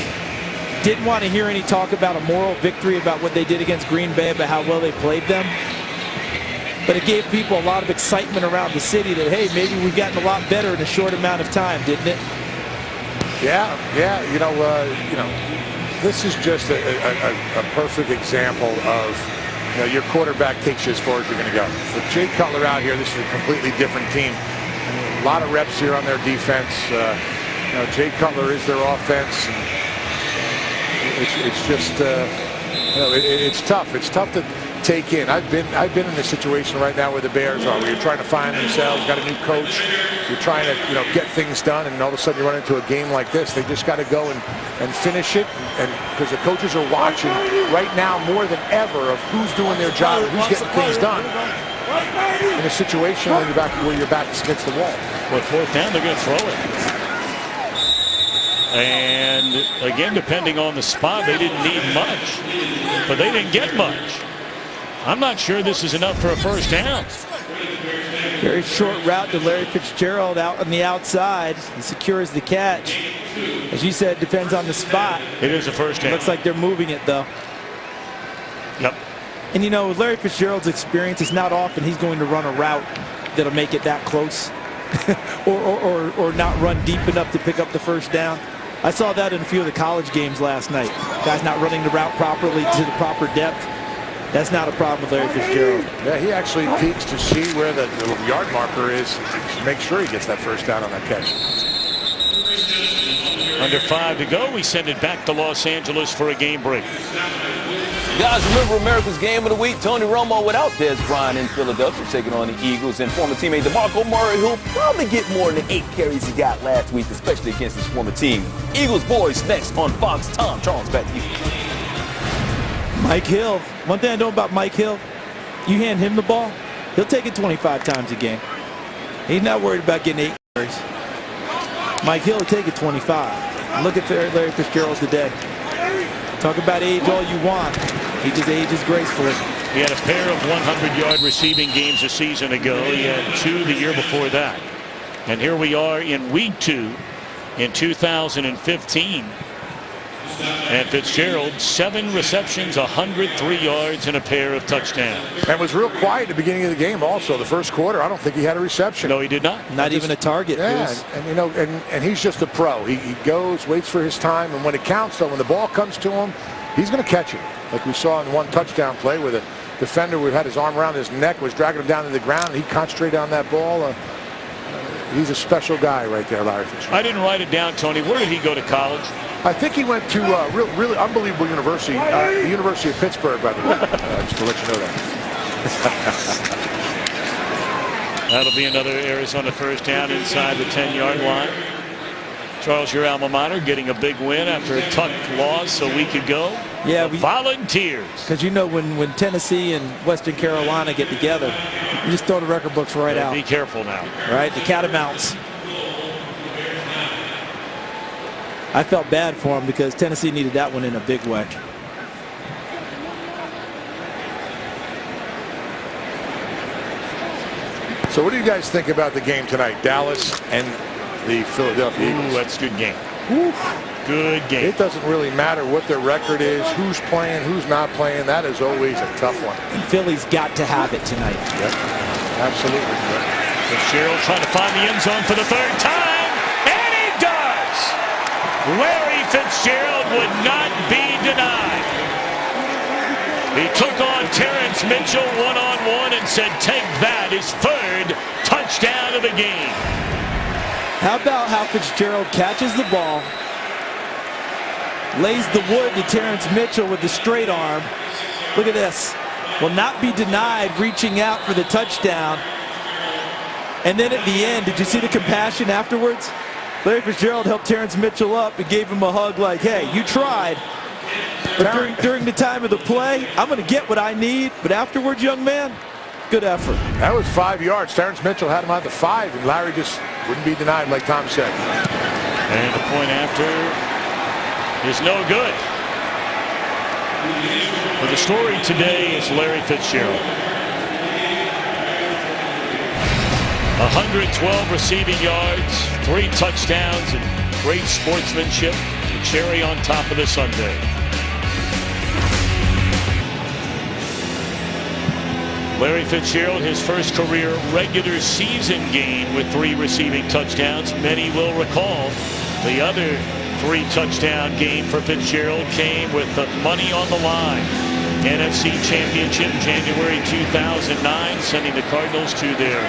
didn't want to hear any talk about a moral victory about what they did against Green Bay, about how well they played them. But it gave people a lot of excitement around the city that, hey, maybe we've gotten a lot better in a short amount of time, didn't it? Yeah. You know, this is just a perfect example of, you know, your quarterback takes you as far as you're going to go. With Jay Cutler out here, this is a completely different team. A lot of reps here on their defense. You know, Jay Cutler is their offense. And it's just, you know, it's tough. It's tough to take in. I've been in this situation right now where the Bears are, where you're trying to find themselves, got a new coach, you're trying to, you know, get things done, and all of a sudden you run into a game like this. They just got to go and finish it, and because the coaches are watching right now more than ever of who's doing their job and who's getting things done in a situation where your back is against the wall. Well, fourth down, they're going to throw it. And again, depending on the spot, they didn't need much, but they didn't get much. I'm not sure this is enough for a first down. Very short route to Larry Fitzgerald out on the outside. He secures the catch. As you said, depends on the spot. It is a first down. Looks like they're moving it, though. Yep. And, you know, with Larry Fitzgerald's experience, it's not often he's going to run a route that'll make it that close or not run deep enough to pick up the first down. I saw that in a few of the college games last night. Guys not running the route properly to the proper depth. That's not a problem with Larry Fitzgerald. Yeah, he actually peeks to see where the yard marker is to make sure he gets that first down on that catch. Under 5 to go, we send it back to Los Angeles for a game break. Guys, remember America's Game of the Week? Tony Romo without Dez Bryant in Philadelphia, taking on the Eagles, and former teammate DeMarco Murray, who'll probably get more than the 8 carries he got last week, especially against his former team. Eagles boys next on Fox. Tom Charles, back to you. Mike Hill. One thing I know about Mike Hill, you hand him the ball, he'll take it 25 times a game. He's not worried about getting 8 carries. Mike Hill will take it 25. Look at Larry Fitzgerald today. Talk about age all you want. He just ages gracefully. He had a pair of 100-yard receiving games a season ago. He had 2 the year before that. And here we are in week 2 in 2015. And Fitzgerald, 7 receptions, 103 yards, and a pair of touchdowns. And was real quiet at the beginning of the game also. The first quarter, I don't think he had a reception. No, he did not. Not even a target. Yeah, and you know, and he's just a pro. He goes, waits for his time, and when it counts, though, when the ball comes to him, he's going to catch it. Like we saw in one touchdown play where the defender who had his arm around his neck was dragging him down to the ground, and he concentrated on that ball. He's a special guy right there, Larry Fitzgerald. I didn't write it down, Tony. Where did he go to college? I think he went to really unbelievable university, the University of Pittsburgh, by the way, just to let you know that. That'll be another Arizona first down inside the 10-yard line. Charles, your alma mater, getting a big win after a tough loss a week ago. Yeah, Volunteers. Because you know when Tennessee and Western Carolina get together, you just throw the record books right out. Be careful now. Right, the catamounts. I felt bad for him because Tennessee needed that one in a big way. So what do you guys think about the game tonight? Dallas and the Philadelphia Eagles. Ooh, that's a good game. Oof. good game. It doesn't really matter what their record is, who's playing, who's not playing. That is always a tough one. And Philly's got to have it tonight. Yep, absolutely. Fitzgerald trying to find the end zone for the third time, and he does! Larry Fitzgerald would not be denied. He took on Terrence Mitchell one-on-one and said, take that, his third touchdown of the game. How about how Fitzgerald catches the ball, lays the wood to Terrence Mitchell with the straight arm. Look at this. Will not be denied reaching out for the touchdown. And then at the end, did you see the compassion afterwards? Larry Fitzgerald helped Terrence Mitchell up and gave him a hug like, hey, you tried. But during the time of the play, I'm going to get what I need. But afterwards, young man, good effort. That was 5 yards. Terrence Mitchell had him at the 5, and Larry just wouldn't be denied, like Tom said. And the point after is no good. But the story today is Larry Fitzgerald. 112 receiving yards, 3 touchdowns, and great sportsmanship. The cherry on top of the sundae. Larry Fitzgerald, his first career regular season game with 3 receiving touchdowns. Many will recall the other 3 touchdown game for Fitzgerald came with the money on the line. NFC Championship, January 2009, sending the Cardinals to their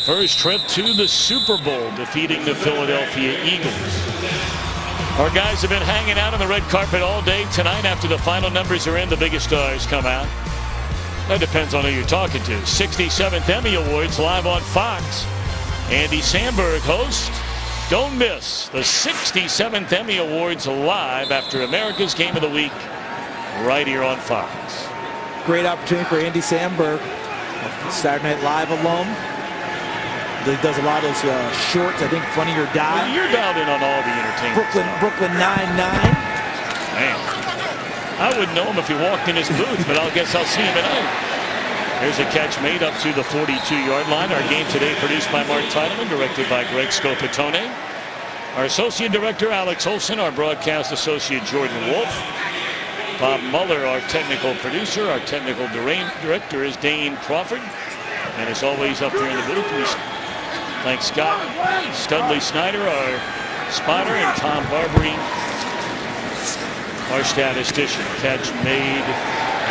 first trip to the Super Bowl, defeating the Philadelphia Eagles. Our guys have been hanging out on the red carpet all day tonight. After the final numbers are in, the biggest stars come out. That depends on who you're talking to. 67th Emmy Awards live on Fox. Andy Samberg hosts. Don't miss the 67th Emmy Awards live after America's Game of the Week right here on Fox. Great opportunity for Andy Samberg, Saturday Night Live alum. He does a lot of those shorts, I think, Funny or Die. Well, you're dialed in on all the entertainment. Brooklyn Nine-Nine. Man. I wouldn't know him if he walked in his booth, but I guess I'll see him tonight. There's a catch made up to the 42-yard line. Our game today produced by Mark Titleman, directed by Greg Scopatone. Our associate director, Alex Olson. Our broadcast associate, Jordan Wolf. Bob Muller, our technical producer. Our technical director is Dane Crawford. And as always, up here in the booth, we thank Scott Studley Snyder, our spotter, and Tom Barbary, our statistician. Catch made,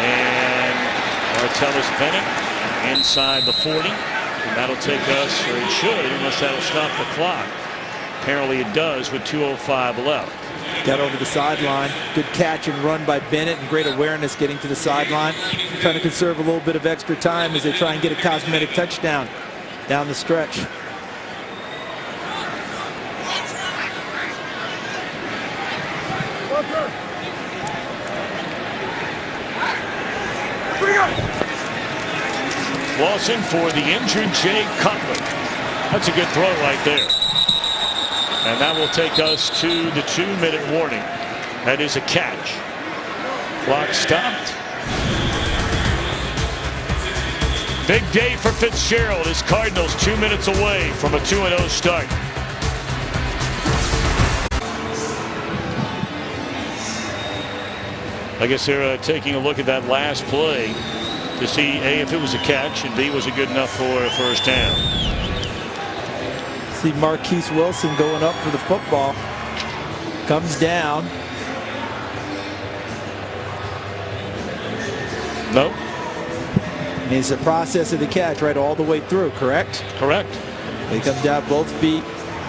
and Martellus Bennett inside the 40. And that'll take us, or it should, unless that'll stop the clock. Apparently it does with 2:05 left. Got over the sideline. Good catch and run by Bennett, and great awareness getting to the sideline. Trying to conserve a little bit of extra time as they try and get a cosmetic touchdown down the stretch. Lawson for the injured Jay Cutler. That's a good throw right there. And that will take us to the 2-minute warning. That is a catch. Clock stopped. Big day for Fitzgerald. His Cardinals 2 minutes away from a 2-0 start. I guess they're taking a look at that last play to see A, if it was a catch, and B, was it good enough for a first down. See Marquise Wilson going up for the football. Comes down. No. And it's the process of the catch right all the way through, correct? Correct. He comes down both feet.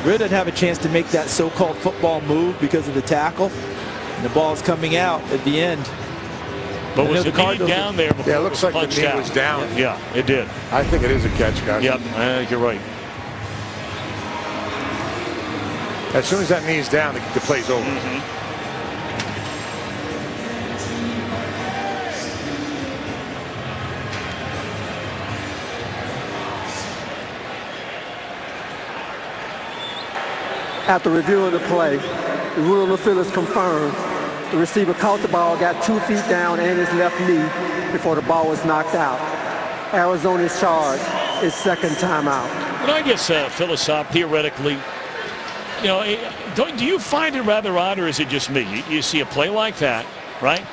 Really doesn't have a chance to make that so-called football move because of the tackle. And the ball's coming out at the end. But was the knee down there before? Yeah, it looks like the knee was down. Yeah, it did. I think it is a catch, guys. Yep, I think you're right. As soon as that knee's down, the play's over. After reviewing the play, the rule on the field is confirmed. The receiver caught the ball, got 2 feet down and his left knee before the ball was knocked out. Arizona's charge is second timeout. But I guess theoretically, you know, Do you find it rather odd, or is it just me? You see a play like that, right?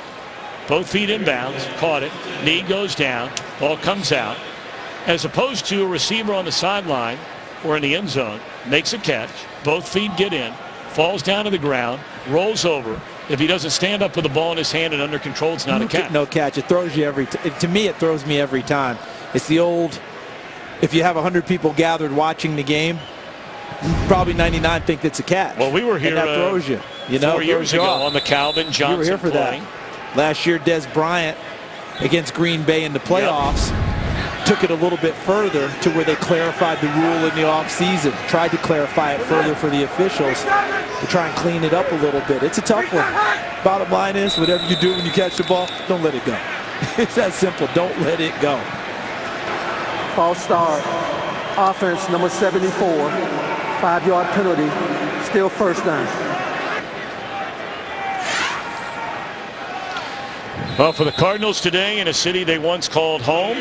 Both feet inbounds, caught it, knee goes down, ball comes out, as opposed to a receiver on the sideline or in the end zone, makes a catch, both feet get in, falls down to the ground, rolls over. If he doesn't stand up with the ball in his hand and under control, it's not a catch. No catch. It throws you to me, it throws me every time. It's the old, if you have 100 people gathered watching the game, probably 99 think it's a catch. Well, we were here. And that throws you. 4 years ago on the Calvin Johnson You were here for play. that. Last year, Des Bryant against Green Bay in the playoffs took it a little bit further to where they clarified the rule in the offseason. Tried to clarify it further for the officials to try and clean it up a little bit. It's a tough one. Bottom line is, whatever you do when you catch the ball, don't let it go. It's that simple. Don't let it go. False start. Offense number 74. 5-yard penalty. Still first down. Well, for the Cardinals today, in a city they once called home,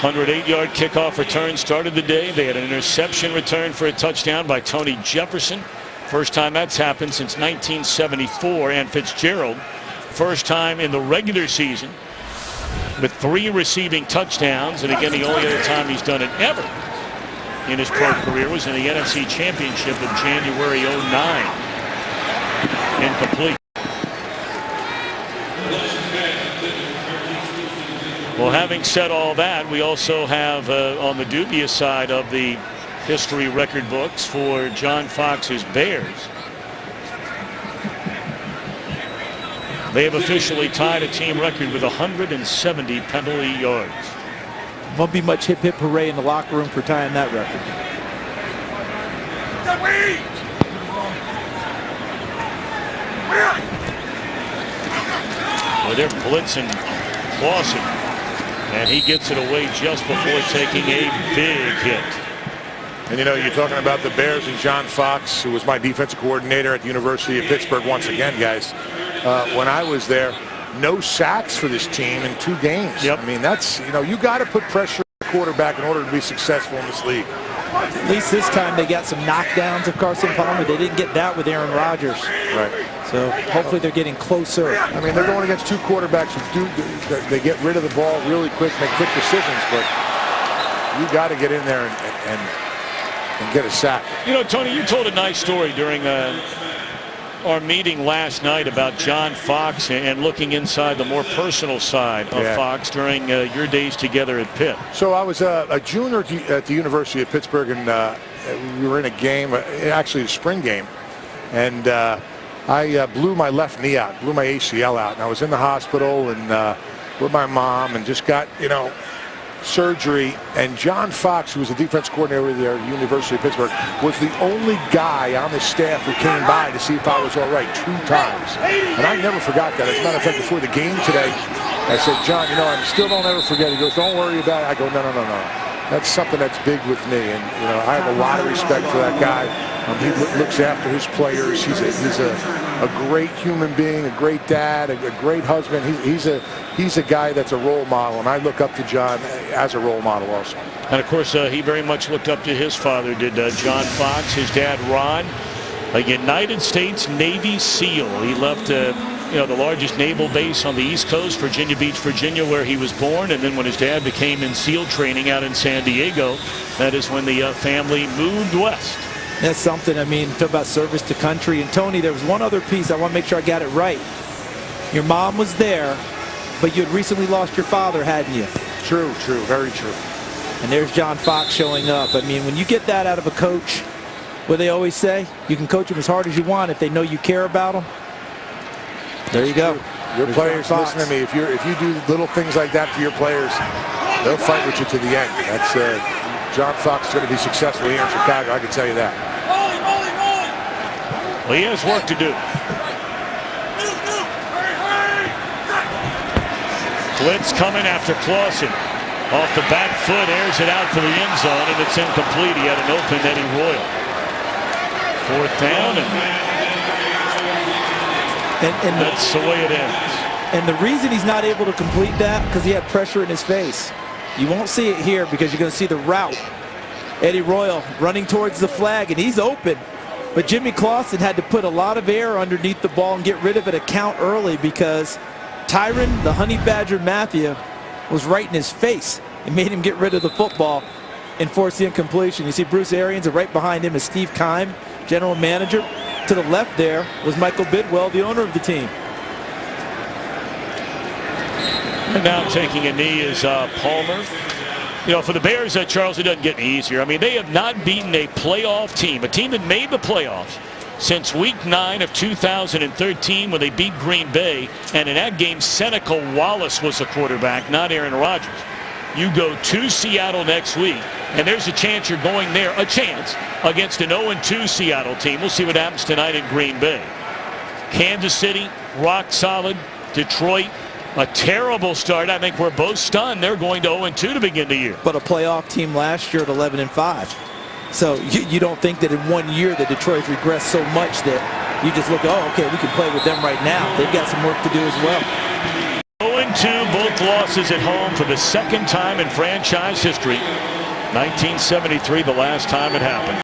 108-yard kickoff return started the day. They had an interception return for a touchdown by Tony Jefferson. First time that's happened since 1974. And Fitzgerald, first time in the regular season with 3 receiving touchdowns. And again, the only other time he's done it ever in his pro career was in the NFC Championship of January '09. Incomplete. Well, having said all that, we also have on the dubious side of the history record books for John Fox's Bears. They have officially tied a team record with 170 penalty yards. Won't be much hip hip hooray in the locker room for tying that record. Well, they're blitzing Clausen. And he gets it away just before taking a big hit. And you know, you're talking about the Bears and John Fox, who was my defensive coordinator at the University of Pittsburgh once again, guys. When I was there, no sacks for this team in 2 games. Yep. I mean, that's, you know, you got to put pressure on the quarterback in order to be successful in this league. At least this time they got some knockdowns of Carson Palmer. They didn't get that with Aaron Rodgers. Right. So hopefully they're getting closer. I mean, they're going against 2 quarterbacks who they get rid of the ball really quick, make quick decisions, but you got to get in there and get a sack. You know, Tony, you told a nice story during our meeting last night about John Fox and looking inside the more personal side of Fox during your days together at Pitt. So I was a junior at the University of Pittsburgh, and we were in a game, actually a spring game, and I blew my left knee out, blew my ACL out, and I was in the hospital and with my mom and just got, you know, surgery. And John Fox, who was the defense coordinator there at the University of Pittsburgh, was the only guy on the staff who came by to see if I was all right 2 times. And I never forgot that. As a matter of fact, before the game today, I said, John, you know, I still don't ever forget. He goes, don't worry about it. I go, no. That's something that's big with me. And, you know, I have a lot of respect for that guy. He looks after his players. He's a great human being, a great dad, a great husband. He's a guy that's a role model, and I look up to John as a role model also. And of course, he very much looked up to his father, did John Fox. His dad, Ron, a United States Navy SEAL. He left you know, the largest naval base on the East Coast, Virginia Beach, Virginia, where he was born. And then when his dad became in SEAL training out in San Diego, that is when the family moved west. That's something. I mean, talk about service to country. And Tony, there was one other piece. I want to make sure I got it right. Your mom was there, but you had recently lost your father, hadn't you? True, very true. And there's John Fox showing up. I mean, when you get that out of a coach, what they always say, you can coach them as hard as you want if they know you care about them. There you go. Your players, listen to me. If you do little things like that for your players, they'll fight with you to the end. That's John Fox is going to be successful here in Chicago. I can tell you that. Well, he has work to do. Blitz coming after Clausen. Off the back foot, airs it out for the end zone, and it's incomplete. He had an open Eddie Royal. 4th down, and that's the way it ends. And the reason he's not able to complete that, because he had pressure in his face. You won't see it here because you're going to see the route. Eddie Royal running towards the flag, and he's open. But Jimmy Clausen had to put a lot of air underneath the ball and get rid of it a count early because Tyrann, the Honey Badger Mafia, was right in his face. It made him get rid of the football and force the incompletion. You see Bruce Arians, and right behind him is Steve Keim, general manager. To the left there was Michael Bidwell, the owner of the team. And now taking a knee is Palmer. You know, for the Bears, Charles, it doesn't get any easier. I mean, they have not beaten a playoff team, a team that made the playoffs, since Week 9 of 2013 when they beat Green Bay. And in that game, Seneca Wallace was the quarterback, not Aaron Rodgers. You go to Seattle next week, and there's a chance you're going there, a chance, against an 0-2 Seattle team. We'll see what happens tonight in Green Bay. Kansas City, rock solid. Detroit, a terrible start. I think we're both stunned. They're going to 0-2 to begin the year. But a playoff team last year at 11-5. So you don't think that in 1 year that Detroit regressed so much that you just look, oh, okay, we can play with them right now. They've got some work to do as well. 0-2, both losses at home for the second time in franchise history. 1973, the last time it happened.